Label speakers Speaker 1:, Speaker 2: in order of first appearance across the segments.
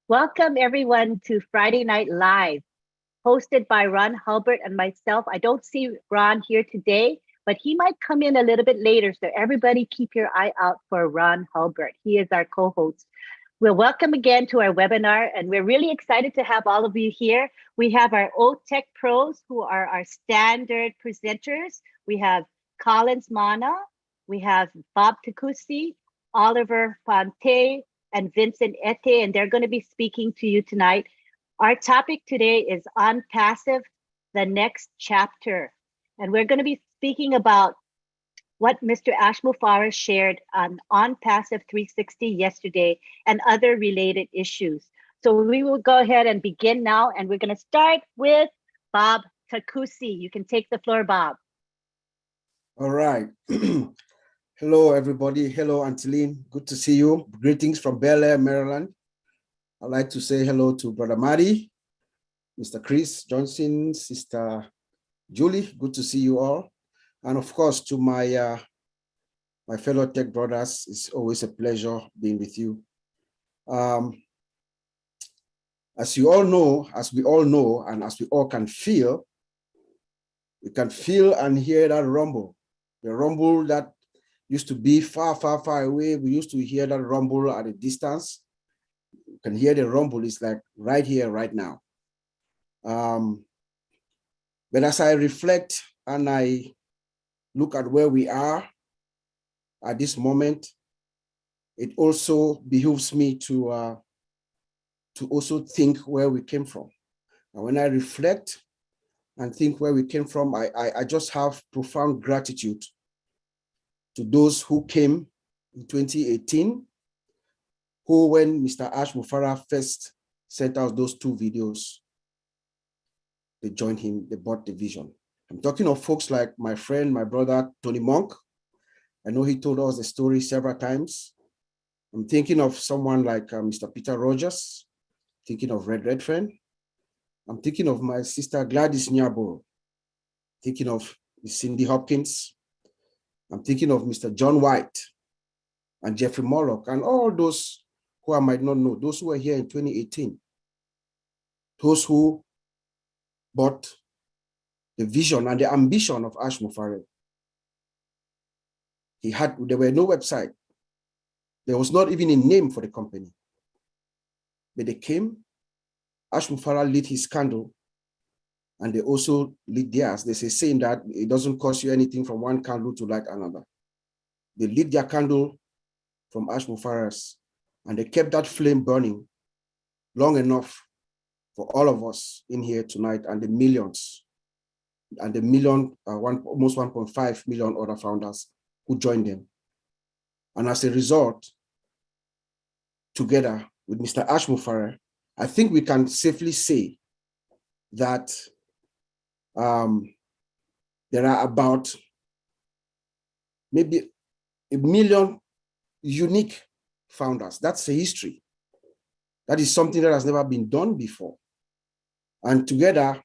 Speaker 1: Welcome everyone to Friday Night Live, hosted by Ron Hulbert and myself. I don't see Ron here today, but he might come in a little bit later. So everybody keep your eye out for Ron Hulbert. He is our co-host. Well, welcome again to our webinar, and we're really excited to have all of you here. We have our OTech pros who are our standard presenters. We have Collins Mana, we have Bob Takusi, Oliver Fonte, and Vincent Ete, and they're going to be speaking to you tonight. Our topic today is on passive, the next chapter. And we're going to be speaking about what Mr. Ash Mufareh shared on Passive 360 yesterday and other related issues. So we will go ahead and begin now, and we're going to start with Bob Takusi. You can take the floor, Bob.
Speaker 2: All right. Hello, everybody. Hello, Auntie Lynn. Good to see you. Greetings from Bel Air, Maryland. I'd like to say hello to Brother Marty, Mr. Chris Johnson, Sister Julie. Good to see you all. And of course, to my fellow tech brothers, it's always a pleasure being with you. As you all know, as we all know, and as we all can feel, we can feel and hear that rumble. The rumble that used to be far, far, far away. We used to hear that rumble at a distance. You can hear the rumble. It's like right here, right now. But as I reflect and I look at where we are at this moment, it also behooves me to also think where we came from. And when I reflect and think where we came from, I just have profound gratitude to those who came in 2018, who, when Mr. Ash Mufareh first sent out those two videos, they joined him, they bought the vision. I'm talking of folks like my friend, my brother, Tony Monk. I know he told us the story several times. I'm thinking of someone like Mr. Peter Rogers, thinking of Red Friend. I'm thinking of my sister Gladys Nyabo, thinking of Cindy Hopkins. I'm thinking of Mr. John White and Jeffrey Morlock and all those who I might not know, those who were here in 2018, those who bought the vision and the ambition of Ash Mufareh. There were no website. There was not even a name for the company. But they came, Ash Mufareh lit his candle, and they also lit theirs. There's a saying that it doesn't cost you anything from one candle to light another. They lit their candle from Ash Mufareh's, and they kept that flame burning long enough for all of us in here tonight and the millions, and the almost 1.5 million other founders who joined them. And as a result, together with Mr. Ash Mufareh, I think we can safely say that there are about maybe 1 million unique founders. That's a history. That is something that has never been done before. And together,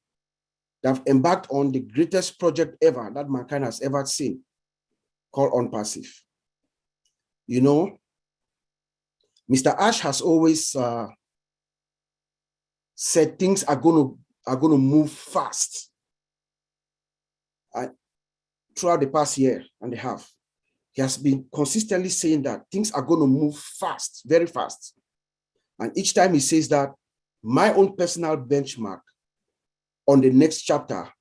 Speaker 2: they've embarked on the greatest project ever that mankind has ever seen, called On Passive. You know, Mr. Ash has always said things are going to move fast. Throughout the past year and a half, he has been consistently saying that things are going to move fast, very fast. And each time he says that, my own personal benchmark on the next chapter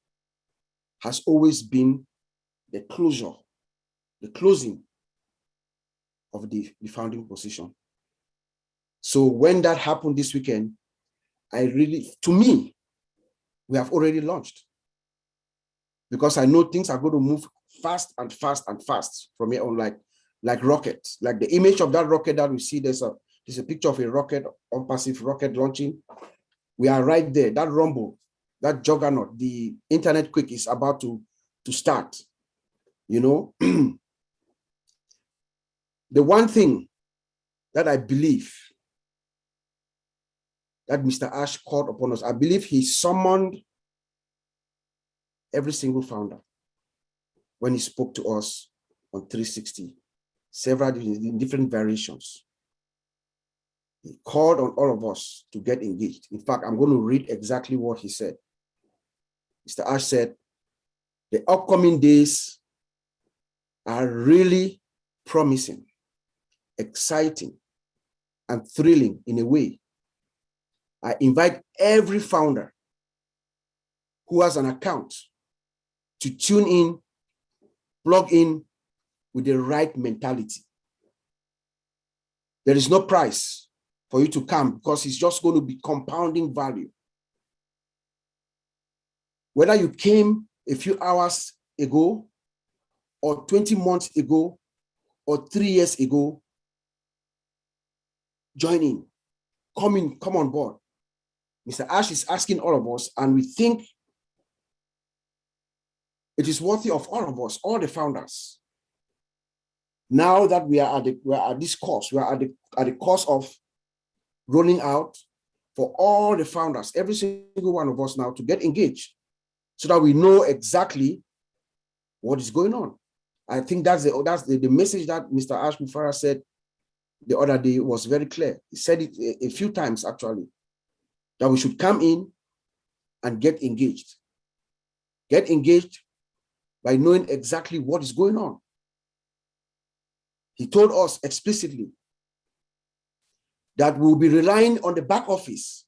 Speaker 2: has always been the closing of the founding position. So when that happened this weekend, to me, we have already launched. Because I know things are going to move fast and fast and fast from here on, like rockets. Like the image of that rocket that we see, there's a picture of a rocket, On Passive rocket launching. We are right there. That rumble, that juggernaut, the internet quake is about to start. You know, the one thing that I believe that Mr. Ash called upon us, I believe he summoned every single founder when he spoke to us on 360, several different variations. He called on all of us to get engaged. In fact, I'm going to read exactly what he said. Mr. Ash said, the upcoming days are really promising, exciting, and thrilling in a way. I invite every founder who has an account to tune in, plug in with the right mentality. There is no price for you to come because it's just going to be compounding value. Whether you came a few hours ago or 20 months ago or 3 years ago, join in, come on board. Mr. Ash is asking all of us, and we think it is worthy of all of us, all the founders. Now that we are at this course, we are at the course of rolling out for all the founders, every single one of us now to get engaged so that we know exactly what is going on. I think that's the message that Mr. Ash Mufara said the other day was very clear. He said it a few times actually, that we should come in and get engaged. Get engaged by knowing exactly what is going on. He told us explicitly that we'll be relying on the back office.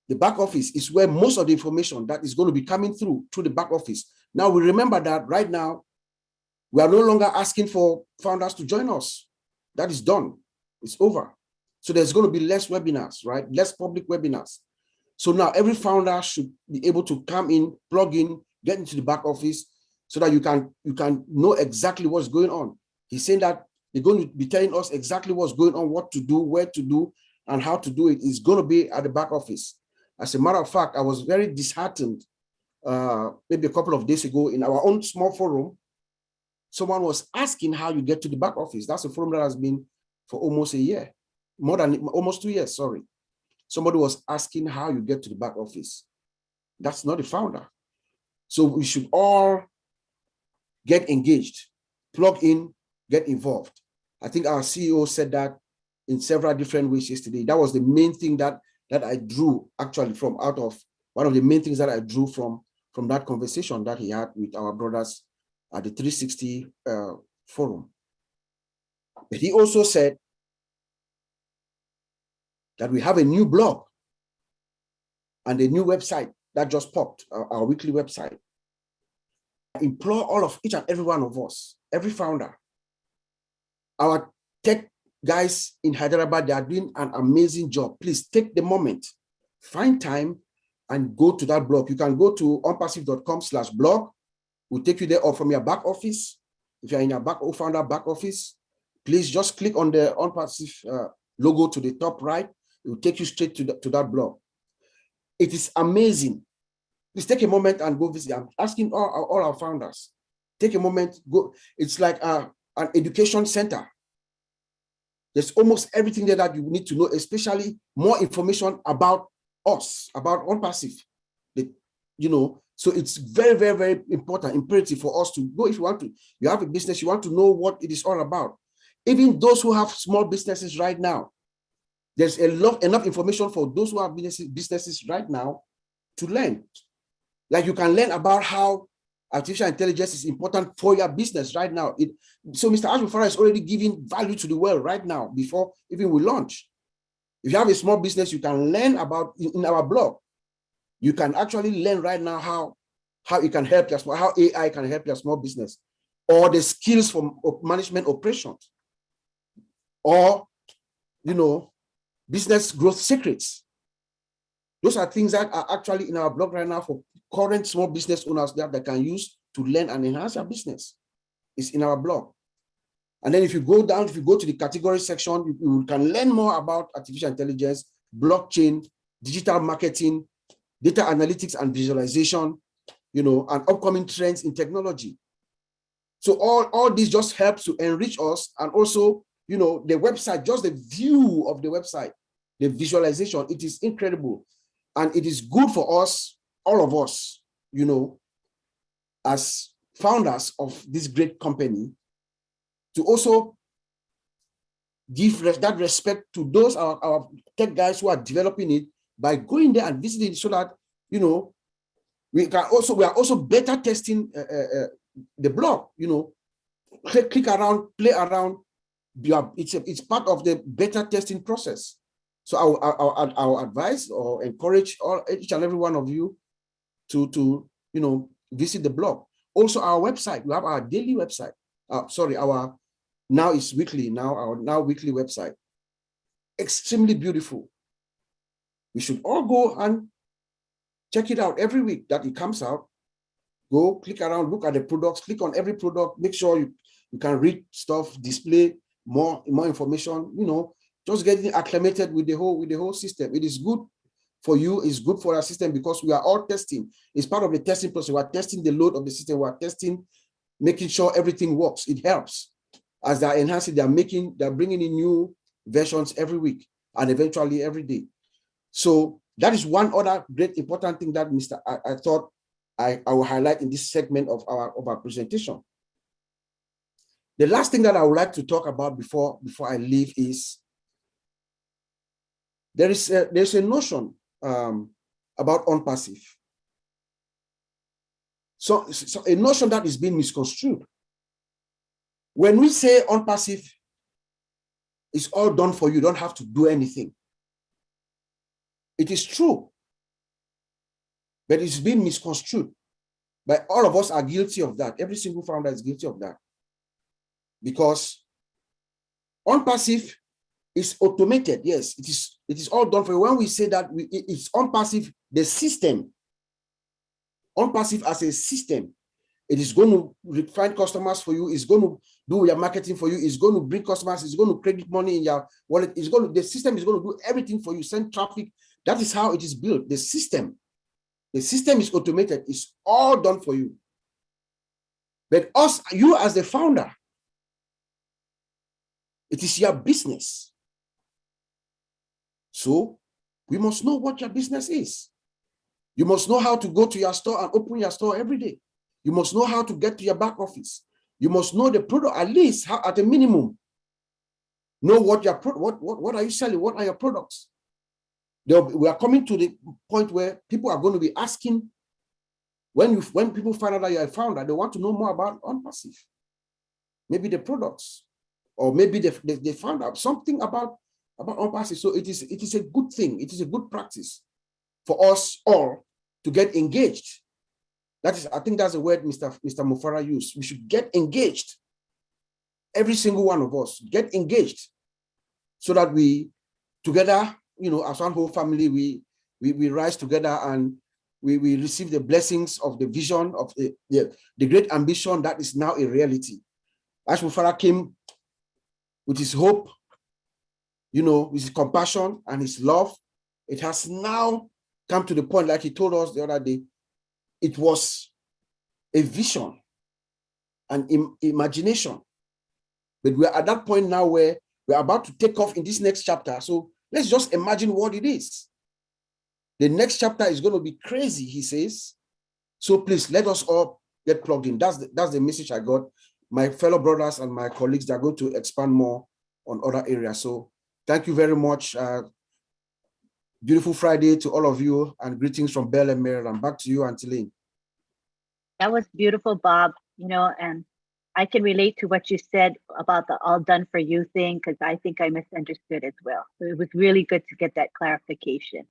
Speaker 2: The back office is where most of the information that is going to be coming through the back office. Now we remember that right now, we are no longer asking for founders to join us. That is done. It's over. So there's going to be less webinars, right? Less public webinars. So now every founder should be able to come in, plug in, get into the back office so that you can know exactly what's going on. He's saying that they're going to be telling us exactly what's going on, what to do, where to do, and how to do it. It's going to be at the back office. As a matter of fact, I was very disheartened maybe a couple of days ago in our own small forum. Someone was asking how you get to the back office. That's a forum that has been for almost a year, more than almost 2 years, sorry. Somebody was asking how you get to the back office. That's not the founder. So we should all get engaged, plug in, get involved. I think our CEO said that in several different ways yesterday. That was the main thing that I drew actually from one of the main things that I drew from that conversation that he had with our brothers at the 360 forum. But he also said that we have a new blog and a new website that just popped, our weekly website. I implore each and every one of us, every founder, our tech guys in Hyderabad, they are doing an amazing job. Please take the moment, find time and go to that blog. You can go to onpassive.com/blog. We'll take you there, or from your back office. If you're in your founder back office, please just click on the OnPassive logo to the top right. It will take you straight to that blog. It is amazing. Please take a moment and go visit. I'm asking all our founders, take a moment, go. It's like an education center. There's almost everything there that you need to know, especially more information about us, about OnPassive. So it's very, very, very important, imperative for us to go. If you have a business, you want to know what it is all about. Even those who have small businesses right now, there's enough information for those who have businesses right now to learn. Like you can learn about how artificial intelligence is important for your business right now. So Mr. Ashmufara is already giving value to the world right now before even we launch. If you have a small business, you can learn about in our blog. You can actually learn right now how it can help how AI can help your small business, or the skills for management operations, or business growth secrets. Those are things that are actually in our blog right now for current small business owners that they can use to learn and enhance their business. It's in our blog. And then if you go to the category section, you can learn more about artificial intelligence, blockchain, digital marketing, data analytics and visualization, and upcoming trends in technology. So all this just helps to enrich us, and also, the website, just the view of the website, the visualization, it is incredible. And it is good for us, all of us, as founders of this great company, to also give that respect to those our tech guys who are developing it by going there and visiting it so that, you know, we are also better testing the blog, you know, click around, play around. It's part of the beta testing process. So I'll advise or encourage each and every one of you to you know, visit the blog. Also our website, we have our daily website. Our now is weekly, our now weekly website. Extremely beautiful. We should all go and check it out every week that it comes out. Go click around, look at the products, click on every product, make sure you can read stuff, display more information, you know, just getting acclimated with the whole system. It is good for you, it's good for our system because we are all testing. It's part of the testing process. We are testing the load of the system, we are testing, making sure everything works. It helps. As they're enhancing, they're bringing in new versions every week and eventually every day. So that is one other great important thing that I thought I will highlight in this segment of our presentation. The last thing that I would like to talk about before I leave is there's a notion about on-passive. So a notion that is being misconstrued. When we say on-passive, it's all done for you, you don't have to do anything. It is true, but it's been misconstrued. But all of us are guilty of that. Every single founder is guilty of that. Because on-passive is automated. Yes, it is all done for you. When we say that it's on-passive, the system, on-passive as a system, it is going to find customers for you, it's going to do your marketing for you, it's going to bring customers, it's going to credit money in your wallet, the system is going to do everything for you, send traffic. That is how it is built. The system is automated, it's all done for you. But you as the founder, it is your business. So we must know what your business is. You must know how to go to your store and open your store every day. You must know how to get to your back office. You must know the product, at least at a minimum. Know what are you selling? What are your products? We are coming to the point where people are going to be asking, when people find out that you're a founder, they want to know more about on-passive. Maybe the products, or maybe they found out something about on-passive. So it is a good thing. It is a good practice for us all to get engaged. I think that's the word Mr. Mufara used. We should get engaged. Every single one of us get engaged, so that we together, you know, as one whole family, we rise together and we receive the blessings of the vision of the great ambition that is now a reality. As Mufara came with his hope, you know, with his compassion and his love, it has now come to the point, like he told us the other day, it was a vision, an imagination. But we're at that point now where we're about to take off in this next chapter. So let's just imagine what it is. The next chapter is going to be crazy, he says. So please let us all get plugged in. That's the message I got. My fellow brothers and my colleagues, they're going to expand more on other areas. So thank you very much. Beautiful Friday to all of you, and greetings from Bel Air, Maryland. Back to you, Auntie Lynn.
Speaker 1: That was beautiful, Bob. You know, and I can relate to what you said about the all done for you thing, because I think I misunderstood as well. So it was really good to get that clarification.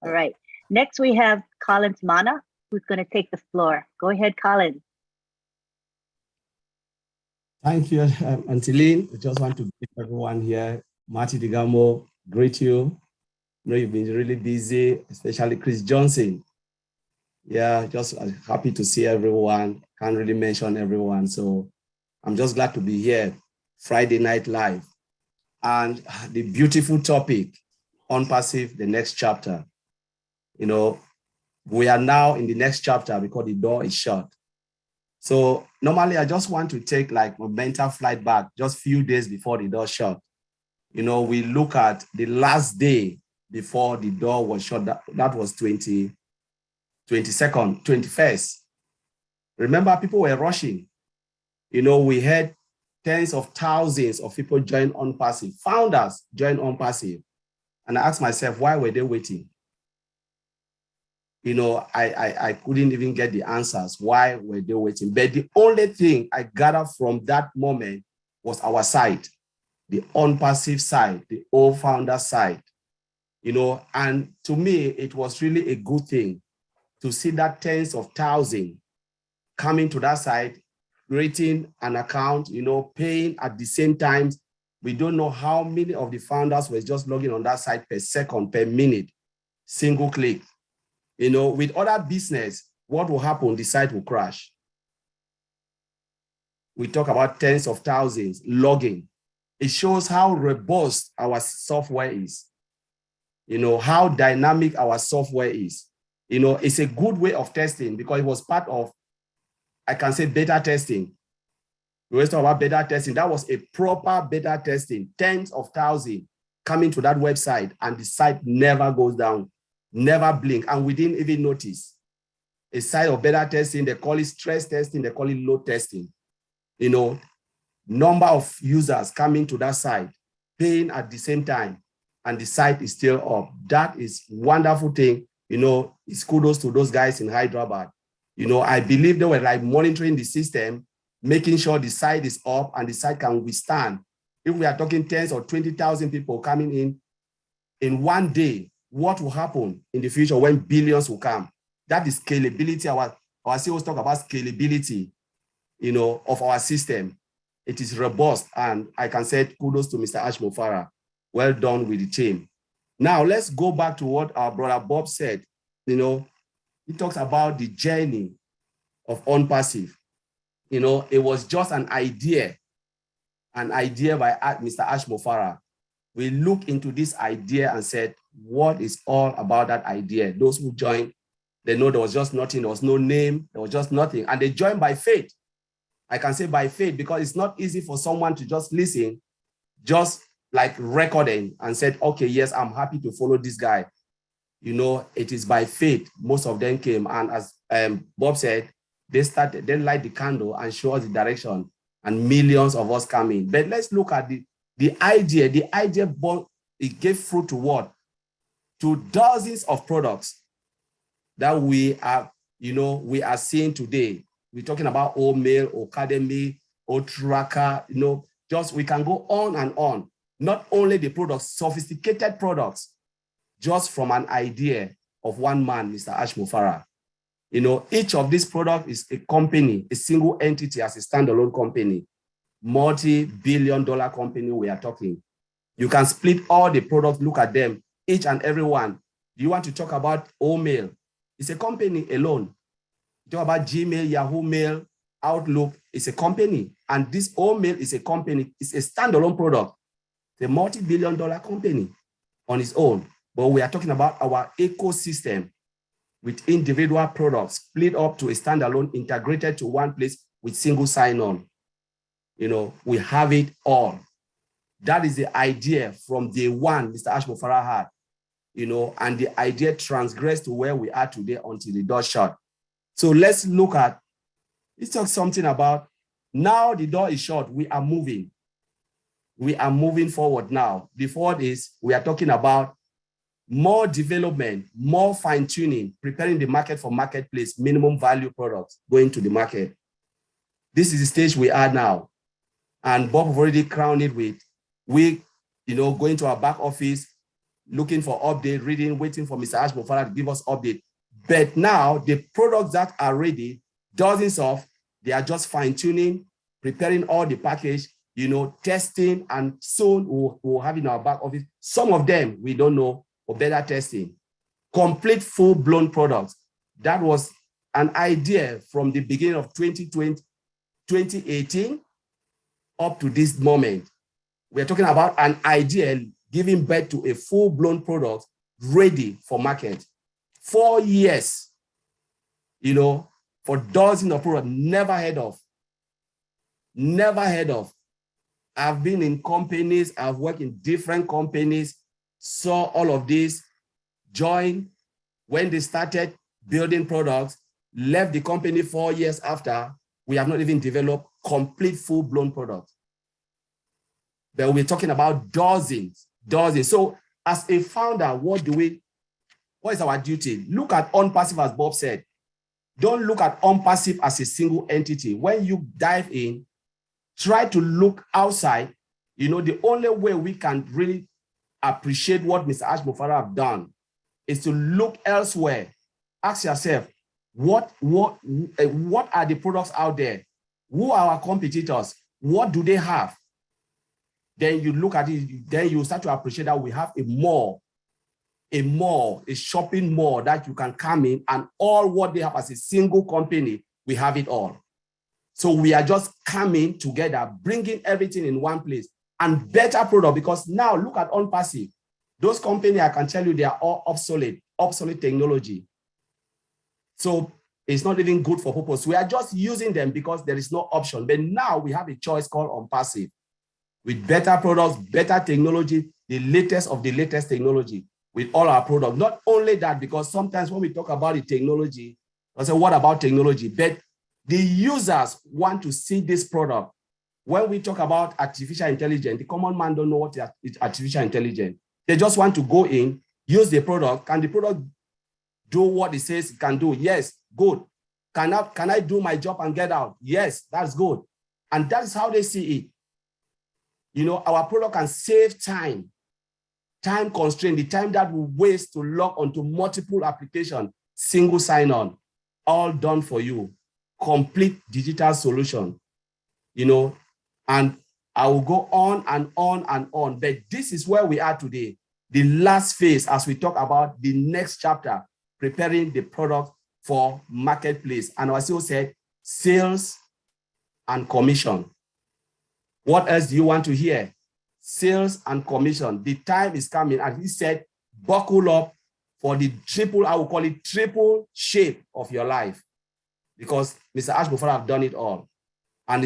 Speaker 1: All right. Next, we have Collins Mana, who's going to take the floor. Go ahead, Collins.
Speaker 3: Thank you, Auntie Lynn. I just want to greet everyone here. Marty Digamo, greet you. I know you've been really busy, especially Chris Johnson. Yeah, just happy to see everyone. Can't really mention everyone. So I'm just glad to be here, Friday Night Live. And the beautiful topic, on-passive, the next chapter. You know, we are now in the next chapter because the door is shut. So normally I just want to take like a mental flight back just a few days before the door shut. You know, we look at the last day before the door was shut. That was 21st. Remember, people were rushing. You know, we heard tens of thousands of people join OnPassive, founders join OnPassive. And I asked myself, why were they waiting? You know, I couldn't even get the answers. Why were they waiting? But the only thing I gathered from that moment was our side, the OnPassive side, the old founder side. You know, and to me, it was really a good thing to see that tens of thousands coming to that site, creating an account, you know, paying at the same time. We don't know how many of the founders were just logging on that site per second, per minute, single click. You know, with other business, what will happen? The site will crash. We talk about tens of thousands logging. It shows how robust our software is. You know, how dynamic our software is. You know, it's a good way of testing because it was part of, I can say, beta testing. We always talk about beta testing. That was a proper beta testing, tens of thousands coming to that website, and the site never goes down, never blink, and we didn't even notice. A site of beta testing, they call it stress testing, they call it load testing. You know, number of users coming to that site, paying at the same time, and the site is still up. That is wonderful thing. You know, it's kudos to those guys in Hyderabad. You know, I believe they were like monitoring the system, making sure the site is up and the site can withstand. If we are talking tens or 20,000 people coming in one day, what will happen in the future when billions will come? That is scalability. Our CEOs talk about scalability, you know, of our system. It is robust, and I can say kudos to Mr. Ash Mofara. Well done with the team. Now, let's go back to what our brother Bob said. You know, he talks about the journey of OnPassive. You know, it was just an idea by Mr. Ash Mofara. We looked into this idea and said, what is all about that idea? Those who joined, they know there was just nothing. There was no name. There was just nothing. And they joined by faith. I can say by faith because it's not easy for someone to just listen, just like recording and said, okay, yes, I'm happy to follow this guy. You know, it is by faith. Most of them came. And as Bob said, they light the candle and show us the direction, and millions of us come in. But let's look at the idea. The idea, it gave fruit to what? To dozens of products that we are, you know, we are seeing today. We're talking about Omail, Academy, Tracker, you know, just we can go on and on. Not only the products, sophisticated products, just from an idea of one man, Mr. Ash Mofara. You know, each of these products is a company, a single entity as a standalone company, multi-billion-dollar company we are talking. You can split all the products, look at them, each and every one. Do you want to talk about Omail? It's a company alone. You talk about Gmail, Yahoo Mail, Outlook, it's a company. And this Omail is a company, it's a standalone product. It's a multi-billion-dollar company on its own. But we are talking about our ecosystem with individual products split up to a standalone, integrated to one place with single sign-on. You know, we have it all. That is the idea from day one Mr. Ash Mofara had, you know, and the idea transgressed to where we are today until the door shut. So let's talk something about now the door is shut, we are moving. We are moving forward now. Before this, we are talking about more development, more fine-tuning, preparing the market for marketplace, minimum value products going to the market. This is the stage we are now. And Bob have already crowned it with, going to our back office, looking for update, reading, waiting for Mr. Ash Mofara to give us update. But now the products that are ready, dozens of, they are just fine-tuning, preparing all the package, you know, testing, and soon we'll have in our back office. Some of them we don't know, or better testing. Complete full-blown products. That was an idea from the beginning of 2018 up to this moment. We're talking about an idea giving birth to a full-blown product ready for market. 4 years, you know, for dozens of products, never heard of. Never heard of. I've been in companies, I've worked in different companies, saw all of this, joined when they started building products, left the company 4 years after. We have not even developed complete full-blown products. but we're talking about dozens. So as a founder, what is our duty? Look at OnPassive, as Bob said. Don't look at OnPassive as a single entity. When you dive in, try to look outside. The only way we can really appreciate what Mr. Ash Mufara have done is to look elsewhere. Ask yourself, what are the products out there? Who are our competitors? What do they have? Then you look at it, then you start to appreciate that we have a shopping mall that you can come in, and all what they have as a single company, we have it all. So we are just coming together, bringing everything in one place, and better product, because now look at OnPassive. Those companies, I can tell you, they are all obsolete technology. So it's not even good for purpose. We are just using them because there is no option. But now we have a choice called OnPassive with better products, better technology, the latest of the latest technology with all our products. Not only that, because sometimes when we talk about the technology, I say, what about technology? But the users want to see this product. When we talk about artificial intelligence, the common man don't know what is artificial intelligence. They just want to go in, use the product. Can the product do what it says it can do? Yes, good. Can I do my job and get out? Yes, that's good. And that's how they see it. Our product can save time constraint, the time that we waste to log onto multiple applications, single sign-on, all done for you. Complete digital solution, and I will go on and on and on. But this is where we are today, the last phase as we talk about the next chapter, preparing the product for marketplace. And as you said, sales and commission. What else do you want to hear? Sales and commission. The time is coming, and he said, buckle up for the triple, I will call it triple shape of your life, because Mr. Ash Buffer have done it all. And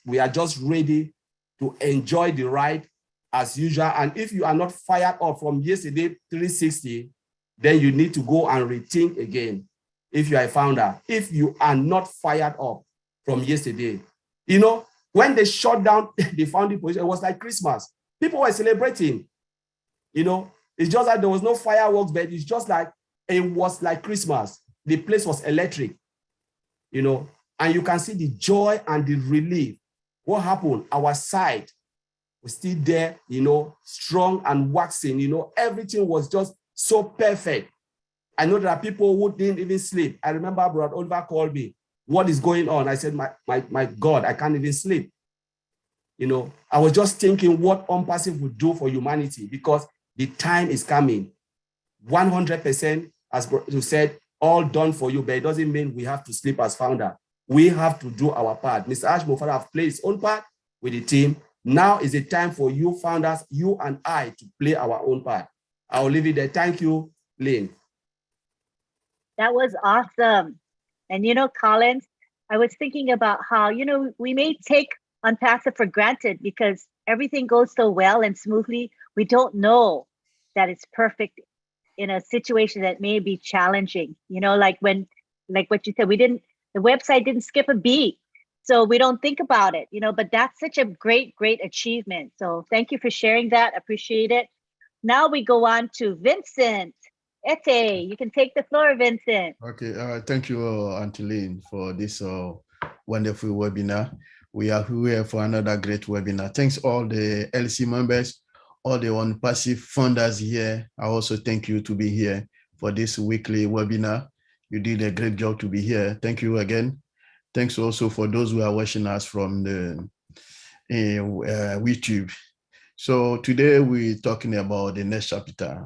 Speaker 3: we are just ready to enjoy the ride as usual. And if you are not fired up from yesterday 360, then you need to go and rethink again. If you are a founder, if you are not fired up from yesterday, when they shut down the founding position, it was like Christmas. People were celebrating. It's just like there was no fireworks, but it's just like it was like Christmas. The place was electric, and you can see the joy and the relief. What happened? Our side was still there, strong and waxing. Everything was just so perfect. I know there are people who didn't even sleep. I remember Brother Oliver called me. What is going on? I said, my God, I can't even sleep. I was just thinking what OnPassive would do for humanity, because the time is coming. 100%, as you said, all done for you, but it doesn't mean we have to sleep as founder. We have to do our part. Mr. Ash Mufara have played his own part with the team. Now is the time for you founders, you and I, to play our own part. I'll leave it there. Thank you, Lynn.
Speaker 1: That was awesome. And Collins, I was thinking about how, we may take OnPassive for granted because everything goes so well and smoothly. We don't know that it's perfect in a situation that may be challenging. Like what you said, the website didn't skip a beat. So we don't think about it, but that's such a great, great achievement. So thank you for sharing that. Appreciate it. Now we go on to Vincent. Ete, you can take the floor, Vincent.
Speaker 2: Okay, thank you, Auntie Lynn, for this wonderful webinar. We are here for another great webinar. Thanks all the LC members, all the OnPassive funders here. I also thank you to be here for this weekly webinar. You did a great job to be here. Thank you again. Thanks also for those who are watching us from the YouTube. So today we're talking about the next chapter.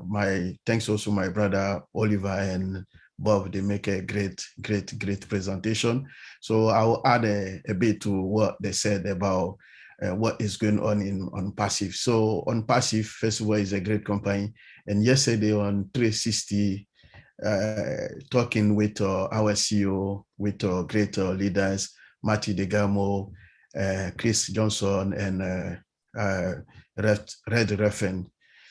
Speaker 2: Thanks also my brother Oliver and Bob. They make a great presentation. So I'll add a bit to what they said about what is going on in OnPassive. So OnPassive, first of all, is a great company. And yesterday on 360, talking with our CEO, with great leaders, Matthew Degamo, Chris Johnson, and Red Reffen.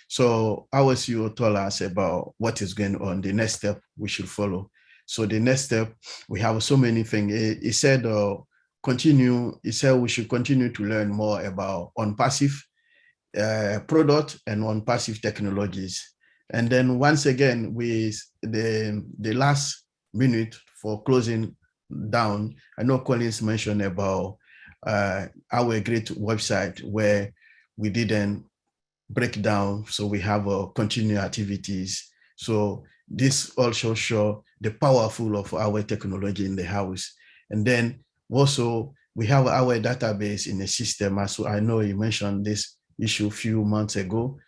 Speaker 2: So our CEO told us about what is going on, the next step we should follow. So the next step, we have so many things. He said, we should continue to learn more about OnPassive.
Speaker 4: product and on passive technologies. And then once again, with the last minute for closing down, I know Collins mentioned about our great website where we didn't break down, so we have continued activities. So this also show the powerful of our technology in the house. And then also we have our database in the system. As I know you mentioned this issue a few months ago,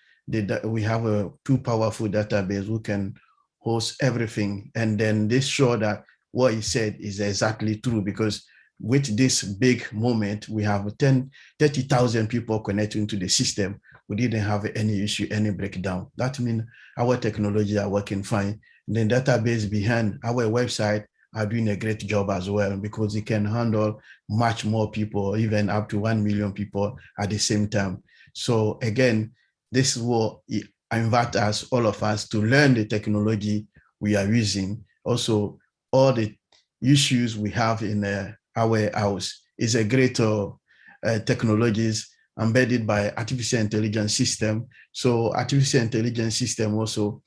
Speaker 4: we have a too powerful database who can host everything. And then this show that what he said is exactly true, because with this big moment, we have 30,000 people connecting to the system. We didn't have any issue, any breakdown. That means our technology are working fine. The database behind our website are doing a great job as well, because it can handle much more people, even up to 1 million people at the same time. So again, this is what I invite us, all of us, to learn the technology we are using. Also, all the issues we have in our house is a great technologies embedded by artificial intelligence system. So artificial intelligence system also,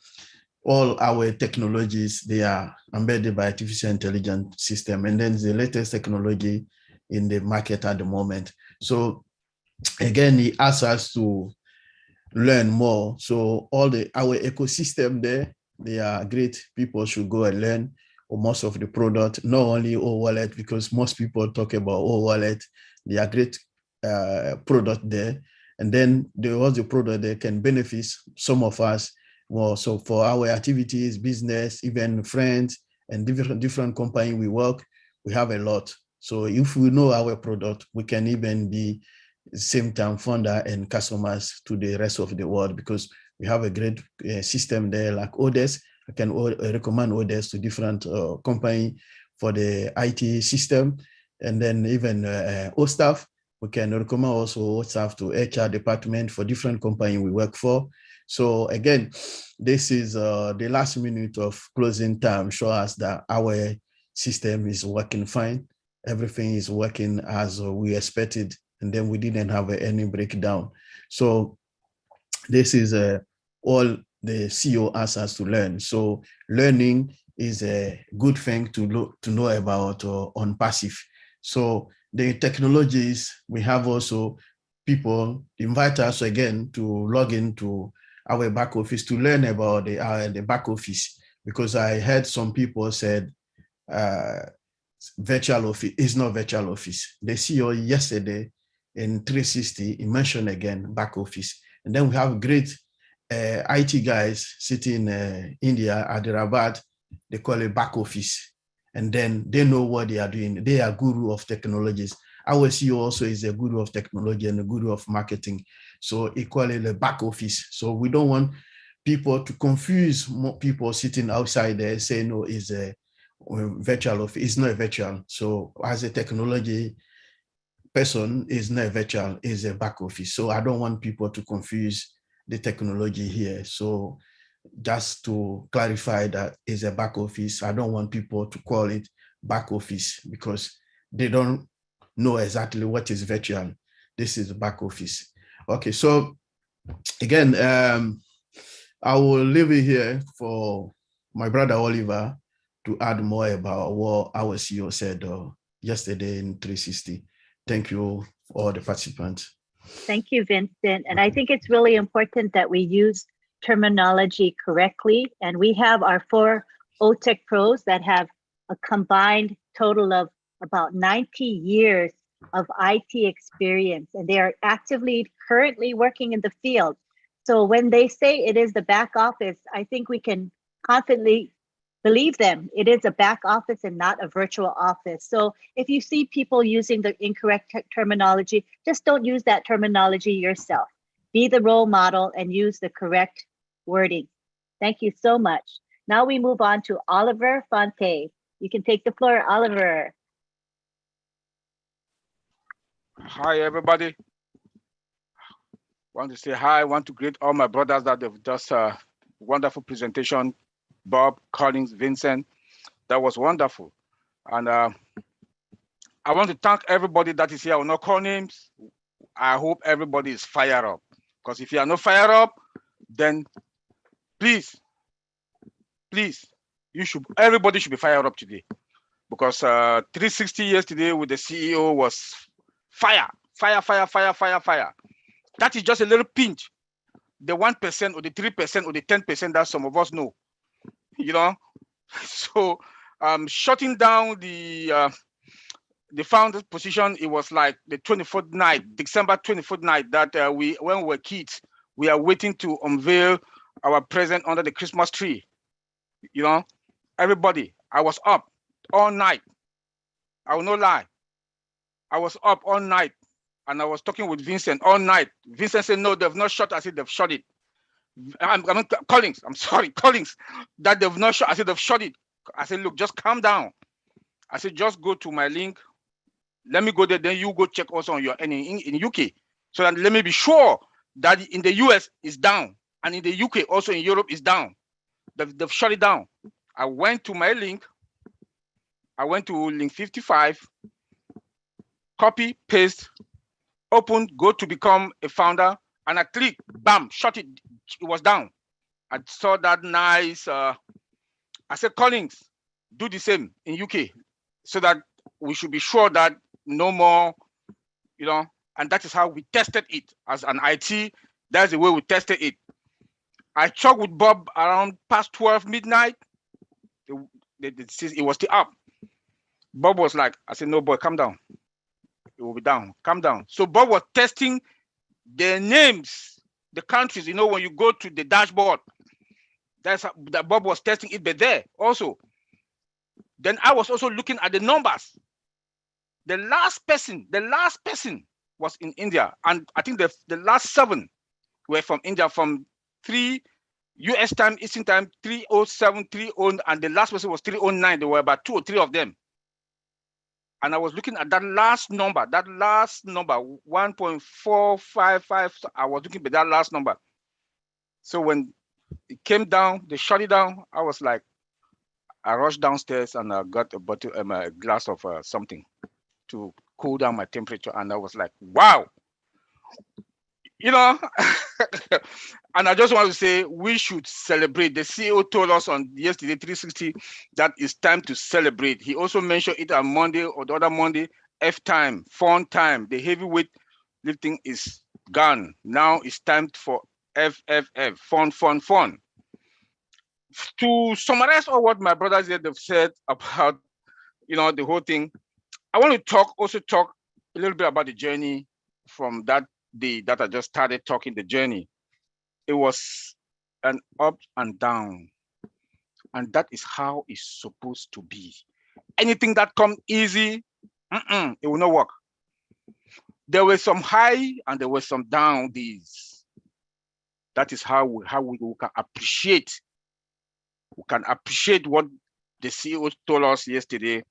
Speaker 4: all our technologies, they are embedded by artificial intelligence system. And then the latest technology in the market at the moment. So again, it asks us to learn more. So all our ecosystem there, they are great. People should go and learn most of the product, not only O Wallet, because most people talk about O Wallet. They are great product there. And then there was a product that can benefit some of us. Well, so for our activities, business, even friends, and different company we work, we have a lot. So if we know our product, we can even be same time funder and customers to the rest of the world, because we have a great system there like Odes. I can recommend Odes to different company for the IT system. And then even OStaff, we can recommend also OStaff to HR department for different company we work for. So again, this is the last minute of closing time, show us that our system is working fine. Everything is working as we expected, and then we didn't have any breakdown. So this is all the CEO asks us to learn. So learning is a good thing to know about on passive. So the technologies, we have also people invite us again to log into our back office to learn about the back office, because I heard some people said virtual office is not virtual office. The CEO yesterday in 360, he mentioned again back office. And then we have great IT guys sitting in India at the Rabat, they call it back office. And then they know what they are doing. They are guru of technologies. Our CEO also is a guru of technology and a guru of marketing. So he call it the back office. So we don't want people to confuse more people sitting outside there saying, no, it's a virtual office. It's not a virtual. So as a technology person, is not a virtual, is a back office. So I don't want people to confuse the technology here. So just to clarify that is a back office. I don't want people to call it back office because they don't know exactly what is virtual. This is back office. Okay, so again, I will leave it here for my brother Oliver to add more about what our CEO said yesterday in 360. Thank you, all the participants.
Speaker 1: Thank you, Vincent. And I think it's really important that we use terminology correctly. And we have our 4 OTech pros that have a combined total of about 90 years of IT experience, and they are actively currently working in the field. So when they say it is the back office, I think we can confidently believe them. It is a back office and not a virtual office. So if you see people using the incorrect terminology, just don't use that terminology yourself. Be the role model and use the correct wording. Thank you so much. Now we move on to Oliver Fonte. You can take the floor, Oliver.
Speaker 5: Hi, everybody. Want to say hi. Want to greet all my brothers that have just a wonderful presentation. Bob, Collins, Vincent, that was wonderful. And I want to thank everybody that is here. I will not call names. I hope everybody is fired up Because if you are not fired up, then please, everybody should be fired up today. Because 360 yesterday with the CEO was fire. That is just a little pinch. The 1% or the 3% or the 10% that some of us know, you know. So shutting down the founder's position, it was like the 24th night, December 24th night, that when we were kids, we are waiting to unveil our present under the Christmas tree. You know, everybody, I was up all night. I will not lie. I was up all night and I was talking with Vincent all night. Vincent said, no, they've not shot. I said, they've shot it. Collins, I'm sorry, Collins, that they've not shot. I said, they've shot it. I said, look, just calm down. I said, just go to my link. Let me go there. Then you go check also on your in UK. So that let me be sure that in the US is down. And in the UK, also in Europe, is down. They've shut it down. I went to my link. I went to link 55, copy, paste, open, go to become a founder, and I click, bam, shut it. It was down. I saw that nice. I said, Collins, do the same in UK, so that we should be sure that no more, you know. And that is how we tested it as an IT. That's the way we tested it. I talked with Bob around past 12 midnight. It was still up. Bob was like, I said, no, boy, calm down. It will be down. Calm down. So Bob was testing the names, the countries. You know, when you go to the dashboard, that Bob was testing it, but there also. Then I was also looking at the numbers. The last person was in India, and I think the last 7 were from India, from 3 US time, Eastern time, 307, 30, and the last person was 309. There were about 2 or 3 of them. And I was looking at that last number, 1.455. I was looking at that last number. So when it came down, they shut it down. I was like, I rushed downstairs and I got a bottle, a glass of something to cool down my temperature. And I was like, wow, you know. And I just want to say, we should celebrate. The CEO told us on yesterday, 360, that it's time to celebrate. He also mentioned it on Monday or the other Monday, F time, fun time. The heavyweight lifting is gone. Now it's time for FFF, fun. To summarize all what my brothers here have said about, you know, the whole thing, I want to also talk a little bit about the journey from that day that I just started talking, the journey. It was an up and down, and that is how it's supposed to be. Anything that comes easy, it will not work. There were some high and there were some down days. That is how we can appreciate. We can appreciate what the CEO told us yesterday,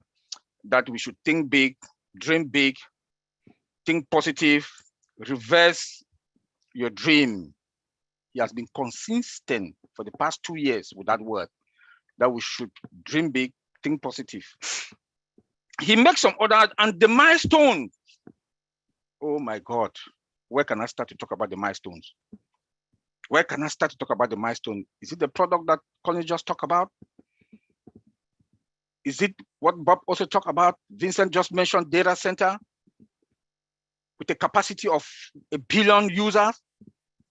Speaker 5: that we should think big, dream big, think positive, reverse your dream. He has been consistent for the past 2 years with that word, that we should dream big, think positive. He makes some other, and the milestones. Oh my God, where can I start to talk about the milestones? Where can I start to talk about the milestone? Is it the product that Colin just talked about? Is it what Bob also talked about? Vincent just mentioned data center with a capacity of 1 billion users.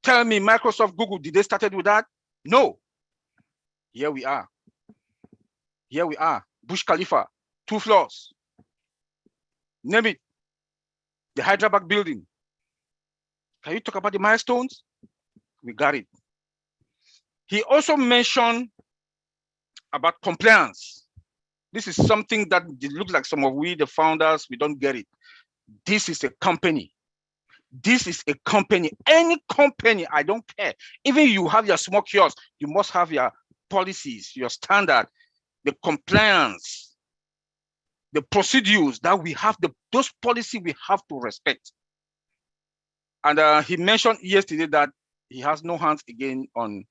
Speaker 5: Tell me, Microsoft, Google, did they started with that? No. Here we are. Here we are. Burj Khalifa, 2 floors. Name it. The Hyderabad building. Can you talk about the milestones? We got it. He also mentioned about compliance. This is something that it looks like some of we, the founders, we don't get it. This is a company. This is a company. Any company, I don't care. Even you have your small kiosk, you must have your policies, your standard, the compliance, the procedures that we have, those policies we have to respect. And he mentioned yesterday that he has no hands again on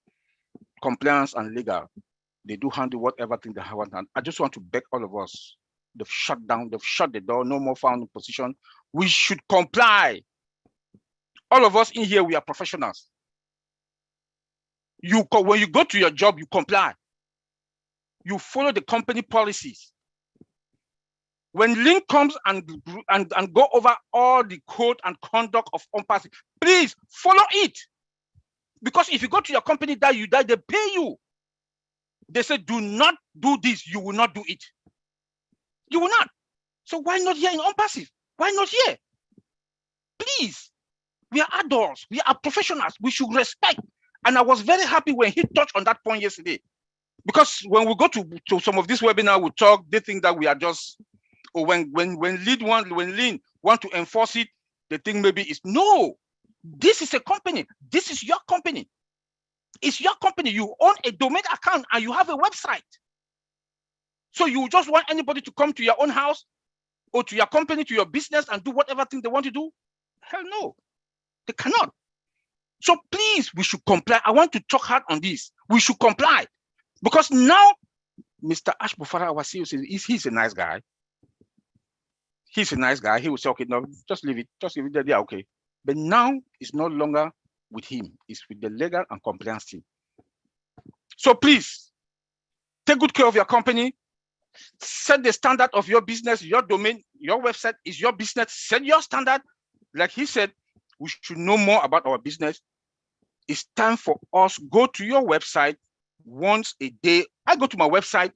Speaker 5: compliance and legal. They do handle whatever thing they have. And I just want to beg all of us, they've shut down, they've shut the door, no more founding position. We should comply. All of us in here, we are professionals. When you go to your job, you comply. You follow the company policies. When Lynn comes and go over all the code and conduct of on-pass, please follow it. Because if you go to your company that you die, they pay you. They say, do not do this. You will not do it. You will not. So why not here in on-passive? Why not here? Please. We are adults. We are professionals. We should respect. And I was very happy when he touched on that point yesterday. Because when we go to some of this webinar, we talk, they think that we are just, or when Lynn want to enforce it, they think maybe it's no. This is a company. This is your company. It's your company. You own a domain account and you have a website. So you just want anybody to come to your own house or to your company, to your business and do whatever thing they want to do? Hell no, they cannot. So please, we should comply. I want to talk hard on this. We should comply. Because now, Mr. Ashbufara, our CEO, says he's a nice guy. He's a nice guy. He will say, okay, no, just leave it. Just leave it there. Yeah, okay. But now it's no longer with him. It's with the legal and compliance team. So please, take good care of your company. Set the standard of your business, your domain, your website is your business. Set your standard. Like he said, we should know more about our business. It's time for us, go to your website once a day. I go to my website.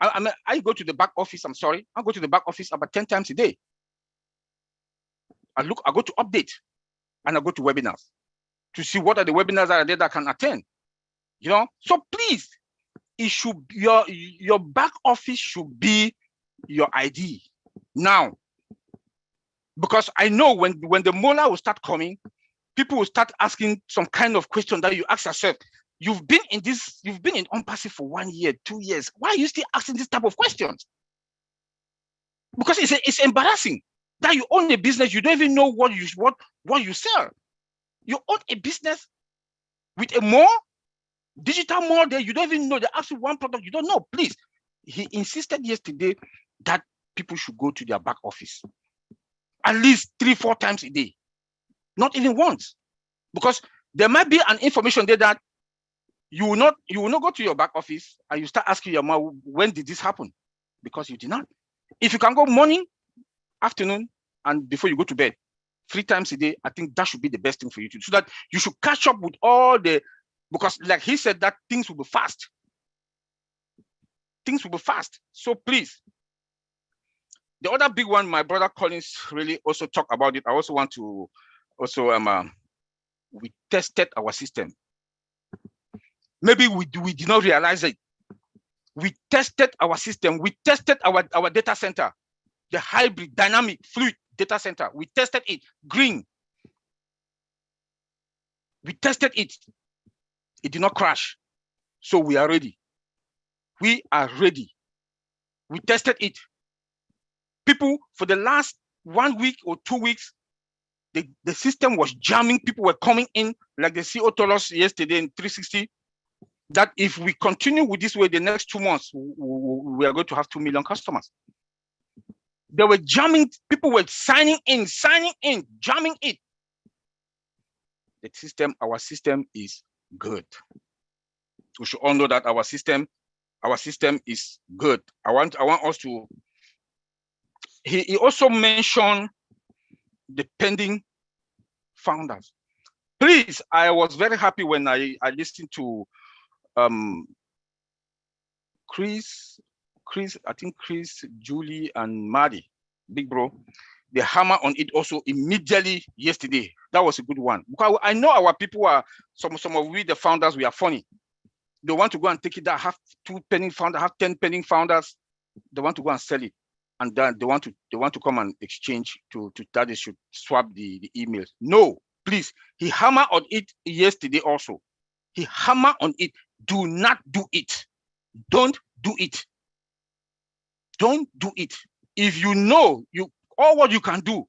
Speaker 5: I go to the back office. I'm sorry. I go to the back office about 10 times a day. I go to update and I go to webinars to see what are the webinars that are there that I can attend. You know, so please, it should your back office should be your ID now. Because I know when the mola will start coming, people will start asking some kind of question that you ask yourself. You've been in on-passive for 1 year, 2 years. Why are you still asking this type of questions? Because it's embarrassing that you own a business, you don't even know what you sell. You own a business with a mall, digital mall there, you don't even know the actual one product, you don't know. Please, he insisted yesterday that people should go to their back office at least 3-4 times a day, not even once, because there might be an information there that you will not go to your back office and you start asking your mom, when did this happen? Because you did not. If you can go morning, afternoon, and before you go to bed, 3 times a day, I think that should be the best thing for you to do, so that you should catch up with all the, because like he said, that things will be fast. Things will be fast. So please, the other big one, my brother Collins really also talked about it. I also want to also, we tested our system. Maybe we did not realize it. We tested our system. We tested our data center, the hybrid dynamic fluid data center. We tested it, green. We tested it. It did not crash. So we are ready. We are ready. We tested it. People, for the last 1 week or 2 weeks, the system was jamming. People were coming in, like the CEO told us yesterday in 360, that if we continue with this way, the next 2 months, we are going to have 2 million customers. They were jamming. People were signing in, jamming it. The system, our system is good. We should all know that our system is good. I want us to. He also mentioned the pending founders. Please, I was very happy when I listened to Chris, I think Chris, Julie, and Maddie, big bro. They hammer on it also immediately yesterday. That was a good one. Because I know our people are, some of we, the founders, we are funny. They want to go and take it that have 2 pending founders, have 10 pending founders. They want to go and sell it. And then they want to come and exchange to that they should swap the emails. No, please. He hammered on it yesterday also. He hammered on it. Do not do it. Don't do it. Don't do it. If you know all what you can do,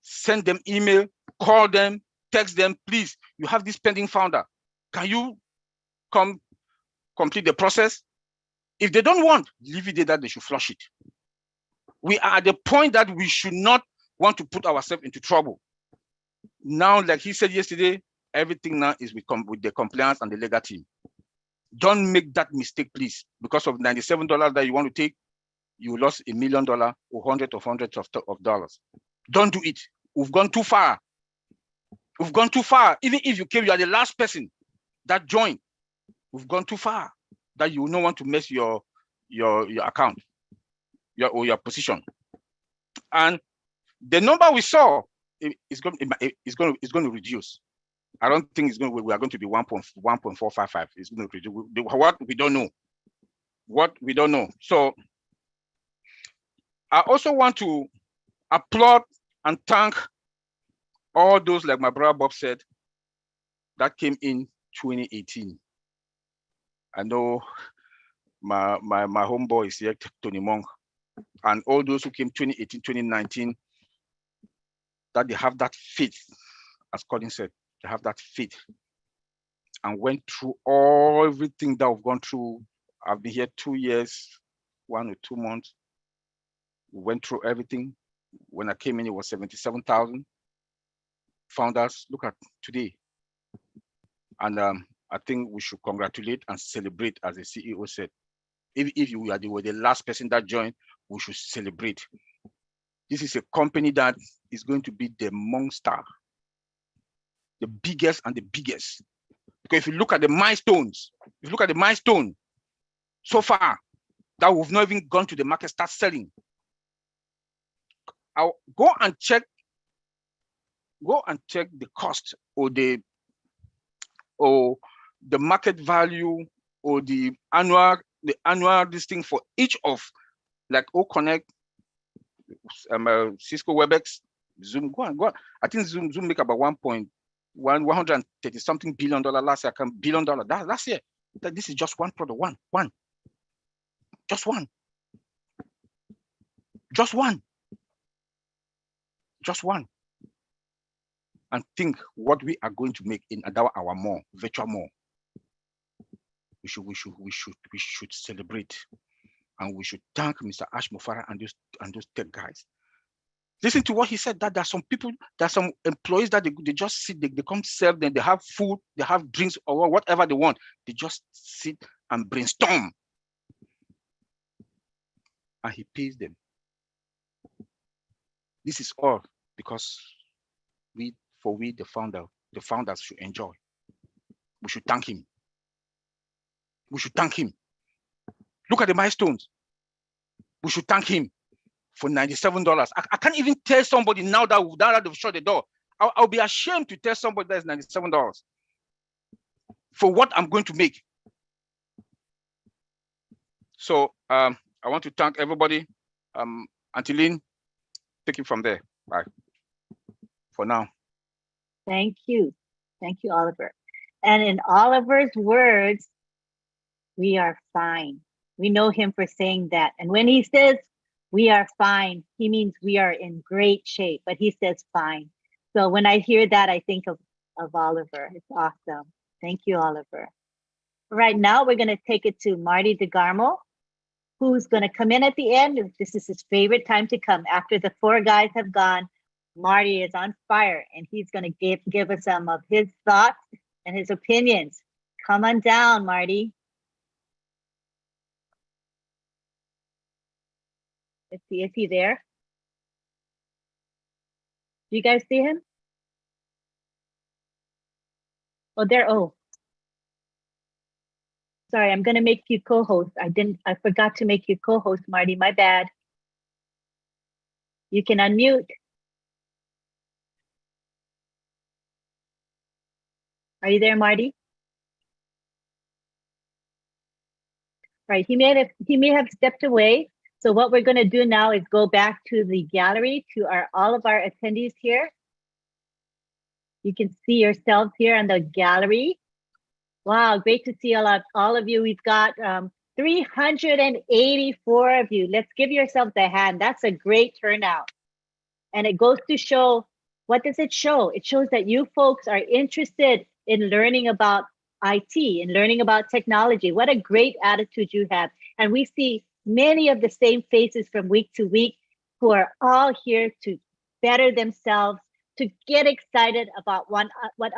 Speaker 5: send them email, call them, text them, please. You have this pending founder. Can you come complete the process? If they don't want, leave it there that they should flush it. We are at the point that we should not want to put ourselves into trouble. Now, like he said yesterday, everything now is with the compliance and the legal team. Don't make that mistake, please. Because of $97 that you want to take, you lost $1 million or hundreds of dollars. Don't do it. We've gone too far. We've gone too far. Even if you came, you are the last person that joined. We've gone too far that you will not want to mess your account, your position. And the number we saw is going to reduce. I don't think we are going to be 1.455. It's going to reduce. What we don't know. What we don't know. So I also want to applaud and thank all those, like my brother Bob said, that came in 2018. I know my homeboy is here, Tony Monk, and all those who came 2018, 2019, that they have that faith, as Colin said, they have that faith and went through everything that we've gone through. I've been here 2 years, 1 or 2 months. We went through everything. When I came in, it was 77,000 founders. Look at today. And I think we should congratulate and celebrate, as the CEO said. If you were the last person that joined, we should celebrate. This is a company that is going to be the monster, the biggest and the biggest. Because if you look at the milestones, so far, that we've not even gone to the market, start selling. I'll go and check the cost or the market value or the annual listing for each of, like OConnect, Cisco WebEx, Zoom. Go on. I think Zoom make about 130 something billion dollar last year. $1 billion last year. This is just one product. Just one. And think what we are going to make in our mall, virtual mall. We should celebrate, and we should thank Mr. Ash Mufara and those tech guys. Listen to what he said, that there are some people, there are some employees that they just sit, they come serve them, they have food, they have drinks or whatever they want. They just sit and brainstorm. And he pays them. This is all because the founders should enjoy. We should thank him. Look at the milestones. We should thank him for $97. I can't even tell somebody now that they've shut the door. I'll be ashamed to tell somebody that is $97 for what I'm going to make. So I want to thank everybody. Auntie Lynn, take it from there. Bye. For now.
Speaker 1: Thank you, Oliver. And in Oliver's words, we are fine. We know him for saying that. And when he says we are fine, he means we are in great shape, but he says fine. So when I hear that, I think of Oliver. It's awesome. Thank you, Oliver. Right now, we're going to take it to Marty DeGarmo, who's going to come in at the end. This is his favorite time to come. After the 4 guys have gone, Marty is on fire, and he's going to give us some of his thoughts and his opinions. Come on down, Marty. Let's see, is he there? Do you guys see him? Oh, there. Oh, sorry, I'm going to make you co-host. I forgot to make you co-host, Marty. My bad. You can unmute. Are you there, Marty? Right, he may have stepped away. So what we're going to do now is go back to the gallery, to all of our attendees here. You can see yourselves here in the gallery. Wow, great to see all of you. We've got 384 of you. Let's give yourselves a hand. That's a great turnout. And it goes to show, what does it show? It shows that you folks are interested in learning about IT and learning about technology. What a great attitude you have. And we see many of the same faces from week to week who are all here to better themselves, to get excited about what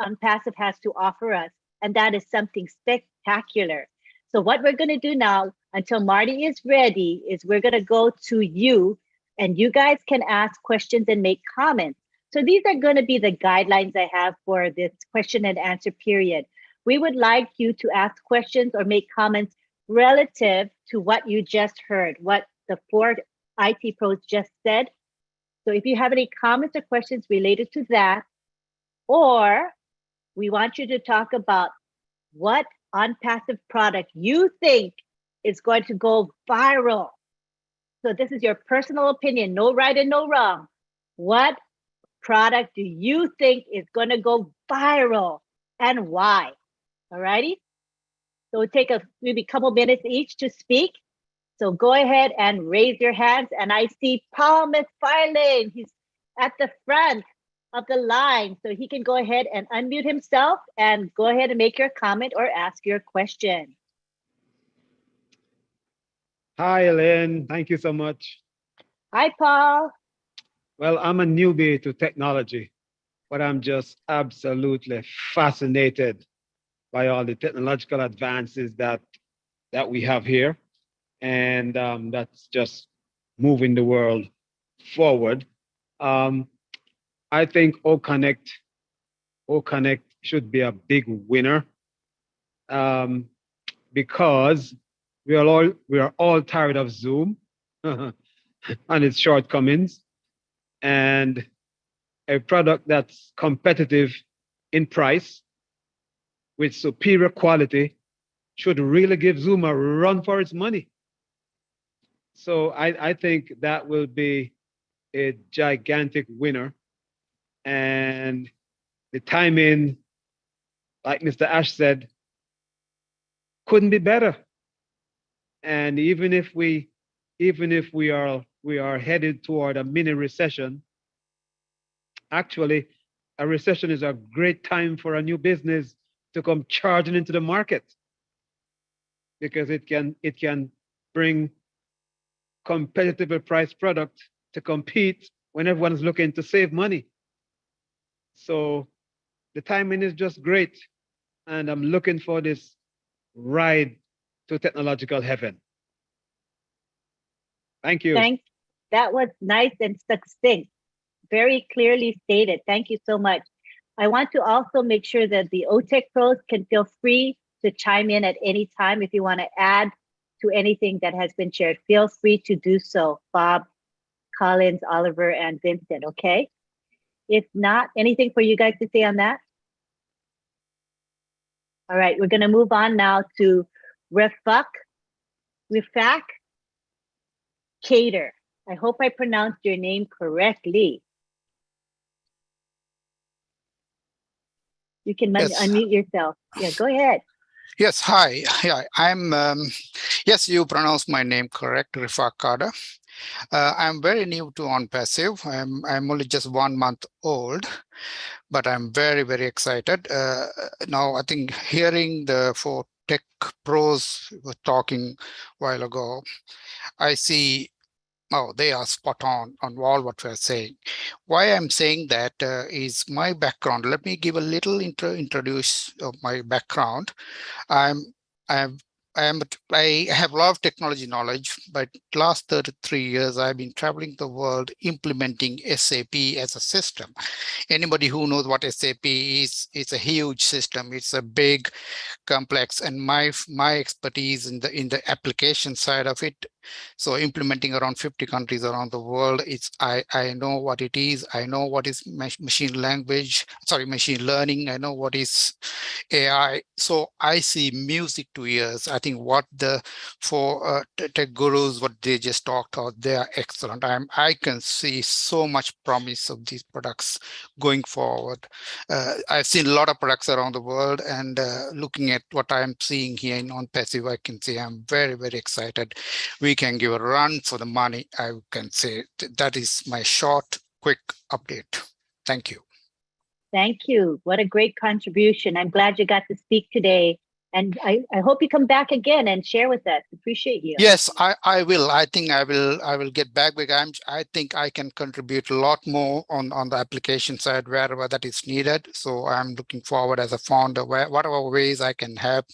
Speaker 1: Unpassive has to offer us. And that is something spectacular. So what we're going to do now until Marty is ready is we're going to go to you, and you guys can ask questions and make comments. So these are going to be the guidelines I have for this question and answer period. We would like you to ask questions or make comments relative to what you just heard, what the 4 IT pros just said. So if you have any comments or questions related to that, or we want you to talk about what Unpassive product you think is going to go viral. So this is your personal opinion, no right and no wrong. What product do you think is going to go viral and why? All righty. So we'll take maybe a couple minutes each to speak. So go ahead and raise your hands. And I see Paul McFarlane. He's at the front of the line. So he can go ahead and unmute himself and go ahead and make your comment or ask your question.
Speaker 6: Hi, Lynn. Thank you so much.
Speaker 1: Hi, Paul.
Speaker 6: Well, I'm a newbie to technology, but I'm just absolutely fascinated by all the technological advances that we have here. And that's just moving the world forward. I think O-Connect should be a big winner because we are all tired of Zoom and its shortcomings, and a product that's competitive in price with superior quality should really give Zoom a run for its money. So I think that will be a gigantic winner. And the timing, like Mr. Ash said, couldn't be better. And even if we are headed toward a mini recession, actually, a recession is a great time for a new business to come charging into the market, because it can bring competitively priced product to compete when everyone's looking to save money. So the timing is just great, and I'm looking for this ride to technological heaven. Thank you.
Speaker 1: That was nice and succinct, very clearly stated. Thank you so much. I want to also make sure that the OTech pros can feel free to chime in at any time. If you want to add to anything that has been shared, feel free to do so. Bob, Collins, Oliver, and Vincent, okay? If not, anything for you guys to say on that? All right, we're going to move on now to Rifak Cater. I hope I pronounced your name correctly. You can unmute yourself. Yeah, go ahead.
Speaker 7: Yes, hi. Yeah, I'm, yes, you pronounced my name correct, Rifak Kader. I'm very new to OnPassive. I'm only just 1 month old, but I'm very, very excited. Now, I think hearing the 4 tech pros were talking a while ago, I see, oh, they are spot on all what we're saying. Why I'm saying that is my background. Let me give a little introduce of my background. I have a lot of technology knowledge, but last 33 years, I've been traveling the world implementing SAP as a system. Anybody who knows what SAP is, it's a huge system. It's a big, complex, and my expertise in the application side of it. So implementing around 50 countries around the world, I know what it is. I know what is machine learning. I know what is AI. So I see music to ears. I think what the 4 tech gurus, what they just talked about, they are excellent. I can see so much promise of these products going forward. I've seen a lot of products around the world, and looking at what I'm seeing here in OnPassive, I can say I'm very, very excited. We can give a run for the money. I can say that is my short, quick update. Thank you.
Speaker 1: Thank you. What a great contribution. I'm glad you got to speak today. And I hope you come back again and share with us. Appreciate you.
Speaker 7: Yes, I will. I think I will get back because I think I can contribute a lot more on the application side wherever that is needed. So I'm looking forward as a founder, whatever ways I can help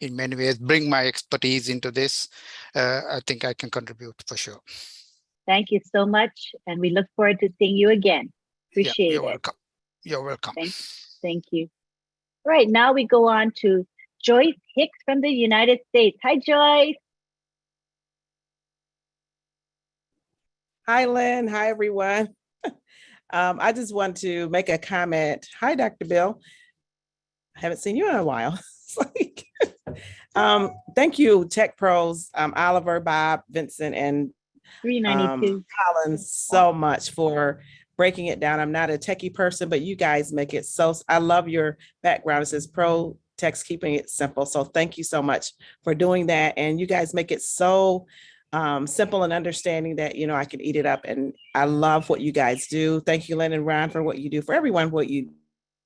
Speaker 7: in many ways, bring my expertise into this. I think I can contribute for sure.
Speaker 1: Thank you so much. And we look forward to seeing you again.
Speaker 7: Yeah,
Speaker 1: Appreciate
Speaker 7: you're
Speaker 1: it.
Speaker 7: welcome. You're welcome.
Speaker 1: Thank you. All right, now we go on to Joyce Hicks from the United States. Hi, Joyce.
Speaker 8: Hi, Lynn. Hi, everyone. I just want to make a comment. Hi, Dr. Bill. I haven't seen you in a while. Thank you, Tech Pros, Oliver, Bob, Vincent, and
Speaker 1: 392.
Speaker 8: Colin, so much for breaking it down. I'm not a techie person, but you guys make it so, I love your background. It says Pro Tech's keeping it simple. So thank you so much for doing that. And you guys make it so simple and understanding that, you know, I can eat it up. And I love what you guys do. Thank you, Lynn and Ron, for what you do, for everyone, what you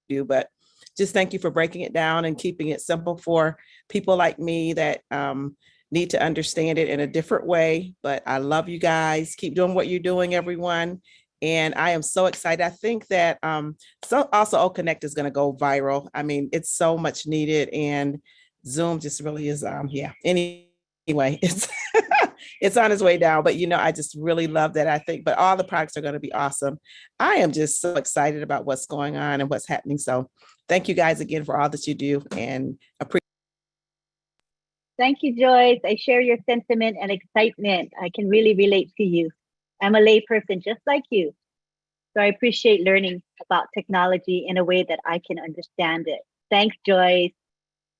Speaker 8: do. But just thank you for breaking it down and keeping it simple for people like me that need to understand it in a different way. But I love you guys. Keep doing what you're doing, everyone. And I am so excited. I think that so also O Connect is going to go viral. I mean, it's so much needed, and Zoom just really is. Yeah. Anyway, it's it's on its way down. But you know, I just really love that. I think, but all the products are going to be awesome. I am just so excited about what's going on and what's happening. So, thank you guys again for all that you do, and appreciate.
Speaker 1: Thank you, Joyce. I share your sentiment and excitement. I can really relate to you. I'm a layperson just like you. So I appreciate learning about technology in a way that I can understand it. Thanks, Joyce.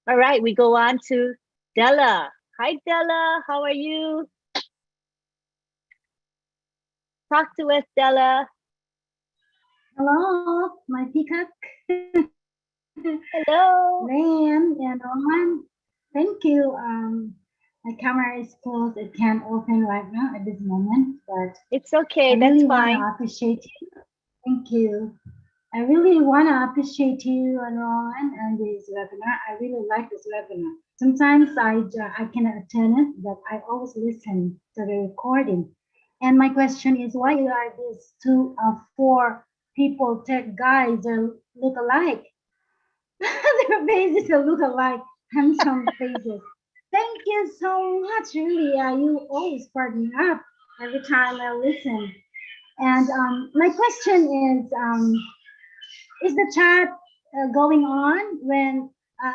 Speaker 1: All right, we go on to Della. Hi, Della. How are you? Talk to us, Della.
Speaker 9: Hello, my peacock.
Speaker 1: Hello.
Speaker 9: Lynn and Roman. Thank you. My camera is closed. It can't open right now at this moment, but
Speaker 1: it's okay.
Speaker 9: I
Speaker 1: That's
Speaker 9: really
Speaker 1: fine.
Speaker 9: want to appreciate you. Thank you. I really want to appreciate you and Roman and this webinar. I really like this webinar. Sometimes I cannot attend it, but I always listen to the recording. And my question is, why are these 2 of 4 people, tech guys, look alike? Their faces look alike, handsome faces. Thank you so much, really. You always spark me up every time I listen. And my question is the chat going on? When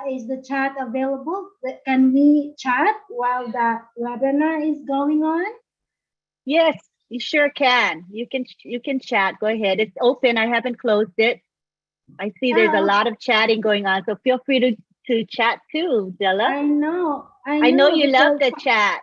Speaker 9: is the chat available? Can we chat while the webinar is going on?
Speaker 1: Yes, you sure can. You can chat. Go ahead. It's open. I haven't closed it. I see there's a lot of chatting going on, so feel free to chat too, Della.
Speaker 9: I know
Speaker 1: you love the chat.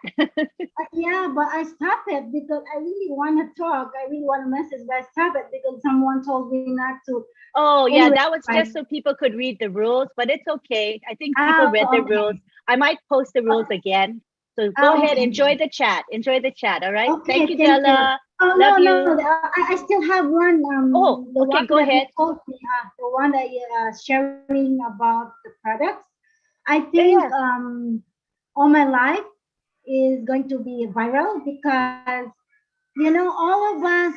Speaker 9: Yeah, but I stopped it because I really want to talk. I really want to message, but I stopped it because someone told me not to.
Speaker 1: Oh,
Speaker 9: anyway,
Speaker 1: yeah, that was just so people could read the rules, but it's okay. I think people read the rules. I might post the rules again. So go ahead, enjoy the chat. Enjoy the chat, all right?
Speaker 9: Okay,
Speaker 1: thank you, Della.
Speaker 9: Oh,
Speaker 1: love you.
Speaker 9: No, I still have one.
Speaker 1: Okay, go ahead.
Speaker 9: The one that you're sharing about the products. I think All My Life is going to be viral because, you know, all of us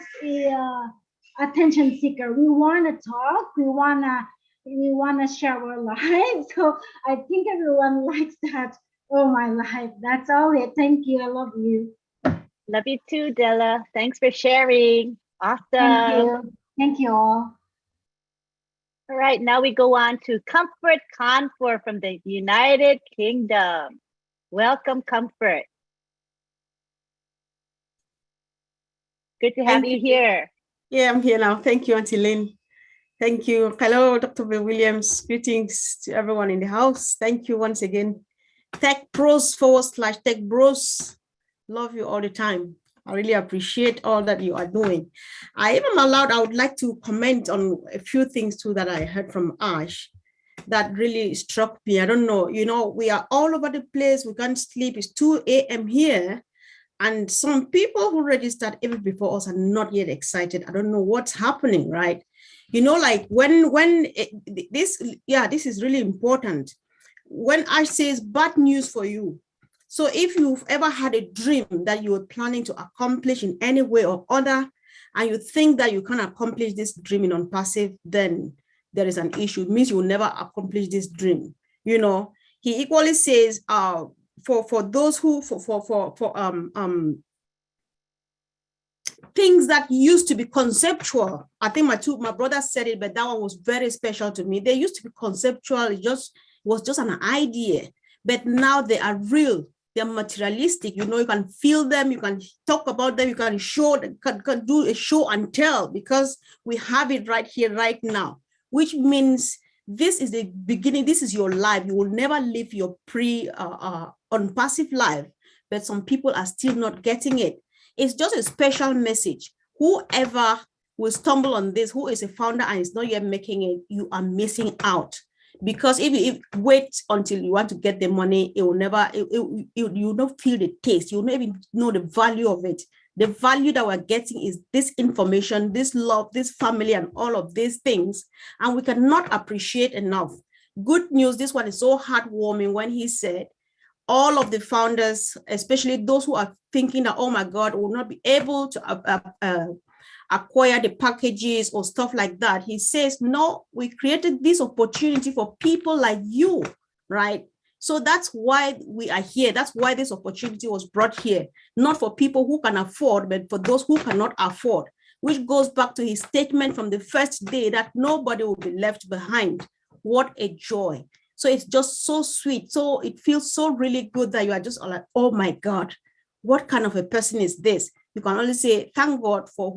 Speaker 9: attention seeker. We want to talk. We wanna share our life. So I think everyone likes that. Oh, My Life. That's all it. Thank you. I love you.
Speaker 1: Love you too, Della. Thanks for sharing. Awesome.
Speaker 9: Thank you. Thank you all.
Speaker 1: All right, now we go on to Comfort Confor from the United Kingdom. Welcome, Comfort. Good to have you here.
Speaker 10: Yeah, I'm here now. Thank you, Auntie Lynn. Thank you. Hello, Dr. Bill Williams. Greetings to everyone in the house. Thank you once again. Tech Pros / Tech Bros. Love you all the time. I really appreciate all that you are doing. If I'm allowed, I would like to comment on a few things too that I heard from Ash that really struck me. I don't know, you know, we are all over the place. We can't sleep. It's 2 a.m. here. And some people who registered even before us are not yet excited. I don't know what's happening, right? You know, like this is really important. when I say it's bad news for you, so if you've ever had a dream that you were planning to accomplish in any way or other, and you think that you can accomplish this dream in non-passive, then there is an issue. It means you will never accomplish this dream. You know, he equally says, for those who things that used to be conceptual. I think my brother said it, but that one was very special to me. They used to be conceptual. It was just an idea, but now they are real. They're materialistic. You know, you can feel them, you can talk about them, you can can do a show and tell, because we have it right here, right now, which means this is the beginning. This is your life. You will never live your unpassive life, but some people are still not getting it. It's just a special message. Whoever will stumble on this, who is a founder and is not yet making it, you are missing out. Because if you wait until you want to get the money, it will never, you will not feel the taste. You will not even know the value of it. The value that we're getting is this information, this love, this family, and all of these things. And we cannot appreciate enough. Good news, this one is so heartwarming when he said, all of the founders, especially those who are thinking that, oh my God, will not be able to acquire the packages or stuff like that. He says, no, we created this opportunity for people like you, right? So that's why we are here. That's why this opportunity was brought here, not for people who can afford, but for those who cannot afford, which goes back to his statement from the first day that nobody will be left behind. What a joy. So it's just so sweet. So it feels so really good that you are just like, oh my God, what kind of a person is this? You can only say, thank God for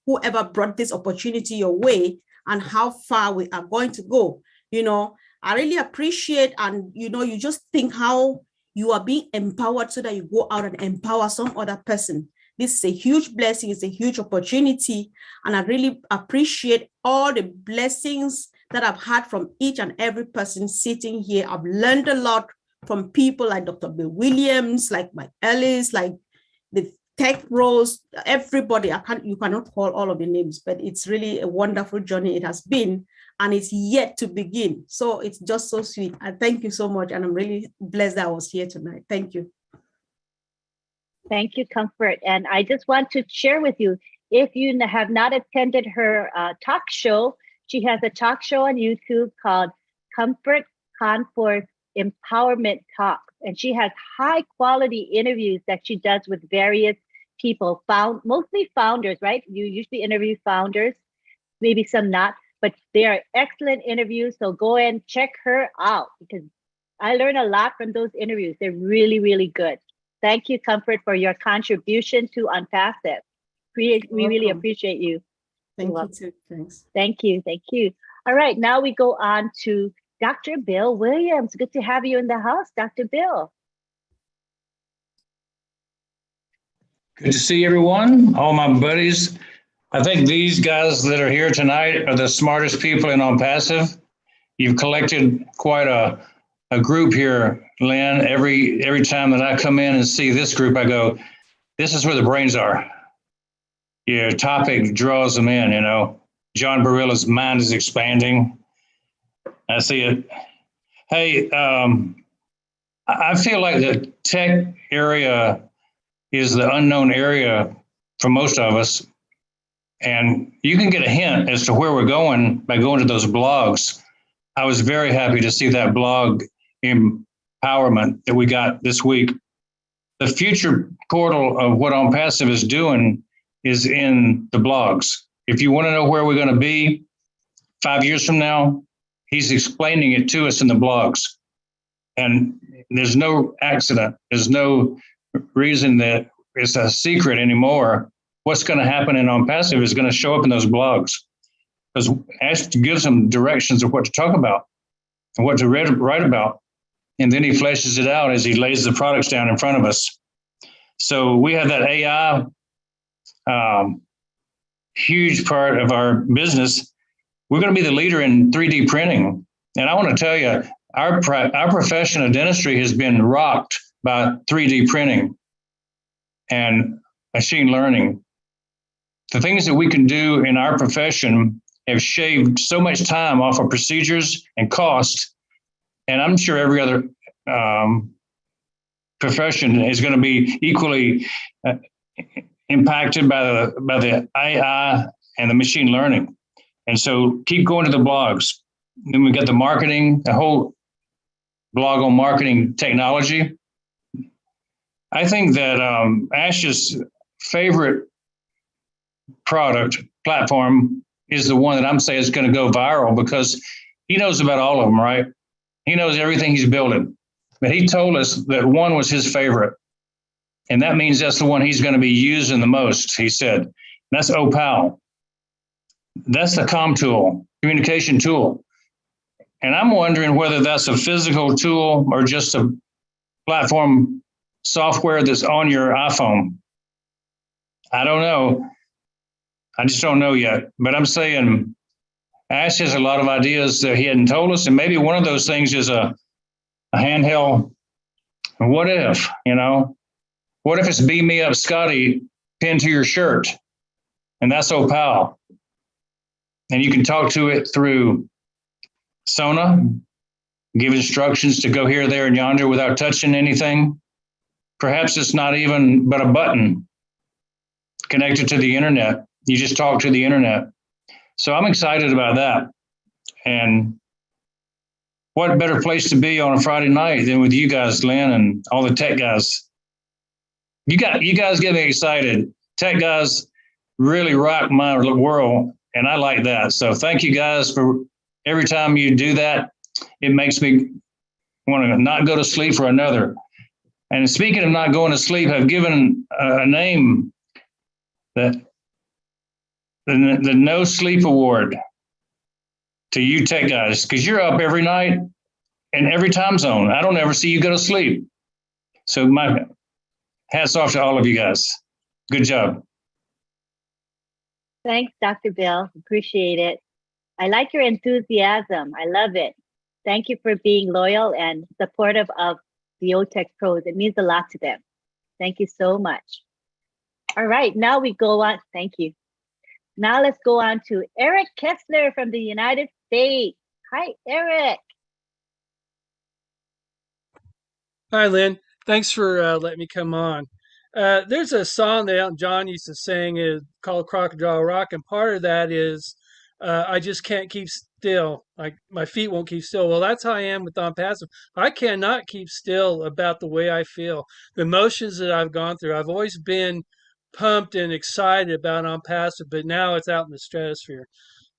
Speaker 10: whoever brought this opportunity your way and how far we are going to go. You know, I really appreciate, and you know, you just think how you are being empowered so that you go out and empower some other person. This is a huge blessing. It's a huge opportunity. And I really appreciate all the blessings that I've had from each and every person sitting here. I've learned a lot from people like Dr. Bill Williams, like Mike Ellis, like the Tech Bros, everybody. You cannot call all of the names, but it's really a wonderful journey it has been, and it's yet to begin. So it's just so sweet. And thank you so much. And I'm really blessed that I was here tonight. Thank you.
Speaker 1: Thank you, Comfort. And I just want to share with you, if you have not attended her talk show, she has a talk show on YouTube called Comfort Conforth Empowerment Talk. And she has high quality interviews that she does with various people, mostly founders, right? You usually interview founders, maybe some not, but they are excellent interviews. So go and check her out, because I learned a lot from those interviews. They're really, really good. Thank you, Comfort, for your contribution to Unpassive. We really appreciate you.
Speaker 10: Thank you too. Thanks.
Speaker 1: Thank you. Thank you. All right, now we go on to Dr. Bill Williams. Good to have you in the house, Dr. Bill.
Speaker 11: Good to see everyone, all my buddies. I think these guys that are here tonight are the smartest people in Unpassive. You've collected quite a group here, Lynn. Every time that I come in and see this group, I go, this is where the brains are. Your topic draws them in, you know. John Barilla's mind is expanding. I see it. Hey, I feel like the tech area is the unknown area for most of us. And you can get a hint as to where we're going by going to those blogs. I was very happy to see that blog empowerment that we got this week. The future portal of what Unpassive is doing is in the blogs. If you want to know where we're going to be 5 years from now, he's explaining it to us in the blogs. And there's no accident. There's no reason that it's a secret anymore. What's going to happen in Unpassive is going to show up in those blogs, because Ash gives them directions of what to talk about and what to write about. And then he fleshes it out as he lays the products down in front of us. So we have that AI huge part of our business. We're going to be the leader in 3D printing. And I want to tell you, our profession of dentistry has been rocked by 3D printing and machine learning. The things that we can do in our profession have shaved so much time off of procedures and cost and I'm sure every other profession is going to be equally impacted by the AI and the machine learning. And so keep going to the blogs. Then we got the marketing, the whole blog on marketing technology. I think that Ash's favorite product platform is the one that I'm saying is going to go viral because he knows about all of them, right? He knows everything he's building. But he told us that one was his favorite. And that means that's the one he's going to be using the most, he said. That's Opal. That's the comm tool, communication tool. And I'm wondering whether that's a physical tool or just a platform software that's on your iPhone. I don't know. I just don't know yet. But I'm saying Ash has a lot of ideas that he hadn't told us. And maybe one of those things is a handheld. What if, what if it's Beam Me Up Scotty pinned to your shirt? And that's Opal. And you can talk to it through Sona, give instructions to go here, there, and yonder without touching anything. Perhaps it's not even but a button connected to the internet. You just talk to the internet. So I'm excited about that. And what better place to be on a Friday night than with you guys, Lynn, and all the tech guys. You guys get me excited. Tech guys really rock my world, and I like that. So thank you guys for every time you do that. It makes me want to not go to sleep for another. And speaking of not going to sleep, I've given a name, that the No Sleep Award, to you tech guys, because you're up every night in every time zone. I don't ever see you go to sleep. So my hats off to all of you guys. Good job.
Speaker 1: Thanks, Dr. Bill. Appreciate it. I like your enthusiasm. I love it. Thank you for being loyal and supportive of the OTech pros. It means a lot to them. Thank you so much. All right, now we go on. Thank you. Now let's go on to Eric Kessler from the United States. Hi, Eric.
Speaker 12: Hi, Lynn. Thanks for letting me come on. There's a song that Elton John used to sing called Crocodile Rock, and part of that is I just can't keep still. Like my feet won't keep still. Well, that's how I am with On Passive. I cannot keep still about the way I feel, the emotions that I've gone through. I've always been pumped and excited about On Passive, but now it's out in the stratosphere.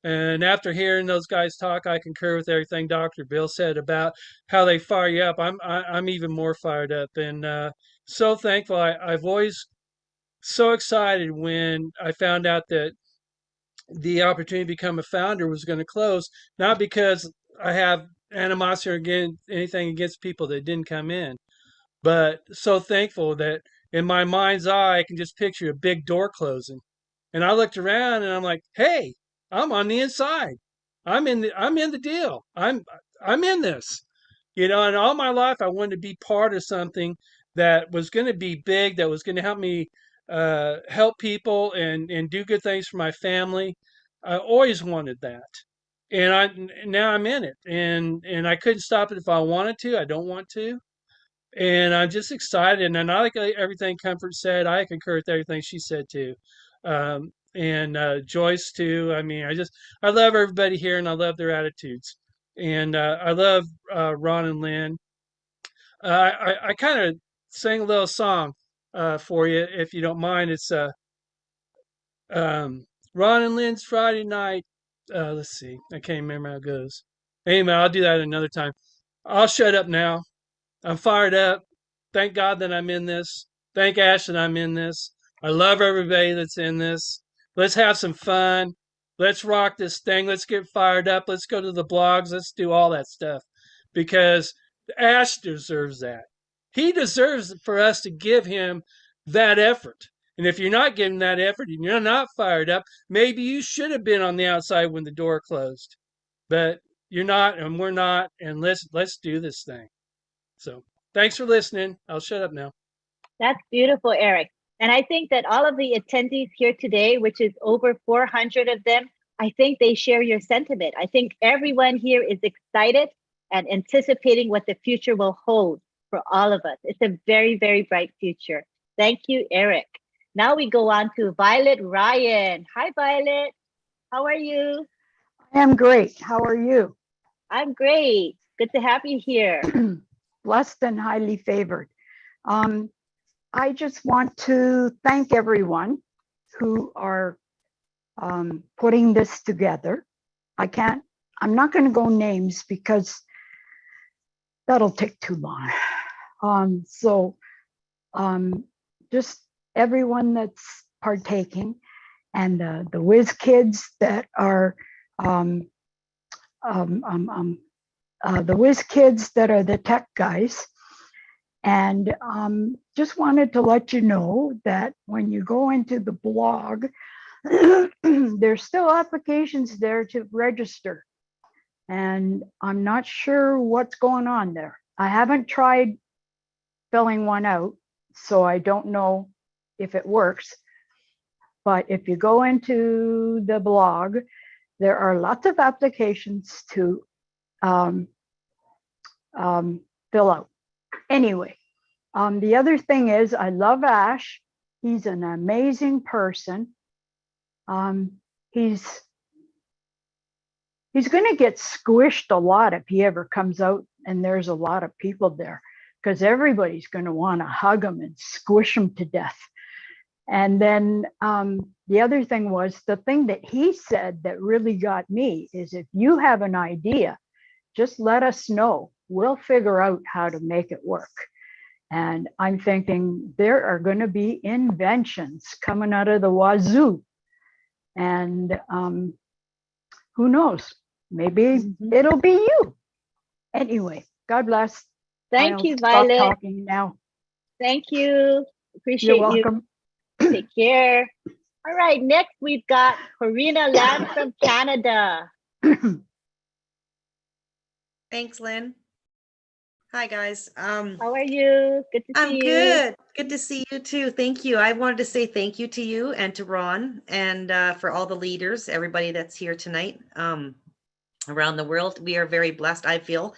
Speaker 12: And after hearing those guys talk, I concur with everything Dr. Bill said about how they fire you up. I'm even more fired up, and so thankful. I've always so excited when I found out that the opportunity to become a founder was going to close, not because I have animosity or anything against people that didn't come in, but so thankful that in my mind's eye, I can just picture a big door closing. And I looked around and I'm like, hey, I'm on the inside. I'm in the deal. I'm in this. And all my life I wanted to be part of something that was going to be big, that was going to help me help people and do good things for my family. I always wanted that. And now I'm in it. And I couldn't stop it if I wanted to. I don't want to. And I'm just excited. And I like everything Comfort said. I concur with everything she said too. And Joyce too. I mean, I love everybody here and I love their attitudes. And I love Ron and Lynn. I kind of sang a little song for you, if you don't mind. It's Ron and Lynn's Friday night. Let's see. I can't remember how it goes. Anyway, I'll do that another time. I'll shut up now. I'm fired up. Thank God that I'm in this. Thank Ash that I'm in this. I love everybody that's in this. Let's have some fun. Let's rock this thing. Let's get fired up. Let's go to the blogs. Let's do all that stuff because Ash deserves that. He deserves for us to give him that effort. And if you're not giving that effort and you're not fired up, maybe you should have been on the outside when the door closed. But you're not and we're not, and let's do this thing. So thanks for listening. I'll shut up now.
Speaker 1: That's beautiful, Eric. And I think that all of the attendees here today, which is over 400 of them, I think they share your sentiment. I think everyone here is excited and anticipating what the future will hold for all of us. It's a very, very bright future. Thank you, Eric. Now we go on to Violet Ryan. Hi, Violet. How are you?
Speaker 13: I am great. How are you?
Speaker 1: I'm great. Good to have you here.
Speaker 13: Blessed and highly favored. I just want to thank everyone who are putting this together. I'm not going to go names because that'll take too long. Just everyone that's partaking, and the whiz kids that are the whiz kids that are the tech guys. And just wanted to let you know that when you go into the blog, there's still applications there to register. And I'm not sure what's going on there. I haven't tried filling one out, so I don't know if it works. But if you go into the blog, there are lots of applications to fill out. Anyway, the other thing is I love Ash. He's an amazing person. He's going to get squished a lot if he ever comes out and there's a lot of people there, because everybody's going to want to hug him and squish him to death. And then the other thing was, the thing that he said that really got me is, if you have an idea, just let us know. We'll figure out how to make it work. And I'm thinking there are going to be inventions coming out of the wazoo. And who knows? Maybe it'll be you. Anyway, God bless.
Speaker 1: Thank you,
Speaker 13: Stop
Speaker 1: Violet.
Speaker 13: talking now.
Speaker 1: Thank you. Appreciate
Speaker 13: You're welcome.
Speaker 1: you. Take care. All right, next we've got Karina Lam from Canada.
Speaker 14: Thanks, Lynn. Hi, guys.
Speaker 1: How are you? Good to see
Speaker 14: I'm
Speaker 1: you.
Speaker 14: good. Good to see you too. Thank you. I wanted to say thank you to you and to Ron, and for all the leaders, everybody that's here tonight around the world. We are very blessed, I feel.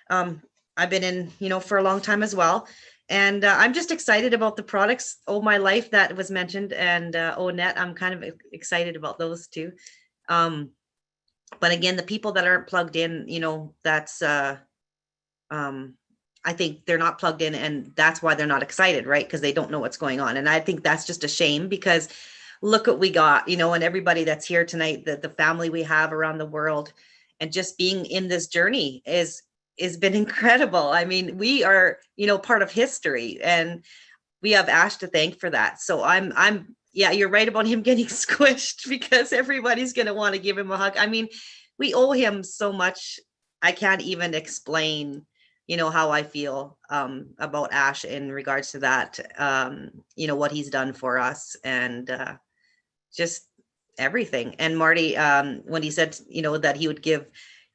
Speaker 14: I've been in, for a long time as well. And I'm just excited about the products, Oh My Life, that was mentioned, and Onette, I'm kind of excited about those too. But again, the people that aren't plugged in, that's, I think they're not plugged in, and that's why they're not excited, right? Because they don't know what's going on. And I think that's just a shame, because look what we got, and everybody that's here tonight, the family we have around the world, and just being in this journey has been incredible. I mean, we are, part of history, and we have Ash to thank for that. So yeah, you're right about him getting squished, because everybody's going to want to give him a hug. I mean, we owe him so much. I can't even explain, how I feel about Ash in regards to that, what he's done for us, and just everything. And Marty, when he said, that he would give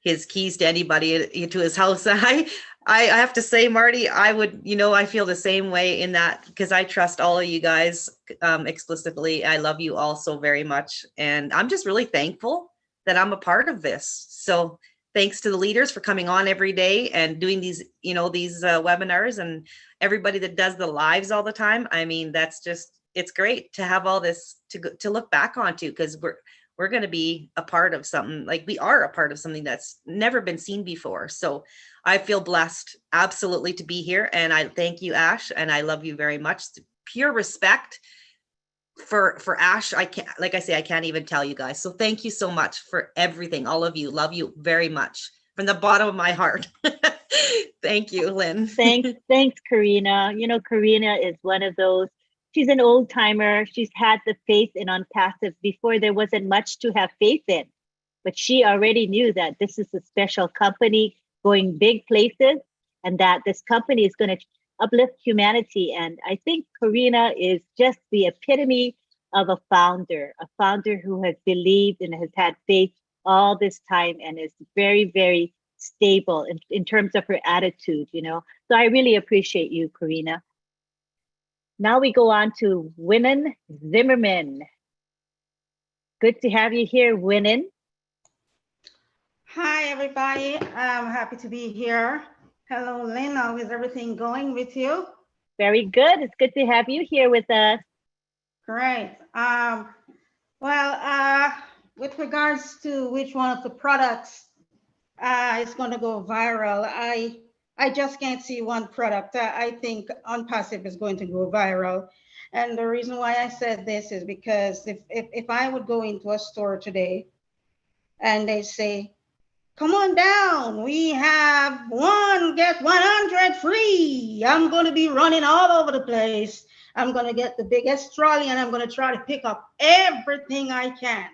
Speaker 14: his keys to anybody to his house, I have to say, Marty, I would, I feel the same way in that, because I trust all of you guys explicitly. I love you all so very much. And I'm just really thankful that I'm a part of this. So thanks to the leaders for coming on every day and doing these, these webinars, and everybody that does the lives all the time. I mean, that's just, it's great to have all this to look back onto, because we're going to be a part of something, like we are a part of something that's never been seen before. So I feel blessed absolutely to be here. And I thank you, Ash, and I love you very much. Pure respect for Ash. I can't, like I say, I can't even tell you guys. So thank you so much for everything. All of you, love you very much from the bottom of my heart. Thank you, Lynn.
Speaker 1: Thanks, Karina. Karina is one of those, she's an old timer. She's had the faith in OnPassive before there wasn't much to have faith in, but she already knew that this is a special company going big places, and that this company is going to uplift humanity. And I think Karina is just the epitome of a founder who has believed and has had faith all this time, and is very, very stable in terms of her attitude, So I really appreciate you, Karina. Now we go on to Winnan Zimmerman. Good to have you here, Winnan.
Speaker 15: Hi, everybody. I'm happy to be here. Hello, Lynn. How is everything going with you?
Speaker 1: Very good. It's good to have you here with us.
Speaker 15: Great. With regards to which one of the products is going to go viral, I just can't see one product. I think Unpassive is going to go viral. And the reason why I said this is because if I would go into a store today and they say, come on down, we have one, get 100 free. I'm going to be running all over the place. I'm going to get the biggest trolley and I'm going to try to pick up everything I can.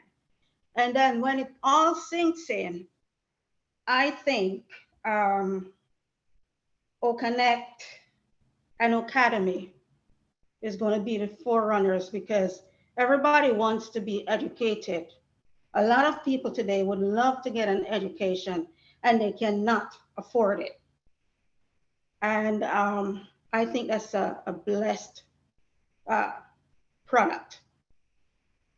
Speaker 15: And then when it all sinks in, I think OConnect and Academy is going to be the forerunners because everybody wants to be educated. A lot of people today would love to get an education and they cannot afford it. And I think that's a blessed product.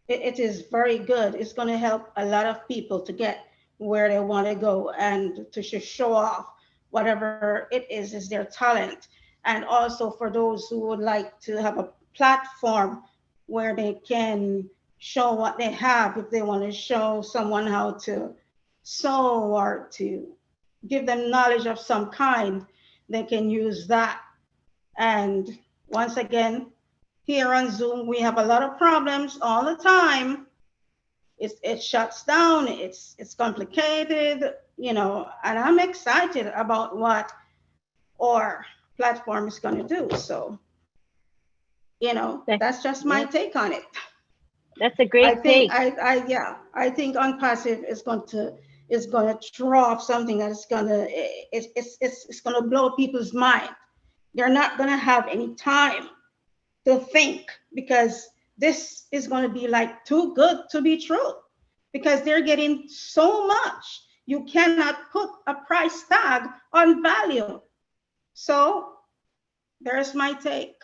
Speaker 15: It is very good. It's going to help a lot of people to get where they want to go and to show off whatever it is their talent. And also for those who would like to have a platform where they can show what they have, if they want to show someone how to sew or to give them knowledge of some kind, they can use that. And once again, here on Zoom, we have a lot of problems all the time. It shuts down, it's complicated, you know, and I'm excited about what our platform is going to do. So, you know, that's just my take on it.
Speaker 1: That's a great take.
Speaker 15: I think Unpassive is going to throw off something that's it's going to blow people's mind. They're not going to have any time to think because this is going to be like too good to be true because they're getting so much. You cannot put a price tag on value. So there's my take.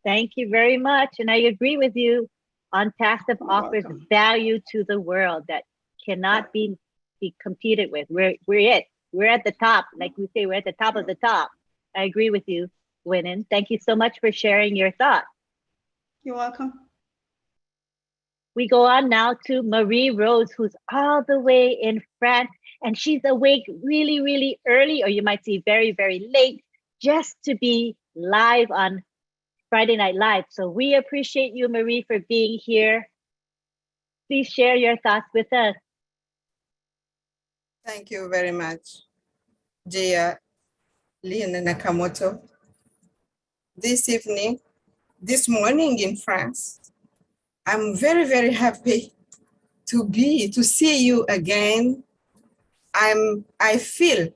Speaker 1: Thank you very much. And I agree with you. Unpassive offers value to the world that cannot be competed with. We're it. We're at the top. Like we say, we're at the top of the top. I agree with you, Lynn. Thank you so much for sharing your thoughts.
Speaker 15: You're welcome.
Speaker 1: We go on now to Marie Rose, who's all the way in France, and she's awake really, really early, or you might see very, very late, just to be live on Friday Night Live. So we appreciate you, Marie, for being here. Please share your thoughts with us.
Speaker 16: Thank you very much, dear Lynn Nakamoto. This morning in France, I'm very, very happy to see you again. I feel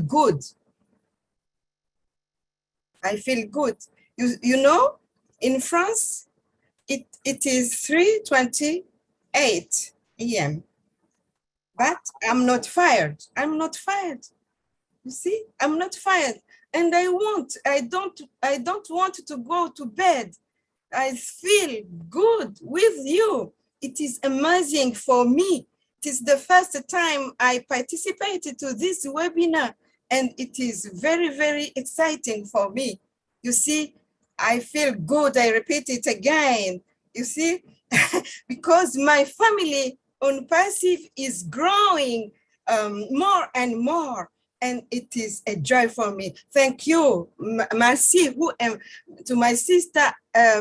Speaker 16: good. I feel good. You know, in France, it is 3:28 a.m. But I'm not fired. I'm not fired. You see, I'm not fired. And I don't want to go to bed. I feel good with you. It is amazing for me. It is the first time I participated to this webinar, and it is very, very exciting for me. You see, I feel good. I repeat it again. You see, because my family Unpassive is growing more and more. And it is a joy for me. Thank you, Merci, to my sister,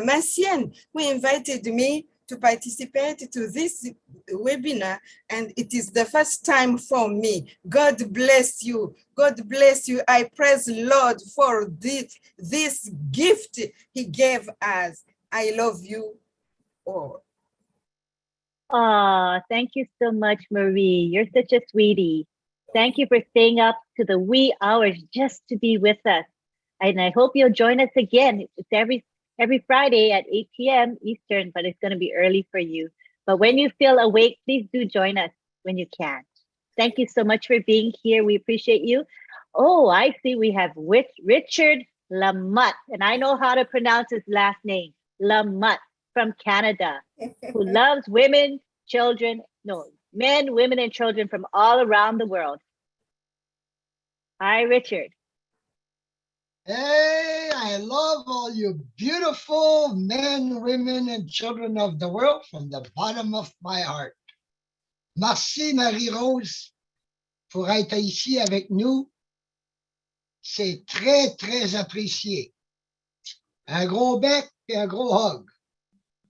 Speaker 16: Marcienne, who invited me to participate to this webinar. And it is the first time for me. God bless you. God bless you. I praise the Lord for this gift he gave us. I love you all.
Speaker 1: Oh, thank you so much, Marie. You're such a sweetie. Thank you for staying up to the wee hours just to be with us. And I hope you'll join us again. It's every Friday at 8 p.m. Eastern, but it's going to be early for you. But when you feel awake, please do join us when you can. Thank you so much for being here. We appreciate you. Oh, I see we have Richard Lamotte, and I know how to pronounce his last name, Lamotte, from Canada, who loves women, children, men, women, and children from all around the world. Hi, Richard.
Speaker 17: Hey, I love all you beautiful men, women, and children of the world from the bottom of my heart. Merci, Marie-Rose, pour être ici avec nous. C'est très, très apprécié. Un gros bec et un gros hug.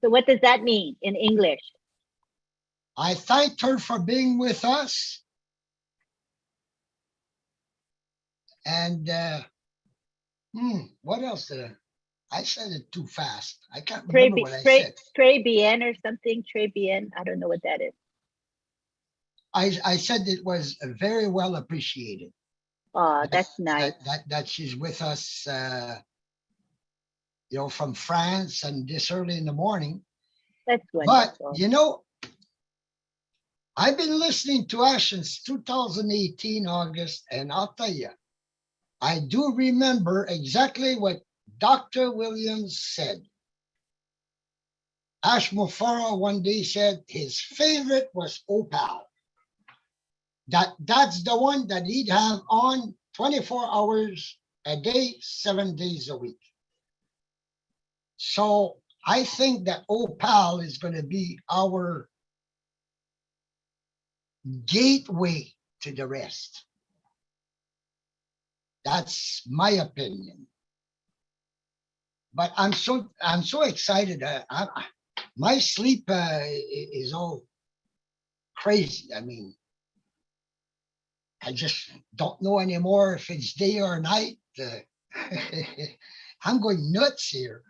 Speaker 1: So what does that mean in English?
Speaker 17: I thanked her for being with us. And what else did I said it too fast. I can't remember what I said.
Speaker 1: Très bien or something. Très bien. I don't know what that is.
Speaker 17: I said it was very well appreciated.
Speaker 1: Oh, that's nice.
Speaker 17: That she's with us, from France and this early in the morning.
Speaker 1: That's wonderful.
Speaker 17: But, I've been listening to Ash since 2018, August, and I'll tell you, I do remember exactly what Dr. Williams said. Ash Mufara one day said his favorite was Opal. That's the one that he'd have on 24 hours a day, 7 days a week. So I think that Opal is going to be our gateway to the rest. That's my opinion. But I'm so excited. My sleep is all crazy. I mean, I just don't know anymore if it's day or night. I'm going nuts here.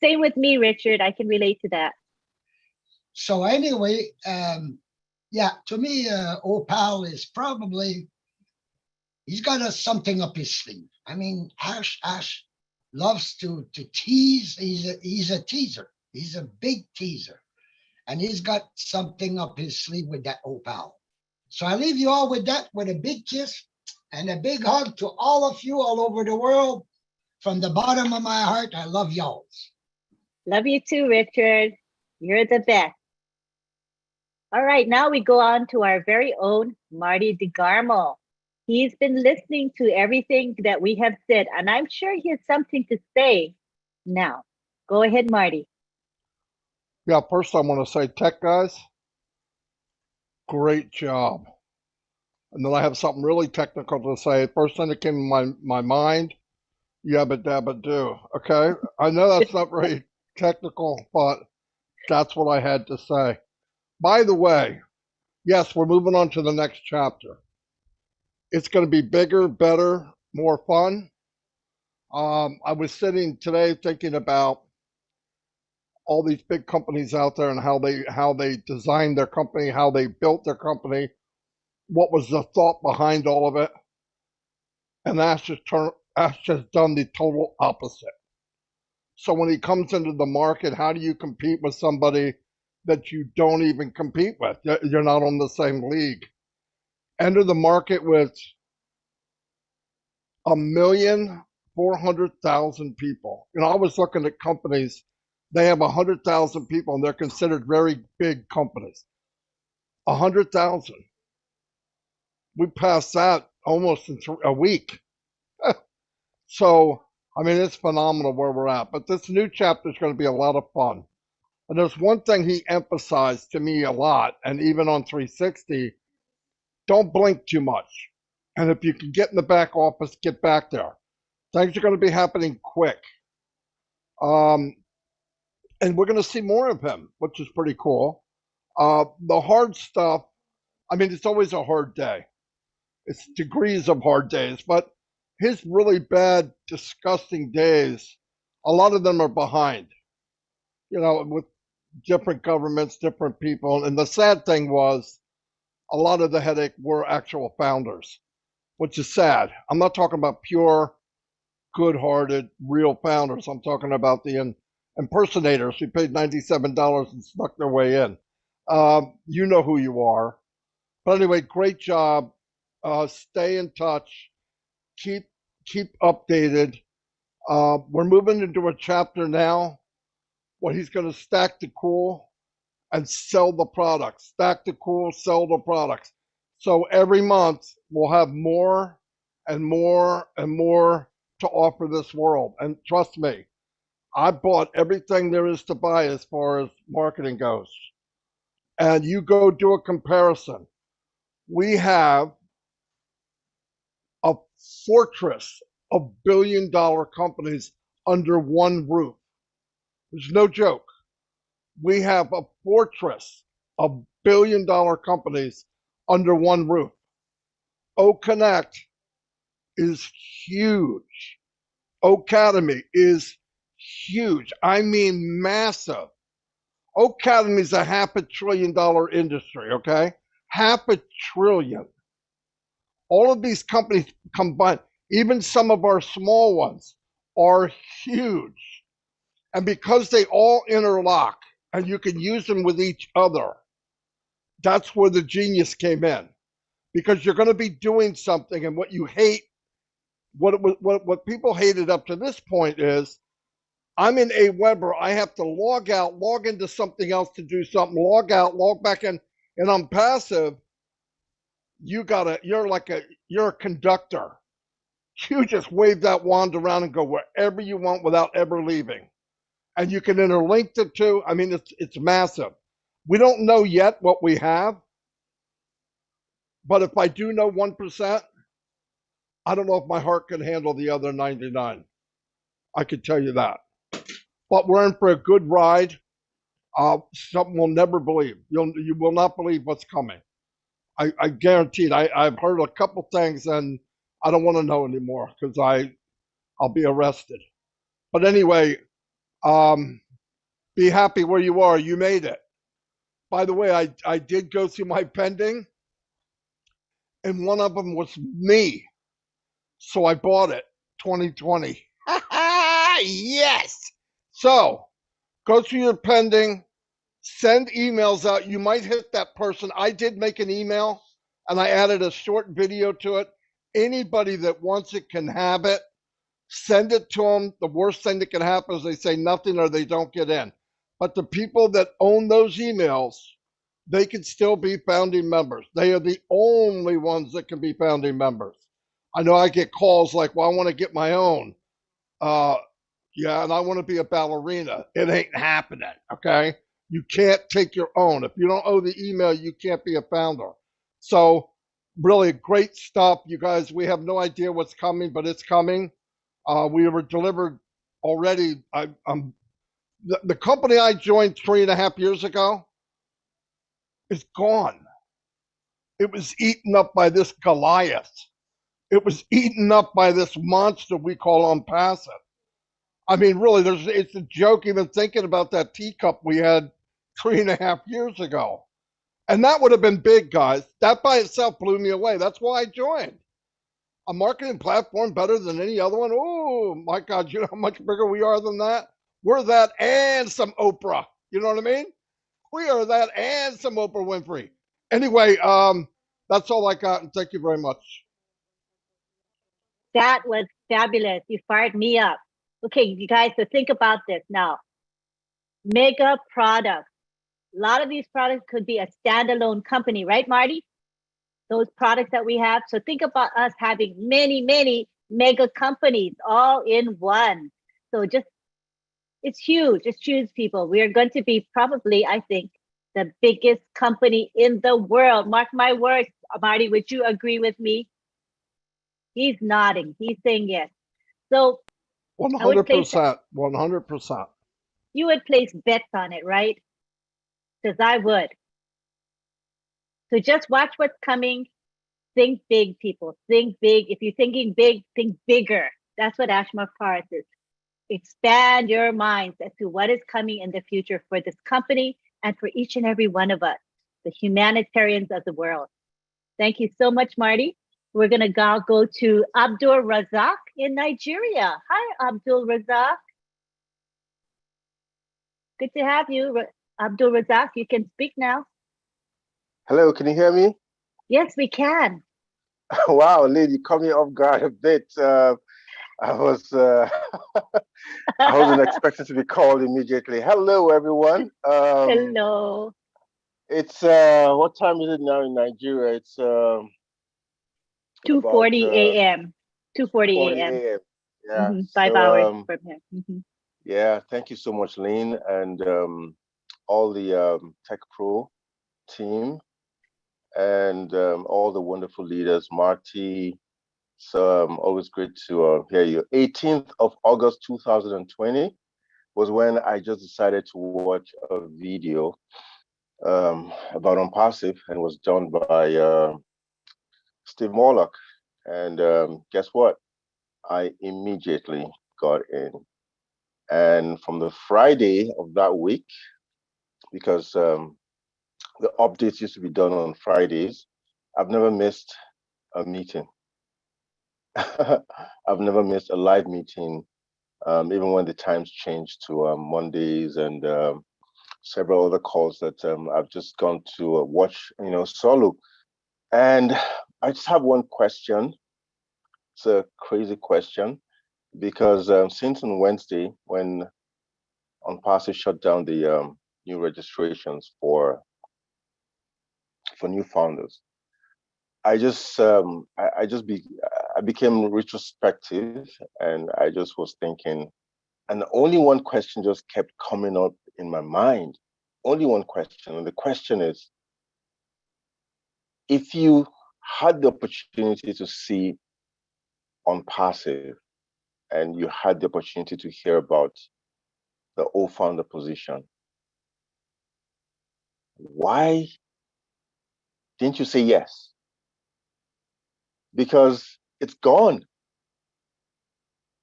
Speaker 1: Same with me, Richard. I can relate to that.
Speaker 17: So anyway, to me, Opal is probably, he's got something up his sleeve. I mean, Ash loves to tease. He's a teaser. He's a big teaser. And he's got something up his sleeve with that Opal. So I leave you all with that, with a big kiss and a big hug to all of you all over the world. From the bottom of my heart, I love y'all.
Speaker 1: Love you too, Richard. You're the best. All right, now we go on to our very own Marty DeGarmo. He's been listening to everything that we have said, and I'm sure he has something to say now. Go ahead, Marty.
Speaker 18: Yeah, first I want to say, tech guys, great job. And then I have something really technical to say. First thing that came to my mind, yabba dabba do. Okay, I know that's not very technical, but that's what I had to say. By the way, yes, we're moving on to the next chapter. It's going to be bigger, better, more fun. I was sitting today thinking about all these big companies out there and how they designed their company, how they built their company, what was the thought behind all of it. And Ash has done the total opposite. So when he comes into the market, how do you compete with somebody that you don't even compete with? You're not on the same league. Enter the market with 1,400,000 people. I was looking at companies, they have 100,000 people and they're considered very big companies. 100,000. We passed that almost in a week. So, I mean, it's phenomenal where we're at. But this new chapter is going to be a lot of fun. And there's one thing he emphasized to me a lot, and even on 360, don't blink too much. And if you can get in the back office, get back there. Things are going to be happening quick. And we're going to see more of him, which is pretty cool. The hard stuff, I mean, it's always a hard day. It's degrees of hard days, but his really bad, disgusting days, a lot of them are behind, with different governments, different people. And the sad thing was a lot of the headache were actual founders, which is sad. I'm not talking about pure, good-hearted, real founders. I'm talking about the impersonators who paid $97 and snuck their way in. You know who you are. But anyway, great job. Stay in touch. Keep updated. We're moving into a chapter now where he's going to stack the cool and sell the products. Stack the cool, sell the products. So every month we'll have more and more and more to offer this world. And trust me, I bought everything there is to buy as far as marketing goes. And you go do a comparison. We have a fortress of billion-dollar companies under one roof. There's no joke. We have a fortress of billion-dollar companies under one roof. O-Connect is huge. Academy is huge. I mean massive. Academy is a $500 billion industry, okay? $500 billion. All of these companies combined, even some of our small ones, are huge. And because they all interlock and you can use them with each other, that's where the genius came in. Because you're going to be doing something, and what you hate, what people hated up to this point is, I'm in Aweber, I have to log out, log into something else to do something, log out, log back in, and I'm passive. You're a conductor. You just wave that wand around and go wherever you want without ever leaving. And you can interlink the two. I mean, it's massive. We don't know yet what we have, but if I do know 1%, I don't know if my heart can handle the other 99. I can tell you that. But we're in for a good ride. Something we'll never believe. You will not believe what's coming. I guarantee it. I've heard a couple things and I don't want to know anymore because I'll be arrested. But anyway, be happy where you are. You made it. By the way, I did go through my pending, and one of them was me. So I bought it 2020. Yes. So go through your pending, send emails out. You might hit that person. I did make an email and I added a short video to it. Anybody that wants it can have it. Send it to them. The worst thing that can happen is they say nothing or they don't get in. But the people that own those emails, they can still be founding members. They are the only ones that can be founding members. I know I get calls like, well, I want to get my own. Yeah, and I want to be a ballerina. It ain't happening, okay? You can't take your own. If you don't owe the email, you can't be a founder. So really great stuff, you guys. We have no idea what's coming, but it's coming. We were delivered already. The company I joined 3.5 years ago is gone. It was eaten up by this Goliath. It was eaten up by this monster we call Unpassive. I mean, really, it's a joke even thinking about that teacup we had 3.5 years ago. And that would have been big, guys. That by itself blew me away. That's why I joined. A marketing platform better than any other one. Oh, my God, you know how much bigger we are than that? We're that and some Oprah. You know what I mean? We are that and some Oprah Winfrey. Anyway, that's all I got, and thank you very much.
Speaker 1: That was fabulous. You fired me up. Okay, you guys, so think about this now. Mega products. A lot of these products could be a standalone company, right, Marty? Those products that we have. So think about us having many, many mega companies all in one. So just, it's huge. It's huge, people. We are going to be probably, I think, the biggest company in the world. Mark my words. Marty, would you agree with me? He's nodding. He's saying yes. So
Speaker 18: 100%. 100%.
Speaker 1: You would place bets on it, right? Because I would. So just watch what's coming. Think big, people. Think big. If you're thinking big, think bigger. That's what Ashma Paris is. Expand your minds as to what is coming in the future for this company and for each and every one of us, the humanitarians of the world. Thank you so much, Marty. We're going to go to Abdul Razak in Nigeria. Hi, Abdul Razak. Good to have you, Abdul Razak. You can speak now.
Speaker 19: Hello, can you hear me?
Speaker 1: Yes, we can.
Speaker 19: Wow, Lynn, you caught me off guard a bit. I wasn't expecting to be called immediately. Hello, everyone.
Speaker 1: Hello.
Speaker 19: It's what time is it now in Nigeria? It's
Speaker 1: 2:40 a.m. 2:40
Speaker 19: 40
Speaker 1: a.m.
Speaker 19: a.m. Yeah.
Speaker 1: 5 hours
Speaker 19: So
Speaker 1: from here.
Speaker 19: yeah, thank you so much, Lynn, and all the Tech Pro team and all the wonderful leaders. Marty, it's always great to hear you. 18th of August 2020 was when I just decided to watch a video about Unpassive, and was done by Steve Morlock. And guess what? I immediately got in. And from the Friday of that week, because the updates used to be done on Fridays, I've never missed a meeting. I've never missed a live meeting, even when the times changed to Mondays, and several other calls that I've just gone to watch, solo. And I just have one question. It's a crazy question, because since on Wednesday, when Unpassive shut down the new registrations for new founders, I became retrospective, and I just was thinking, and only one question just kept coming up in my mind. Only one question, and the question is, if you had the opportunity to see Unpassive, and you had the opportunity to hear about the old founder position, why didn't you say yes? Because it's gone,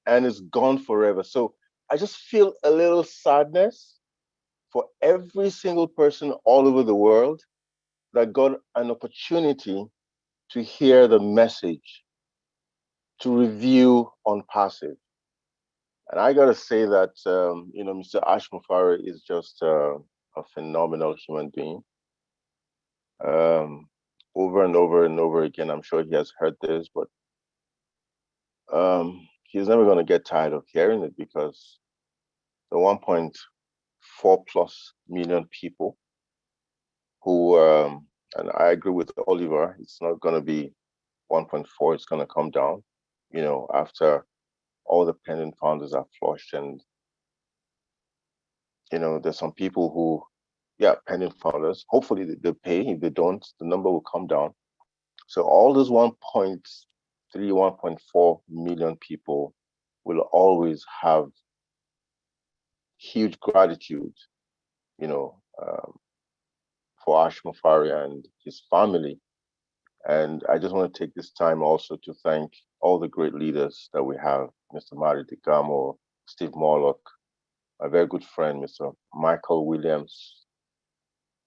Speaker 19: and it's gone forever. So I just feel a little sadness for every single person all over the world that got an opportunity to hear the message, to review Unpassive. And I gotta say that Mr. Ash Mufari is just a phenomenal human being. Over and over and over again, I'm sure he has heard this, but he's never gonna get tired of hearing it, because the 1.4 plus million people who, and I agree with Oliver, it's not gonna be 1.4, it's gonna come down, after all the pending founders are flushed. And there's some people who, pending founders, hopefully they pay. If they don't, the number will come down. So all those 1.3, 1.4 million people will always have huge gratitude, for Ash Mufari and his family. And I just want to take this time also to thank all the great leaders that we have: Mr. Mari Digamo, Steve Morlock, my very good friend, Mr. Michael Williams,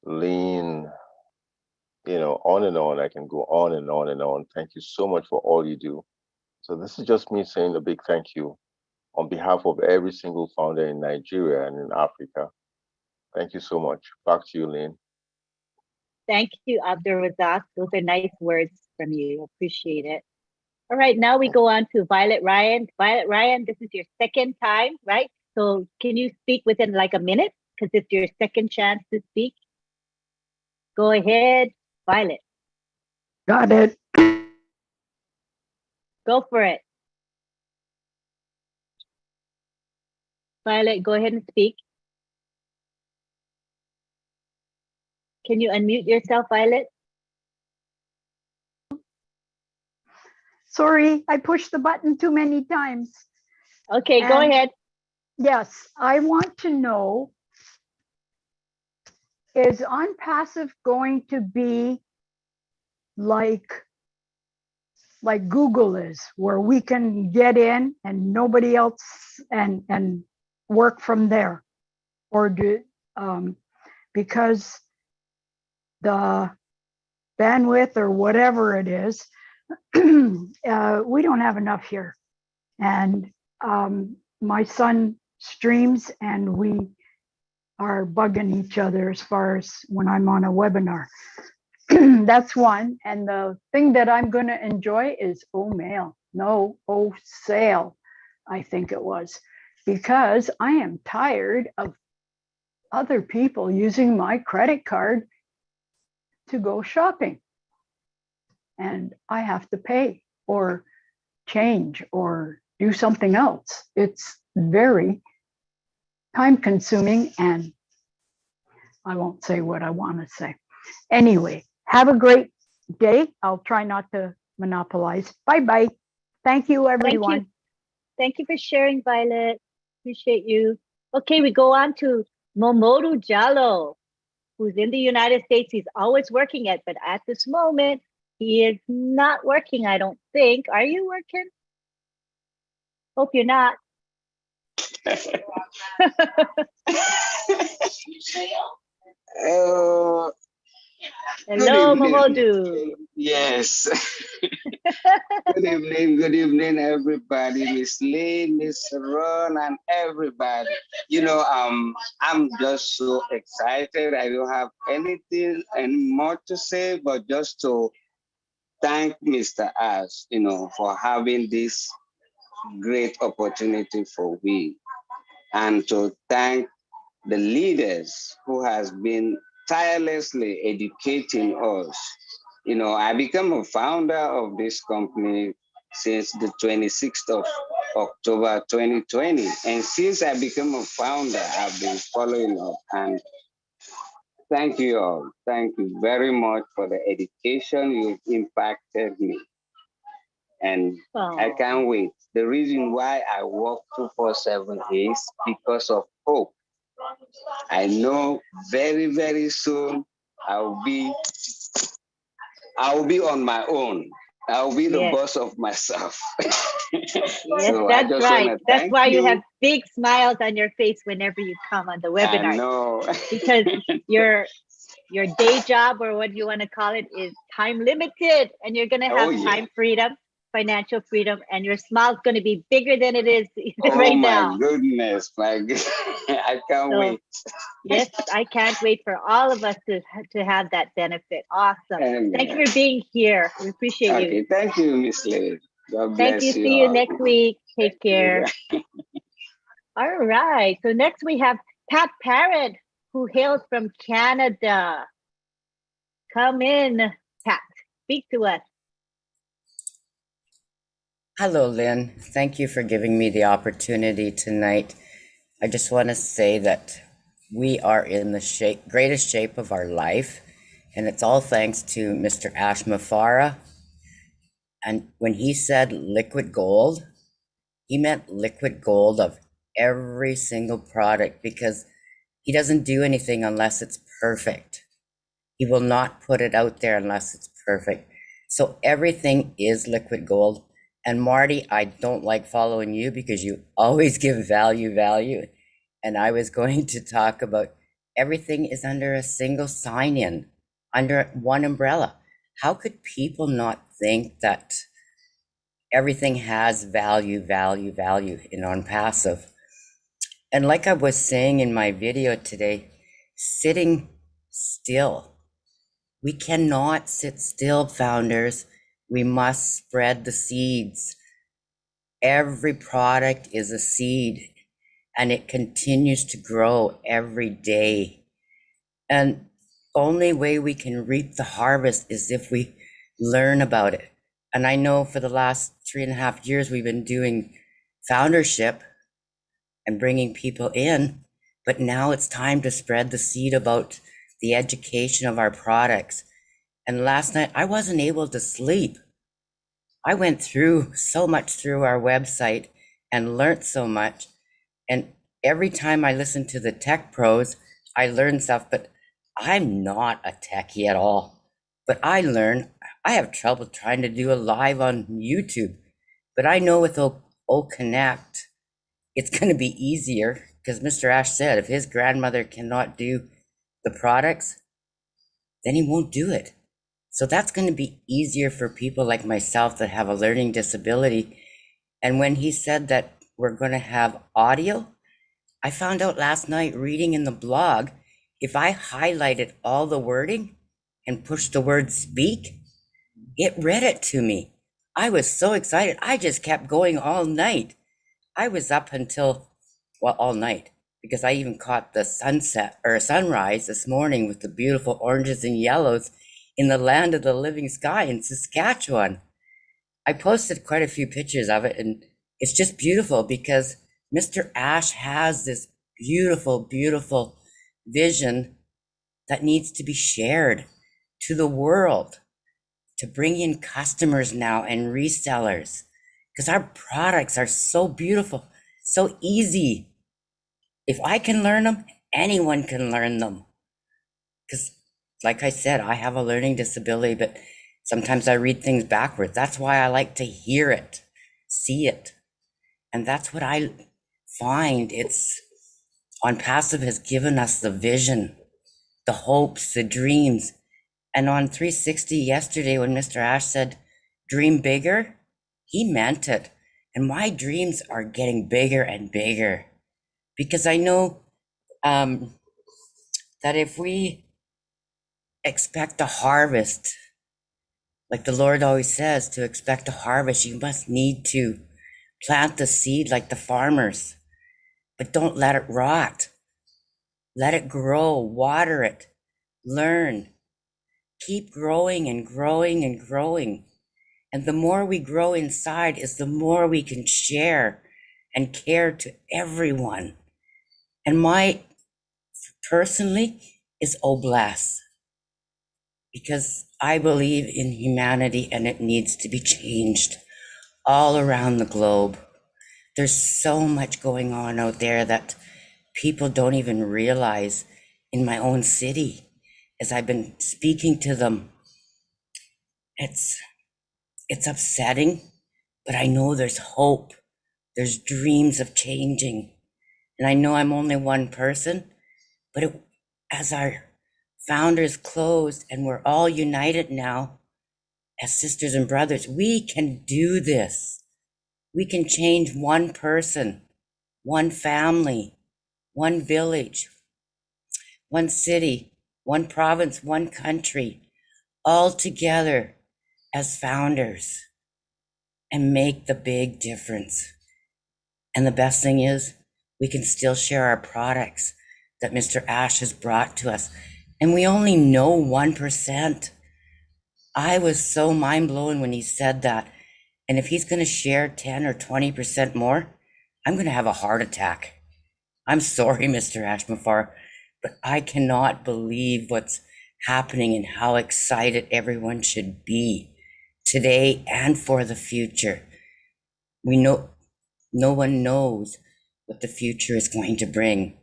Speaker 19: Lynn, on and on. I can go on and on and on. Thank you so much for all you do. So this is just me saying a big thank you on behalf of every single founder in Nigeria and in Africa. Thank you so much. Back to you, Lynn.
Speaker 1: Thank you, Abdur Razak. Those are nice words from you. Appreciate it. All right, now we go on to Violet Ryan. Violet Ryan, this is your second time, right? So can you speak within like a minute? Because it's your second chance to speak. Go ahead, Violet.
Speaker 13: Got it.
Speaker 1: Go for it. Violet, go ahead and speak. Can you unmute yourself, Violet?
Speaker 13: Sorry, I pushed the button too many times.
Speaker 1: Okay, go ahead.
Speaker 13: Yes, I want to know, is Unpassive going to be like Google is, where we can get in and nobody else and work from there? Or because the bandwidth or whatever it is, we don't have enough here. And my son streams, and we are bugging each other as far as when I'm on a webinar. That's one. And the thing that I'm going to enjoy is sale, I think it was, because I am tired of other people using my credit card to go shopping. And I have to pay or change or do something else. It's very time consuming, and I won't say what I want to say. Anyway, have a great day. I'll try not to monopolize. Bye-bye. Thank you, everyone.
Speaker 1: Thank you for sharing, Violet. Appreciate you. Okay, we go on to Momodu Jallo, who's in the United States. He's always working it, but at this moment, he is not working, I don't think. Are you working? Hope you're not.
Speaker 20: Oh,
Speaker 1: Hello, Momodu.
Speaker 20: yes. Good evening, everybody. Miss Lynn, Miss Ron, and everybody. I'm just so excited. I don't have anything more to say, but just to thank Mr. Ash, for having this great opportunity for we, and to thank the leaders who has been tirelessly educating us. I became a founder of this company since the 26th of October 2020. And since I became a founder, I've been following up. And thank you all. Thank you very much for the education. You've impacted me. And I can't wait. The reason why I work 247 is because of hope. I know very, very soon I'll be on my own. I'll be the boss of myself.
Speaker 1: Yes,
Speaker 20: So
Speaker 1: that's right. That's why you
Speaker 20: you
Speaker 1: have big smiles on your face whenever you come on the webinar.
Speaker 20: I know.
Speaker 1: Because your day job, or what you want to call it, is time limited, and you're going to have time freedom, financial freedom, and your smile's going to be bigger than it is right now.
Speaker 20: Oh my goodness, I can't wait.
Speaker 1: Yes, I can't wait for all of us to have that benefit. Awesome.
Speaker 20: Amen.
Speaker 1: Thank you for being here. We appreciate you.
Speaker 20: Okay, thank you, Miss Lynn. God
Speaker 1: Thank
Speaker 20: bless
Speaker 1: you.
Speaker 20: you.
Speaker 1: See you
Speaker 20: all.
Speaker 1: next week. Take care. All right. So next we have Pat Parrott, who hails from Canada. Come in, Pat. Speak to us.
Speaker 21: Hello, Lynn. Thank you for giving me the opportunity tonight. I just want to say that we are in the greatest shape of our life, and it's all thanks to Mr. Ash Mafara. And when he said liquid gold, he meant liquid gold of every single product, because he doesn't do anything unless it's perfect. He will not put it out there unless it's perfect. So everything is liquid gold. And Marty, I don't like following you because you always give value. And I was going to talk about everything is under a single sign-in, under one umbrella. How could people not think that everything has value in OnPassive? And like I was saying in my video today, sitting still. We cannot sit still, founders. We must spread the seeds. Every product is a seed, and it continues to grow every day. And only way we can reap the harvest is if we learn about it. And I know for the last 3.5 years, we've been doing foundership and bringing people in, but now it's time to spread the seed about the education of our products. And last night I wasn't able to sleep. I went through so much through our website and learned so much. And every time I listen to the tech pros, I learn stuff, but I'm not a techie at all. But I learn. I have trouble trying to do a live on YouTube, but I know with O Connect, it's going to be easier, because Mr. Ash said if his grandmother cannot do the products, then he won't do it. So that's going to be easier for people like myself that have a learning disability. And when he said that we're going to have audio, I found out last night reading in the blog, if I highlighted all the wording and pushed the word speak, it read it to me. I was so excited. I just kept going all night. I was up until, well, all night, because I even caught the sunset or sunrise this morning with the beautiful oranges and yellows. in the land of the living sky in Saskatchewan. I posted quite a few pictures of it, and it's just beautiful because Mr. Ash has this beautiful, beautiful vision that needs to be shared to the world, to bring in customers now and resellers, because our products are so beautiful, so easy. If I can learn them, anyone can learn them. Because, like I said, I have a learning disability, but sometimes I read things backwards. That's why I like to hear it, see it. And that's what I find. It's On Passive has given us the vision, the hopes, the dreams. And on 360 yesterday, when Mr. Ash said, dream bigger, he meant it. And my dreams are getting bigger and bigger because I know that if we expect a harvest, like the Lord always says, to expect a harvest, you must need to plant the seed like the farmers, but don't let it rot. Let it grow, water it, learn, keep growing and growing and growing. And the more we grow inside is the more we can share and care to everyone. And my personally is Oblast, because I believe in humanity and it needs to be changed all around the globe. There's so much going on out there that people don't even realize. In my own city, as I've been speaking to them, it's upsetting, but I know there's hope. There's dreams of changing. And I know I'm only one person, but as our founders closed and we're all united now as sisters and brothers, we can do this. We can change one person, one family, one village, one city, one province, one country, all together as founders and make the big difference. And the best thing is, we can still share our products that Mr. Ash has brought to us. And we only know 1%. I was so mind blown when he said that. And if he's going to share 10 or 20% more, I'm going to have a heart attack. I'm sorry, Mr. Ashmafar, but I cannot believe what's happening and how excited everyone should be today and for the future. We know no one knows what the future is going to bring.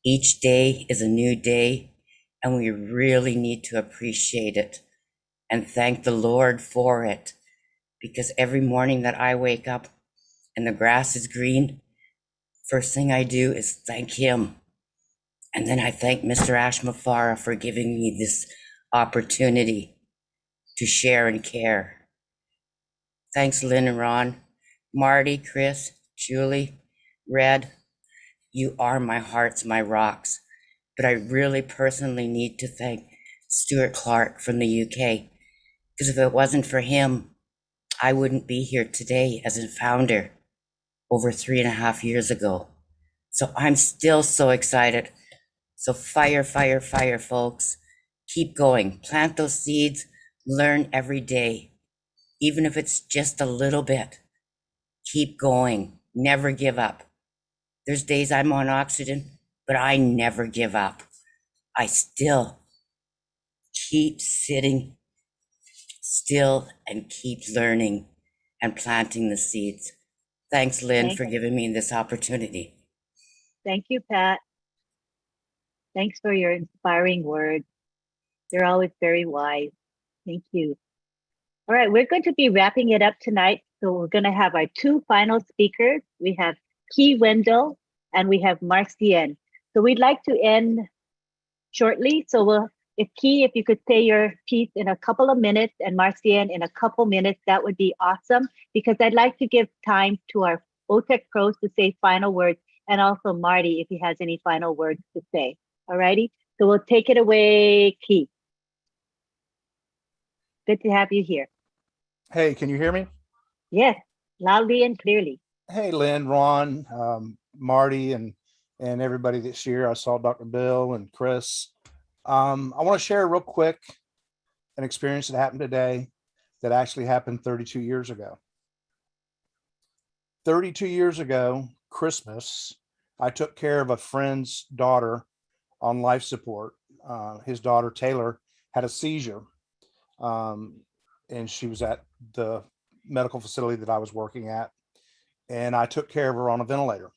Speaker 21: Each day is a new day, and we really need to appreciate it and thank the Lord for it, because every morning that I wake up and the grass is green, first thing I do is thank him. And then I thank Mr. Ashmafara for giving me this opportunity to share and care. Thanks, Lynn and Ron, Marty, Chris, Julie, Red. You are my hearts, my rocks. But I really personally need to thank Stuart Clark from the UK, because if it wasn't for him, I wouldn't be here today as a founder over 3.5 years ago. So I'm still so excited. So fire, fire, fire, folks. Keep going. Plant those seeds. Learn every day, even if it's just a little bit. Keep going. Never give up. There's days I'm on oxygen, but I never give up. I still keep sitting still and keep learning and planting the seeds. Thanks, Lynn, for giving me this opportunity.
Speaker 1: Thank you, Pat. Thanks for your inspiring words. They're always very wise. Thank you. All right, we're going to be wrapping it up tonight. So we're going to have our two final speakers. We have Key Wendell and we have Marcienne. So we'd like to end shortly. So if you could say your piece in a couple of minutes and Marcienne in a couple minutes, that would be awesome, because I'd like to give time to our OTEC pros to say final words, and also Marty, if he has any final words to say. All righty, so we'll take it away, Key. Good to have you here.
Speaker 3: Hey, can you hear me?
Speaker 1: Yes, loudly and clearly.
Speaker 3: Hey, Lynn, Ron, Marty, and everybody that's here. I saw Dr. Bill and Chris. I want to share real quick. an experience that happened today that actually happened 32 years ago. 32 years ago, Christmas, I took care of a friend's daughter on life support. His daughter, Taylor, had a seizure. And she was at the medical facility that I was working at. And I took care of her on a ventilator.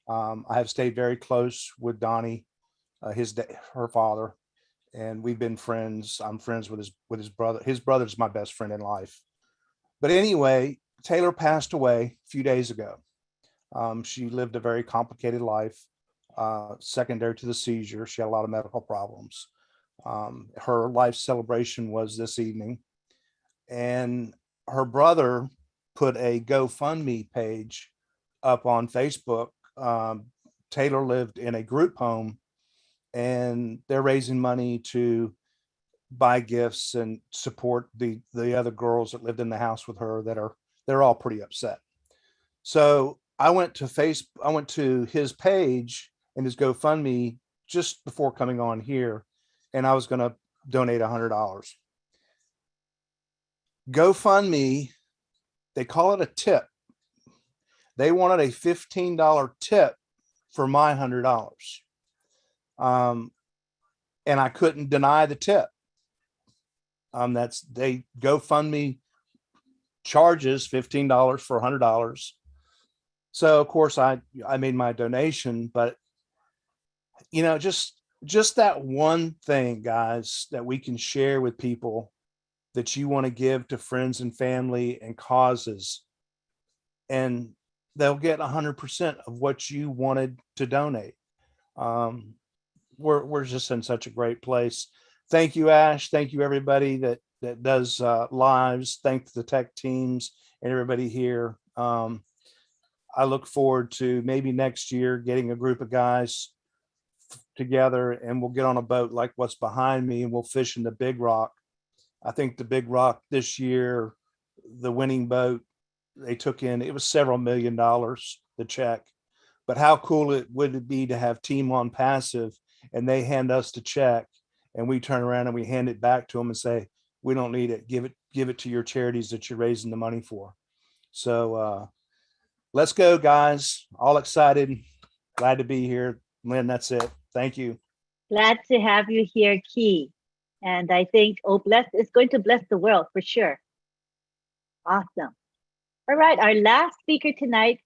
Speaker 3: I have stayed very close with Donnie, her father, and we've been friends. I'm friends with his brother. His brother's my best friend in life. But anyway, Taylor passed away a few days ago. She lived a very complicated life, secondary to the seizure. She had a lot of medical problems. Her life celebration was this evening, and her brother put a GoFundMe page up on Facebook. Taylor lived in a group home, and they're raising money to buy gifts and support the other girls that lived in the house with her they're all pretty upset. So I went to his page and his GoFundMe just before coming on here, and I was going to donate $100. GoFundMe, they call it a tip. They wanted a $15 tip for my $100. And I couldn't deny the tip. GoFundMe charges $15 for $100. So of course I made my donation, but just that one thing, guys, that we can share with people that you want to give to friends and family and causes, and they'll get 100% of what you wanted to donate. We're just in such a great place. Thank you, Ash. Thank you, everybody that does lives. Thank the tech teams and everybody here. I look forward to maybe next year getting a group of guys together, and we'll get on a boat like what's behind me, and we'll fish in the Big Rock. I think the Big Rock this year, the winning boat, they took in, it was several $1 million, the check. But how cool would it be to have Team on Passive and they hand us the check, and we turn around and we hand it back to them and say, we don't need it. Give it to your charities that you're raising the money for. So let's go, guys. All excited. Glad to be here. Lynn, that's it. Thank you.
Speaker 1: Glad to have you here, Key. And I think it's going to bless the world for sure. Awesome. All right, our last speaker tonight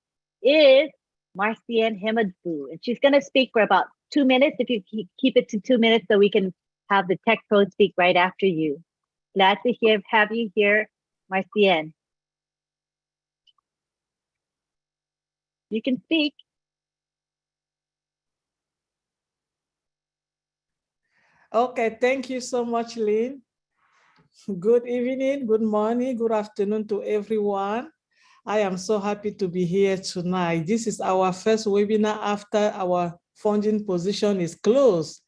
Speaker 1: is Marcienne Himadou, and she's going to speak for about 2 minutes. If you keep it to 2 minutes, so we can have the tech pro speak right after you. Glad to have you here, Marcienne. You can speak.
Speaker 2: Okay, thank you so much, Lynn. Good evening, good morning, good afternoon to everyone. I am so happy to be here tonight. This is our first webinar after our funding position is closed.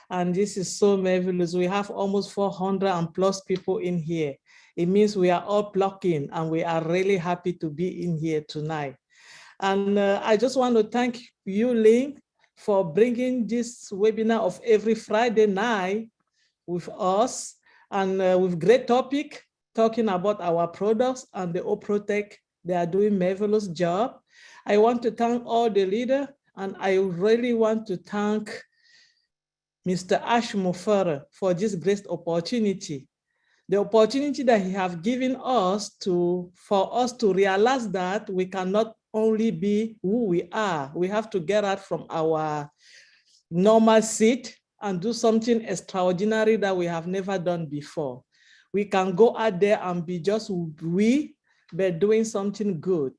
Speaker 2: And this is so marvelous. We have almost 400 and plus people in here. It means we are all plugged in, and we are really happy to be in here tonight. And I just want to thank you, Lynn, for bringing this webinar of every Friday night with us, and with great topic, talking about our products and the OPROTEC. They are doing marvelous job. I want to thank all the leaders, and I really want to thank Mr. Ash Mufara for this great opportunity. The opportunity that he has given us for us to realize that we cannot only be who we are. We have to get out from our normal seat and do something extraordinary that we have never done before. We can go out there and be just we, but doing something good.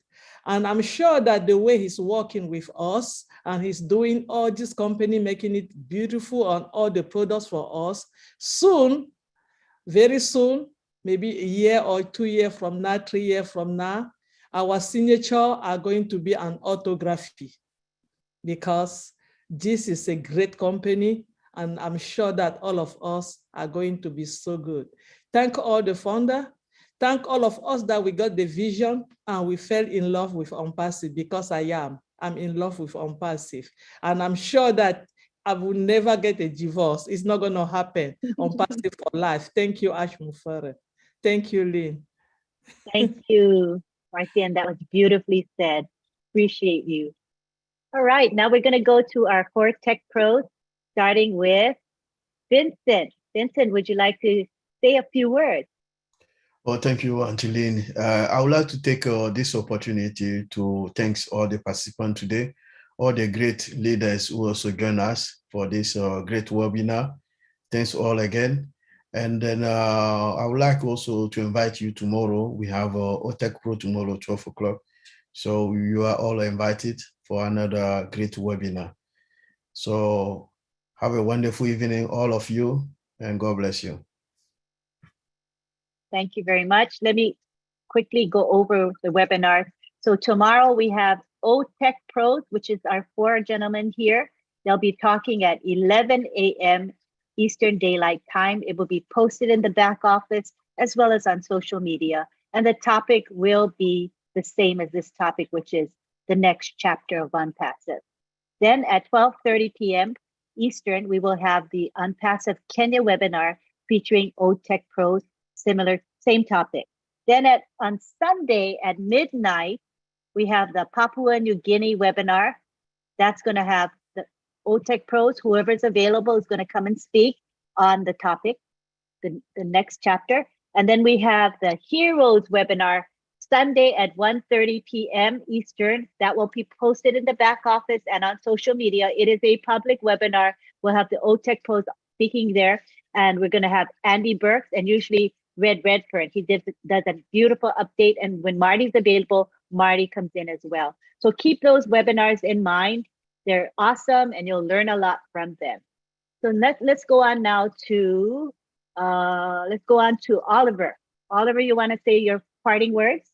Speaker 2: And I'm sure that the way he's working with us, and he's doing all this company, making it beautiful and all the products for us, soon, very soon, maybe a year or 2 years from now, 3 years from now, our signature are going to be an autography, because this is a great company, and I'm sure that all of us are going to be so good. Thank all the founder. Thank all of us that we got the vision and we fell in love with OnPassive, because I'm in love with OnPassive. And I'm sure that I will never get a divorce. It's not going to happen on Passive for Life. Thank you, Ash Mufere. Thank you, Lynn.
Speaker 1: Thank you, Marcian. That was beautifully said. Appreciate you. All right, now we're going to go to our 4 tech pros, starting with Vincent. Vincent, would you like to say a few words?
Speaker 4: Well, thank you, Auntie Lynn. I would like to take this opportunity to thank all the participants today, all the great leaders who also join us for this great webinar. Thanks all again. And then I would like also to invite you tomorrow. We have OTech Pro tomorrow, 12 o'clock. So you are all invited for another great webinar. So have a wonderful evening, all of you, and God bless you.
Speaker 1: Thank you very much. Let me quickly go over the webinar. So tomorrow we have OTech Pros, which is our 4 gentlemen here. They'll be talking at 11 a.m. Eastern Daylight Time. It will be posted in the back office as well as on social media. And the topic will be the same as this topic, which is the next chapter of Unpassive. Then at 12:30 p.m. Eastern, we will have the Unpassive Kenya webinar featuring OTech Pros, same topic. Then on Sunday at midnight, we have the Papua New Guinea webinar. That's going to have the OTech Pros, whoever's available is going to come and speak on the topic, the next chapter. And then we have the Heroes webinar Sunday at 1:30 p.m. Eastern. That will be posted in the back office and on social media. It is a public webinar. We'll have the OTech Pros speaking there. And we're going to have Andy Burks and usually Red Redford. He does a beautiful update. And when Marty's available, Marty comes in as well. So keep those webinars in mind. They're awesome and you'll learn a lot from them. So let's go on now to Oliver. Oliver, you want to say your parting words?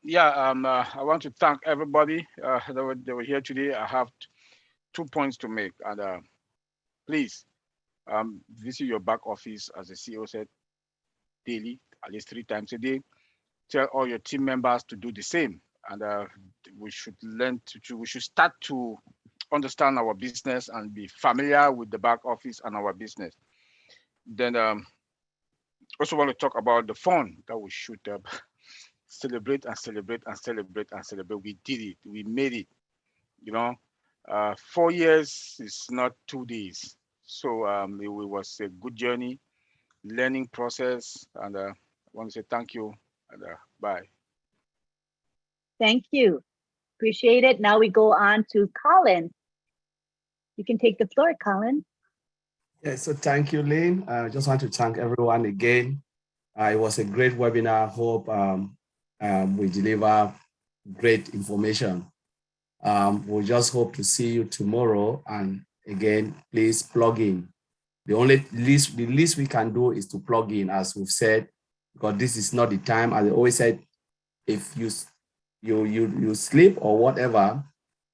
Speaker 5: I want to thank everybody that were here today. I have 2 points to make. And please visit your back office, as the CEO said, daily, at least 3 times a day. Tell all your team members to do the same. And we should we should start to understand our business and be familiar with the back office and our business. Then also want to talk about the fun that we should celebrate and celebrate and celebrate and celebrate. We did it. We made it. 4 years is not 2 days. So it was a good journey, learning process. And I want to say thank you and bye.
Speaker 1: Thank you. Appreciate it. Now we go on to Colin. You can take the floor, Colin.
Speaker 4: Yeah, so thank you, Lynn. I just want to thank everyone again. It was a great webinar. I hope we deliver great information. We just hope to see you tomorrow. And again, please plug in. The least we can do is to plug in, as we've said, because this is not the time. As I always said, if you sleep or whatever,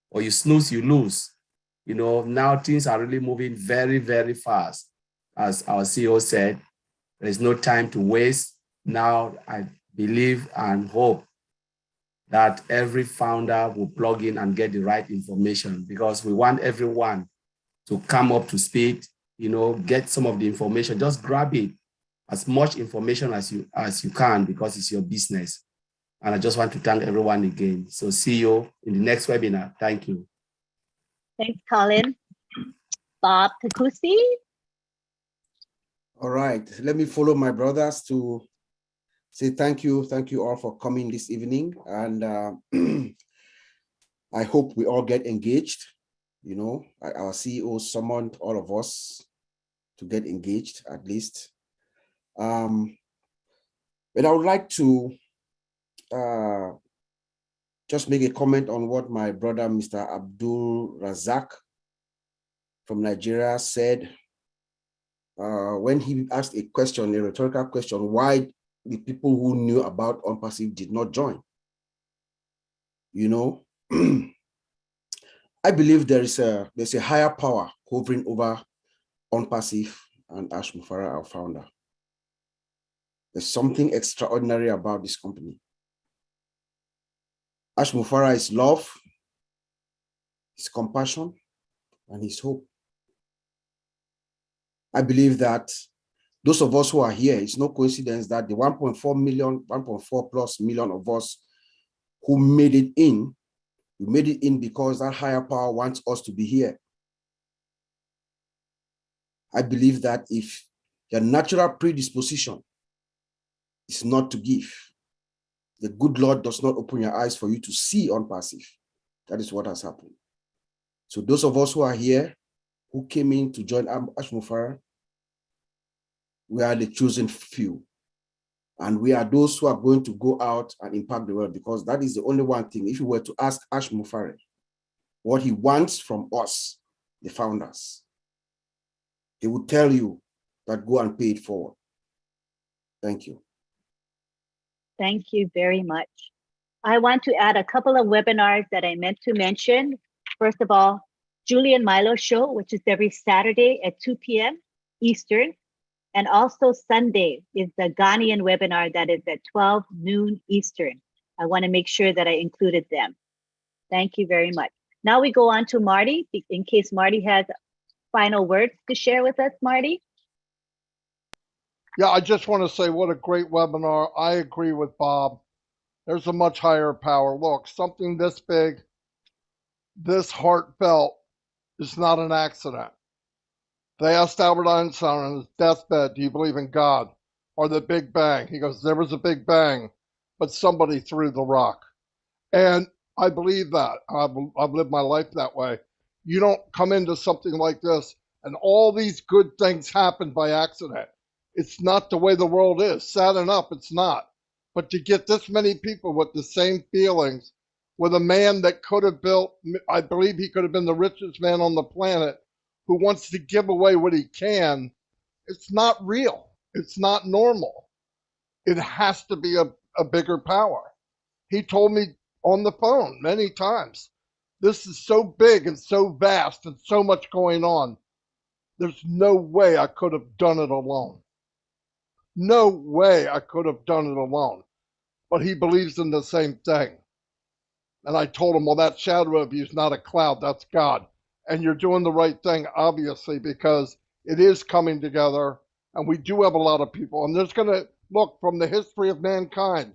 Speaker 4: or you snooze, you lose. Now things are really moving very, very fast. As our CEO said, there's no time to waste. Now I believe and hope that every founder will plug in and get the right information, because we want everyone to come up to speed, get some of the information, just grab it, as much information as you can, because it's your business. And I just want to thank everyone again. So see you in the next webinar. Thank you.
Speaker 1: Thanks, Colin. Bob Takusi.
Speaker 22: All right, let me follow my brothers to say thank you all for coming this evening. And I hope we all get engaged. Our CEO summoned all of us to get engaged at least. But I would like to just make a comment on what my brother, Mr. Abdul Razak from Nigeria said when he asked a question, a rhetorical question, why the people who knew about Unpassive did not join. I believe there's a higher power hovering over Unpassive and Ash Mufara, our founder. There's something extraordinary about this company. Ash Mufara is love, is compassion, and his hope. I believe that those of us who are here, it's no coincidence that the 1.4 million, 1.4 plus million of us who made it in, we made it in because that higher power wants us to be here. I believe that if your natural predisposition is not to give, the good Lord does not open your eyes for you to see on passive. That is what has happened. So those of us who are here, who came in to join Ash Mufara, we are the chosen few. And we are those who are going to go out and impact the world, because that is the only one thing. If you were to ask Ash Mufara what he wants from us, the founders, he would tell you that go and pay it forward. Thank you.
Speaker 1: Thank you very much. I want to add a couple of webinars that I meant to mention. First of all, Julie and Milo show, which is every Saturday at 2 p.m. Eastern. And also Sunday is the Ghanaian webinar that is at 12 noon Eastern. I want to make sure that I included them. Thank you very much. Now we go on to Marty, in case Marty has final words to share with us, Marty.
Speaker 18: Yeah, I just want to say what a great webinar. I agree with Bob. There's a much higher power. Look, something this big, this heartfelt, is not an accident. They asked Albert Einstein on his deathbed, do you believe in God or the Big Bang? He goes, there was a Big Bang, but somebody threw the rock. And I believe that. I've lived my life that way. You don't come into something like this and all these good things happen by accident. It's not the way the world is. Sad enough, it's not. But to get this many people with the same feelings, with a man that could have built, I believe he could have been the richest man on the planet, who wants to give away what he can, it's not real. It's not normal. It has to be a bigger power. He told me on the phone many times, this is so big and so vast and so much going on. There's no way I could have done it alone. No way I could have done it alone. But he believes in the same thing. And I told him, well, that shadow of you is not a cloud, that's God. And you're doing the right thing, obviously, because it is coming together. And we do have a lot of people. And there's going to, look, from the history of mankind,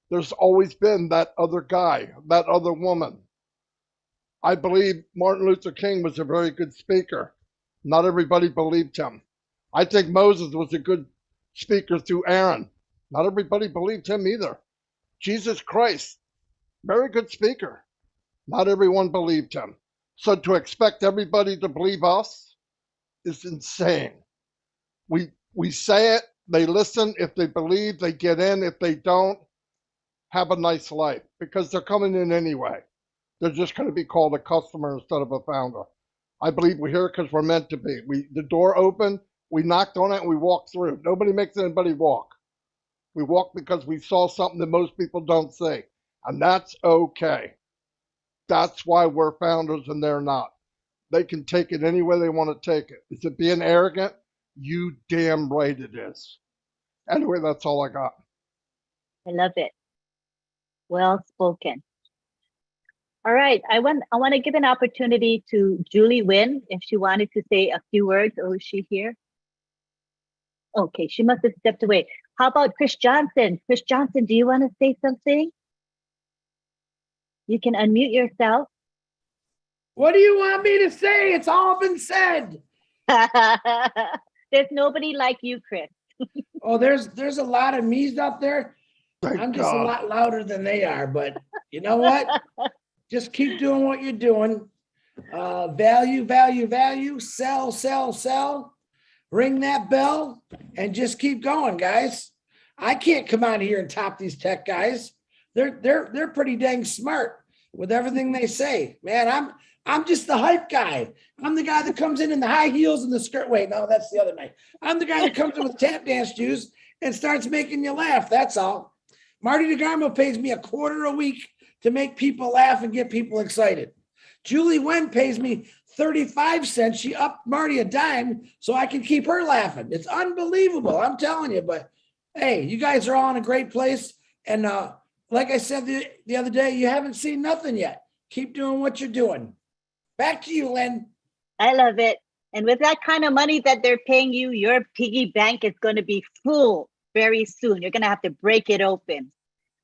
Speaker 18: there's always been that other guy, that other woman. I believe Martin Luther King was a very good speaker. Not everybody believed him. I think Moses was a good speaker through Aaron. Not everybody believed him either. Jesus Christ, very good speaker. Not everyone believed him. So to expect everybody to believe us is insane. We say it, they listen. If they believe, they get in. If they don't, have a nice life, because they're coming in anyway. They're just going to be called a customer instead of a founder. I believe we're here because we're meant to be. The door opened, we knocked on it, and we walked through. Nobody makes anybody walk. We walk because we saw something that most people don't see, and that's okay. That's why we're founders and they're not. They can take it any way they want to take it. Is it being arrogant? You damn right it is. Anyway, that's all I got.
Speaker 1: I love it. Well spoken. All right, I want to give an opportunity to Julie Wynn if she wanted to say a few words. Or is she here? Okay, she must have stepped away. How about Chris Johnson? Chris Johnson, do you want to say something? You can unmute yourself.
Speaker 6: What do you want me to say? It's all been said.
Speaker 1: There's nobody like you, Chris.
Speaker 6: Oh, there's a lot of me's out there.
Speaker 18: Thank
Speaker 6: I'm just
Speaker 18: God.
Speaker 6: a lot louder than they are, but you know what? Just keep doing what you're doing. Value, value, value, sell, sell, sell. Ring that bell and just keep going, guys. I can't come out here and top these tech guys. They're pretty dang smart with everything they say. Man, I'm just the hype guy. I'm the guy that comes in the high heels and the skirt. Wait, no, that's the other night. I'm the guy that comes in with tap dance shoes and starts making you laugh. That's all. Marty DeGarmo pays me $0.25 a week to make people laugh and get people excited. Julie Wen pays me 35 cents. She upped Marty a dime so I can keep her laughing. It's unbelievable. I'm telling you, but hey, you guys are all in a great place. And like I said the other day, you haven't seen nothing yet. Keep doing what you're doing. Back to you, Lynn.
Speaker 1: I love it. And with that kind of money that they're paying you, your piggy bank is going to be full very soon. You're going to have to break it open.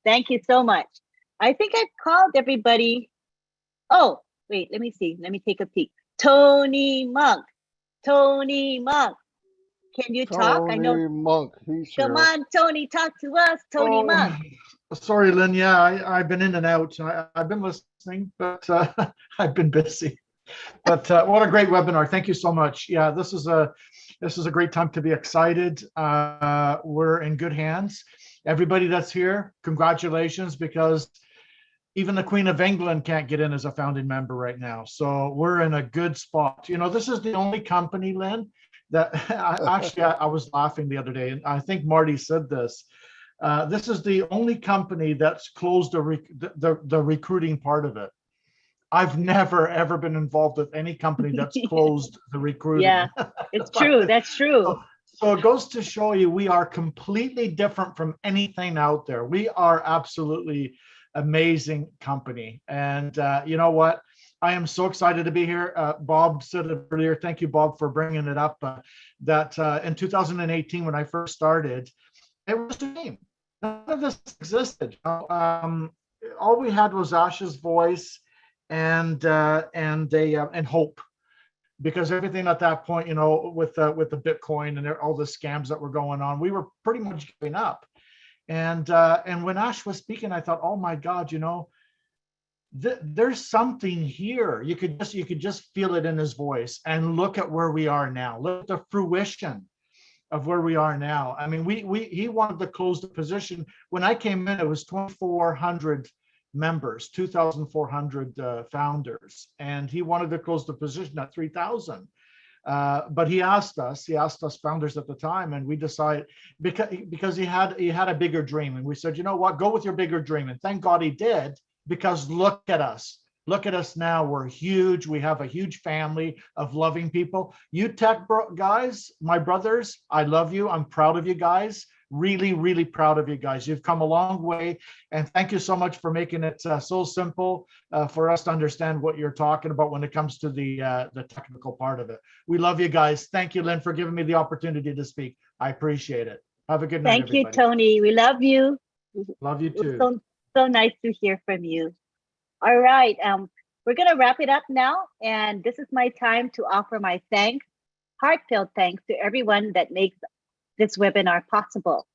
Speaker 1: Thank you so much. I think I've called everybody. Oh, wait, let me see. Let me take a peek. Tony Monk. Tony Monk. Can you talk? I know.
Speaker 18: Tony Monk, he's
Speaker 1: Come
Speaker 18: here.
Speaker 1: on, Tony, talk to us. Tony Monk.
Speaker 7: Sorry, Lynn. Yeah, I've been in and out. I've been listening, but I've been busy. But what a great webinar. Thank you so much. Yeah, this is a great time to be excited. We're in good hands. Everybody that's here, congratulations, because even the Queen of England can't get in as a founding member right now. So we're in a good spot. You know, this is the only company, Lynn, that I was laughing the other day, and I think Marty said this. This is the only company that's closed the recruiting part of it. I've never, ever been involved with any company that's closed the recruiting.
Speaker 1: Yeah, it's true. That's true.
Speaker 7: So it goes to show you we are completely different from anything out there. We are absolutely amazing company. And you know what? I am so excited to be here. Bob said it earlier. Thank you, Bob, for bringing it up. That in 2018, when I first started, it was a dream. None of this existed. All we had was Ash's voice and hope, because everything at that point, you know, with the Bitcoin and all the scams that were going on, we were pretty much giving up. And when Ash was speaking, I thought, oh my God, you know, there's something here. You could just feel it in his voice. And look at where we are now. Look at the fruition of where we are now. I mean, he wanted to close the position. When I came in, it was 2,400 members, 2,400 founders, and he wanted to close the position at 3,000. But he asked us founders at the time, and we decided, because he had a bigger dream, and we said, you know what, go with your bigger dream. And thank God he did, because look at us now. We're huge. We have a huge family of loving people. You tech guys, my brothers, I love you. I'm proud of you guys. Really, really proud of you guys. You've come a long way, and thank you so much for making it so simple for us to understand what you're talking about when it comes to the technical part of it. We love you guys. Thank you, Lynn, for giving me the opportunity to speak. I appreciate it. Have a good night,
Speaker 1: Thank you,
Speaker 7: everybody.
Speaker 1: Tony. We love you.
Speaker 7: Love you too.
Speaker 1: So nice to hear from you. All right, we're gonna wrap it up now, and this is my time to offer my thanks, heartfelt thanks to everyone that makes this webinar possible.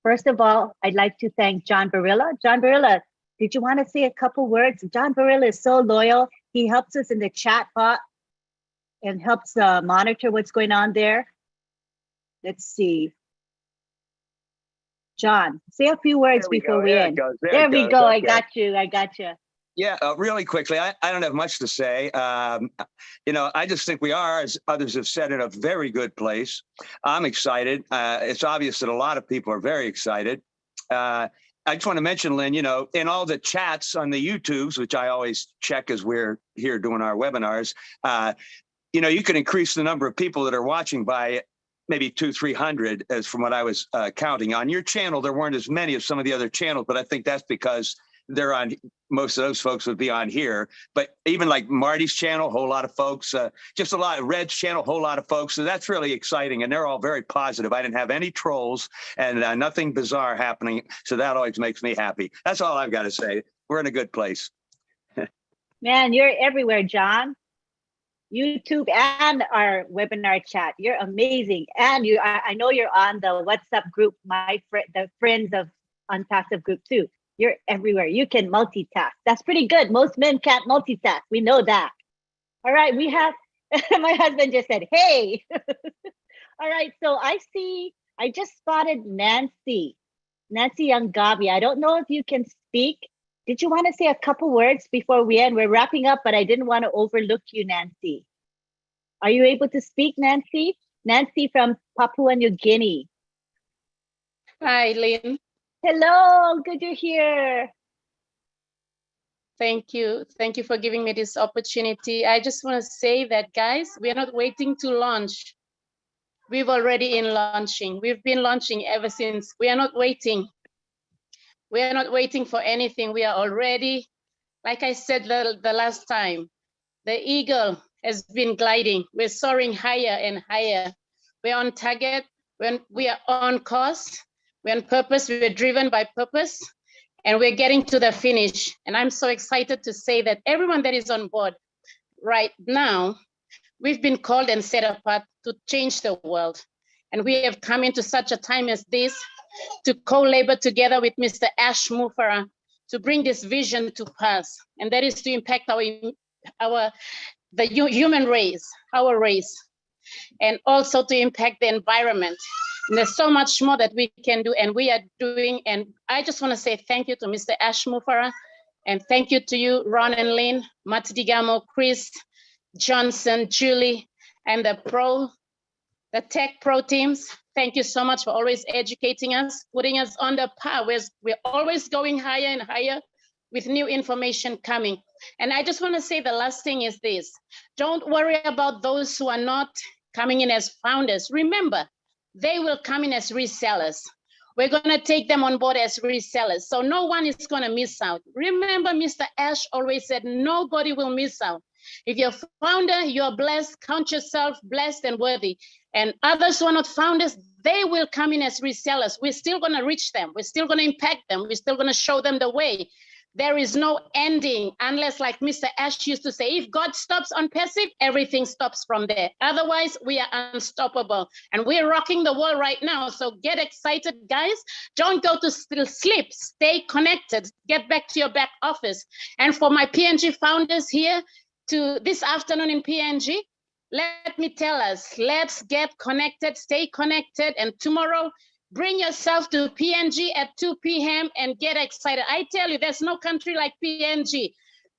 Speaker 1: First of all, I'd like to thank John Barilla. John Barilla, did you want to say a couple words? John Barilla is so loyal. He helps us in the chat bot and helps monitor what's going on there. Let's see. John, say a few words before we end. There we go. I got you.
Speaker 8: Yeah, really quickly, I don't have much to say. You know, I just think we are, as others have said, in a very good place. I'm excited. It's obvious that a lot of people are very excited. I just want to mention, Lynn, you know, in all the chats on the YouTubes, which I always check as we're here doing our webinars, you know, you can increase the number of people that are watching by maybe 200-300, as from what I was counting. On your channel, there weren't as many as some of the other channels, but I think that's because they're on, most of those folks would be on here. But even like Marty's channel, a whole lot of folks, just a lot, Red's channel, a whole lot of folks. So that's really exciting. And they're all very positive. I didn't have any trolls and nothing bizarre happening. So that always makes me happy. That's all I've got to say. We're in a good place.
Speaker 1: Man, you're everywhere, John. YouTube and our webinar chat. You're amazing. And I know you're on the WhatsApp group, the Friends of Unpassive group too. You're everywhere. You can multitask. That's pretty good. Most men can't multitask. We know that. All right, we have, my husband just said, hey. All right, so I just spotted Nancy Youngabi. I don't know if you can speak. Did you want to say a couple words before we end? We're wrapping up, but I didn't want to overlook you, Nancy. Are you able to speak, Nancy? Nancy from Papua New Guinea.
Speaker 23: Hi, Lynn.
Speaker 1: Hello, good you're here.
Speaker 23: Thank you. Thank you for giving me this opportunity. I just want to say that, guys, we are not waiting to launch. We've already been launching. We've been launching ever since. We are not waiting. We are not waiting for anything. We are already, like I said the last time, the eagle has been gliding. We're soaring higher and higher. We're on target. When we are on course, we're on purpose. We're driven by purpose, and we're getting to the finish. And I'm so excited to say that everyone that is on board right now, we've been called and set apart to change the world. And we have come into such a time as this to co-labor together with Mr. Ash Mufara to bring this vision to pass. And that is to impact the human race, our race, and also to impact the environment. And there's so much more that we can do and we are doing. And I just want to say thank you to Mr. Ash Mufara, and thank you to you, Ron and Lynn, Matidigamo, Chris, Johnson, Julie, and the Tech Pro teams. Thank you so much for always educating us, putting us on the path. We're always going higher and higher with new information coming. And I just want to say the last thing is this: don't worry about those who are not coming in as founders. Remember, they will come in as resellers. We're going to take them on board as resellers. So no one is going to miss out. Remember, Mr. Ash always said, nobody will miss out. If you're a founder, you're blessed, count yourself blessed and worthy. And others who are not founders, they will come in as resellers. We're still going to reach them. We're still going to impact them. We're still going to show them the way. There is no ending unless, like Mr. Ash used to say, if God stops on passive, everything stops from there. Otherwise, we are unstoppable. And we're rocking the world right now. So get excited, guys. Don't go to sleep. Stay connected. Get back to your back office. And for my PNG founders here to this afternoon in PNG, let me tell us, let's get connected, stay connected. And tomorrow, bring yourself to PNG at 2 p.m. and get excited. I tell you, there's no country like PNG.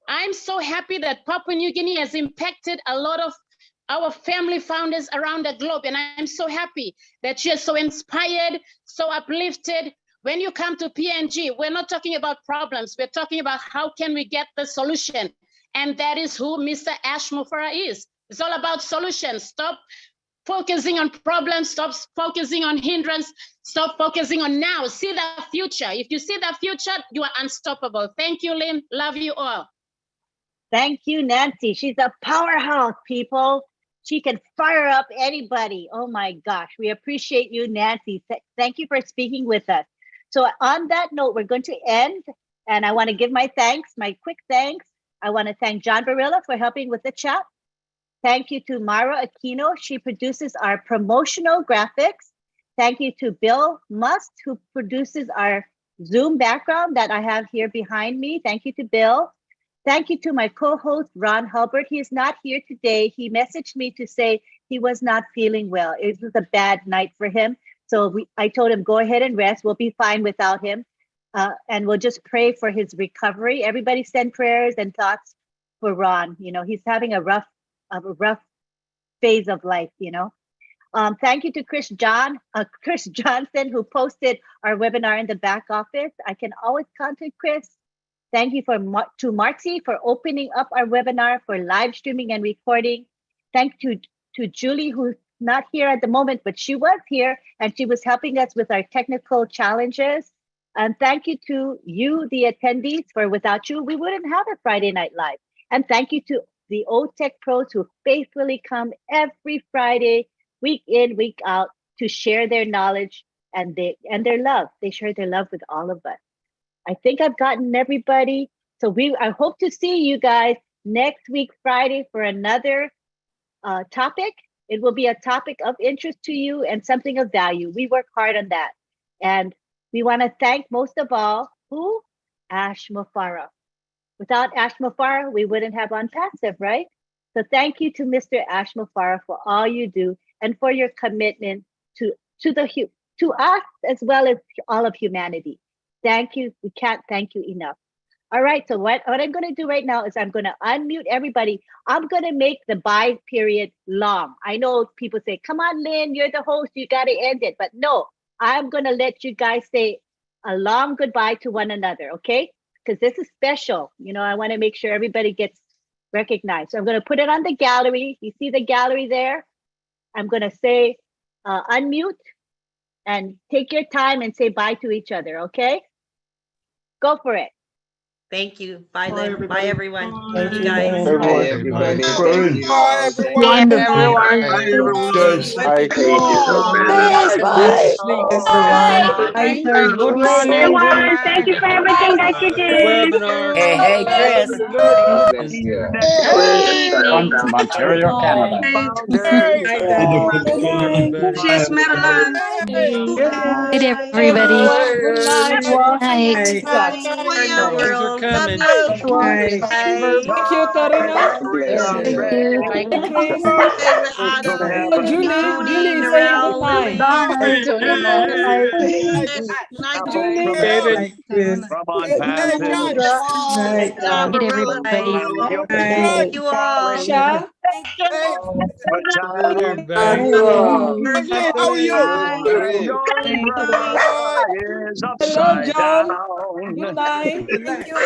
Speaker 23: I'm so happy that Papua New Guinea has impacted a lot of our family founders around the globe. And I'm so happy that you're so inspired, so uplifted. When you come to PNG, we're not talking about problems. We're talking about how can we get the solution. And that is who Mr. Ash Mufara is. It's all about solutions. Stop focusing on problems, stop focusing on hindrance, stop focusing on now. See the future. If you see the future, you are unstoppable. Thank you, Lynn. Love you all.
Speaker 1: Thank you, Nancy. She's a powerhouse, people. She can fire up anybody. Oh my gosh. We appreciate you, Nancy. Thank you for speaking with us. So on that note, we're going to end. And I want to give my thanks, my quick thanks. I want to thank John Barilla for helping with the chat. Thank you to Myra Aquino. She produces our promotional graphics. Thank you to Bill Must, who produces our Zoom background that I have here behind me. Thank you to Bill. Thank you to my co-host, Ron Hulbert. He is not here today. He messaged me to say he was not feeling well. It was a bad night for him. So I told him, go ahead and rest. We'll be fine without him. And we'll just pray for his recovery. Everybody send prayers and thoughts for Ron. You know, he's having a rough phase of life, you know. Thank you to Chris Johnson, who posted our webinar in the back office. I can always contact Chris. Thank you to Marty for opening up our webinar for live streaming and recording. Thank you to Julie, who's not here at the moment, but she was here and she was helping us with our technical challenges. And thank you to you, the attendees, for without you, we wouldn't have a Friday Night Live. And thank you to the old tech pros who faithfully come every Friday, week in, week out, to share their knowledge and their love. They share their love with all of us. I think I've gotten everybody. So I hope to see you guys next week, Friday, for another topic. It will be a topic of interest to you and something of value. We work hard on that. And we want to thank most of all, who? Ash Mufara. Without Ash Mufara, we wouldn't have On Passive, right? So thank you to Mr. Ash Mufara for all you do and for your commitment to us as well as all of humanity. Thank you. We can't thank you enough. All right, so what I'm going to do right now is I'm going to unmute everybody. I'm going to make the bye period long. I know people say, come on, Lynn, you're the host, you got to end it. But no, I'm going to let you guys say a long goodbye to one another, okay? Because this is special. You know, I want to make sure everybody gets recognized. So I'm going to put it on the gallery. You see the gallery there? I'm going to say unmute and take your time and say bye to each other, okay? Go for it.
Speaker 14: Thank you. Bye, Lynn. Bye, everyone.
Speaker 2: Thank
Speaker 14: Love you
Speaker 2: you,
Speaker 14: guys.
Speaker 2: Lynn.
Speaker 20: Bye,
Speaker 2: Bye.
Speaker 20: everybody.
Speaker 2: Bye.
Speaker 20: Thank you
Speaker 8: Bye,
Speaker 20: all. Thank
Speaker 8: everyone.
Speaker 20: you.
Speaker 8: Thank you.
Speaker 9: Wonderful.
Speaker 20: Bye.
Speaker 19: Bye.
Speaker 20: Thank you so much.
Speaker 2: Yes, bye.
Speaker 9: Everyone.
Speaker 12: Hey,
Speaker 2: Good
Speaker 12: good
Speaker 2: morning.
Speaker 12: morning.
Speaker 2: Good
Speaker 1: Thank you for everything that you
Speaker 12: Good
Speaker 1: did.
Speaker 12: webinar.
Speaker 21: Hey, Chris.
Speaker 20: God bless you.
Speaker 8: Chris
Speaker 20: From Ontario, Canada.
Speaker 2: Good night.
Speaker 12: Everybody.
Speaker 16: Cheers, Maryland.
Speaker 9: Good
Speaker 2: Bye,
Speaker 9: everybody.
Speaker 2: everyone. Good night.
Speaker 9: Night.
Speaker 12: Things are coming.
Speaker 2: Thank you, Karina.
Speaker 20: God bless you.
Speaker 9: Thank you.
Speaker 2: Bye, Chris.
Speaker 14: Anna,
Speaker 2: Oh, Julie. Julie is saying good night.
Speaker 14: Antonina.
Speaker 2: Julie.
Speaker 12: David.
Speaker 8: Come on, Passage.
Speaker 9: Good everybody.
Speaker 2: Night.
Speaker 14: You all.
Speaker 2: Sha.
Speaker 12: Good everybody.
Speaker 8: Hey, how are you?
Speaker 20: Great.
Speaker 8: Your umbrella is
Speaker 2: Hello,
Speaker 8: upside
Speaker 2: John.
Speaker 8: down.
Speaker 2: Good night.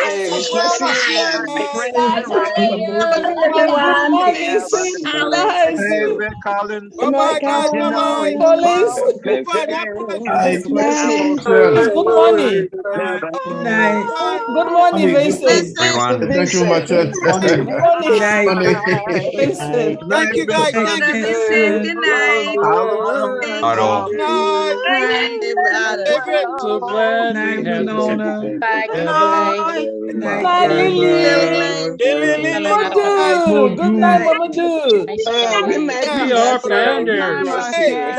Speaker 20: Hey, we can see you.
Speaker 2: Everyone. Alice saying good night.
Speaker 8: Bye-bye, guys. Bye-bye.
Speaker 2: Collins.
Speaker 20: Thank
Speaker 2: Yes, good morning.
Speaker 8: Bye.
Speaker 2: Good morning, Vincent.
Speaker 10: Thank you, Martin.
Speaker 2: Good morning,
Speaker 10: Funny.
Speaker 2: Vincent.
Speaker 8: Thank you, guys. Thank you.
Speaker 16: Good night.
Speaker 10: Otto.
Speaker 8: Good night. David.
Speaker 12: So glad we have this
Speaker 15: Bye. Good
Speaker 12: together.
Speaker 15: night.
Speaker 2: Good night, Lily.
Speaker 8: Hey, Lily.
Speaker 2: Madu. Good night, Mama Do.
Speaker 12: We are founders.
Speaker 8: Hey.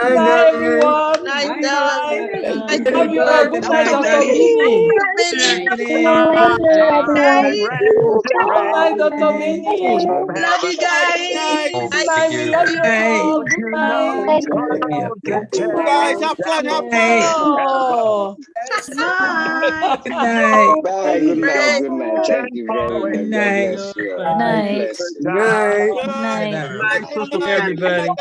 Speaker 2: Good night, everyone. Good night. Love you all. Good night, Dr. Beanie.
Speaker 1: Good night, everyone.
Speaker 2: Good night, Dr. Beanie.
Speaker 16: Love you guys.
Speaker 2: Good night. We love you all. Good night.
Speaker 8: You guys have fun. Have fun.
Speaker 2: Oh.
Speaker 20: Bye. Good night. Good night. Thank you very much. God bless you.
Speaker 9: Good
Speaker 20: God
Speaker 9: night.
Speaker 20: bless you.
Speaker 9: Good night.
Speaker 12: Everybody.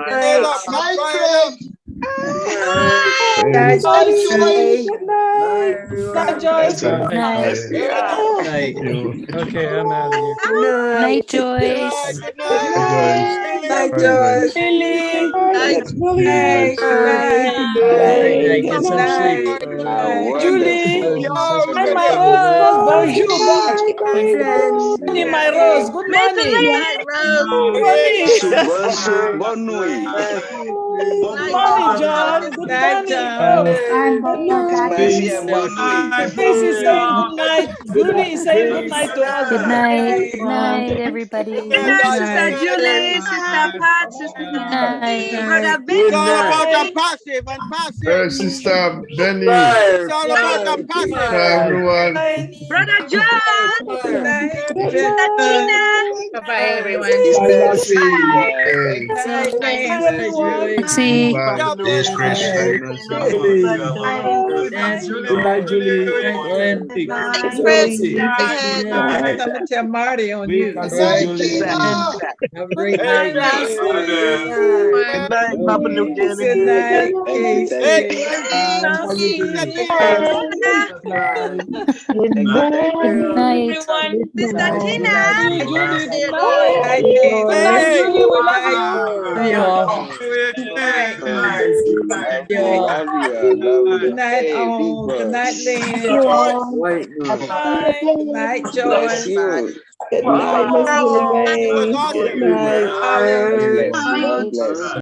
Speaker 8: Fire up.
Speaker 17: Night,
Speaker 8: Fire up.
Speaker 17: Chris.
Speaker 2: Joyce. Good night. Good night, Joyce.
Speaker 9: Good night.
Speaker 12: Okay, I'm out of here.
Speaker 9: Good night,
Speaker 8: Good night.
Speaker 9: Joyce.
Speaker 8: Good
Speaker 2: Good
Speaker 8: night.
Speaker 2: night.
Speaker 8: Lily.
Speaker 2: Lily.
Speaker 8: Lily.
Speaker 2: Lily. Bye.
Speaker 12: Get some sleep.
Speaker 2: Julie.
Speaker 20: Wonderful.
Speaker 2: Hi, my
Speaker 20: Wonderful.
Speaker 2: Rose. Bonjour. Good morning, my Rose. Good morning. Good morning.
Speaker 20: Bonne nuit.
Speaker 2: Good morning, John. Good morning, Rose.
Speaker 20: Merci and bonne nuit.
Speaker 2: Grace is saying good night. Julie is saying good night to us.
Speaker 9: Good night. Good night, everybody.
Speaker 20: Good
Speaker 16: Night, Sister Julie, Sister Pat, Sister
Speaker 9: Good night.
Speaker 16: Brother
Speaker 8: It's all
Speaker 16: Vincent.
Speaker 8: about the passive and passive.
Speaker 10: Sister Benny.
Speaker 8: It's all about the passive.
Speaker 10: Everyone.
Speaker 16: Brother John. Sister Tina.
Speaker 15: Bye-bye, everyone.
Speaker 20: Sister Nancy. Thank
Speaker 9: See.
Speaker 8: God bless you.
Speaker 16: Chris, go ahead.
Speaker 17: Night, Tina.
Speaker 8: Hey, hey,
Speaker 1: Good night.
Speaker 9: Good night.
Speaker 16: Sister Tina.
Speaker 2: Julie, good night. Good night,
Speaker 8: hey.
Speaker 2: Julie. We love you.
Speaker 20: I love you. I love you. Hey, big bro.
Speaker 1: You all. Have a good night.
Speaker 20: Bless you.
Speaker 2: Good night, Miss Willie
Speaker 8: It was
Speaker 2: Mae.
Speaker 8: awesome.
Speaker 2: Good night.
Speaker 20: God bless. God bless.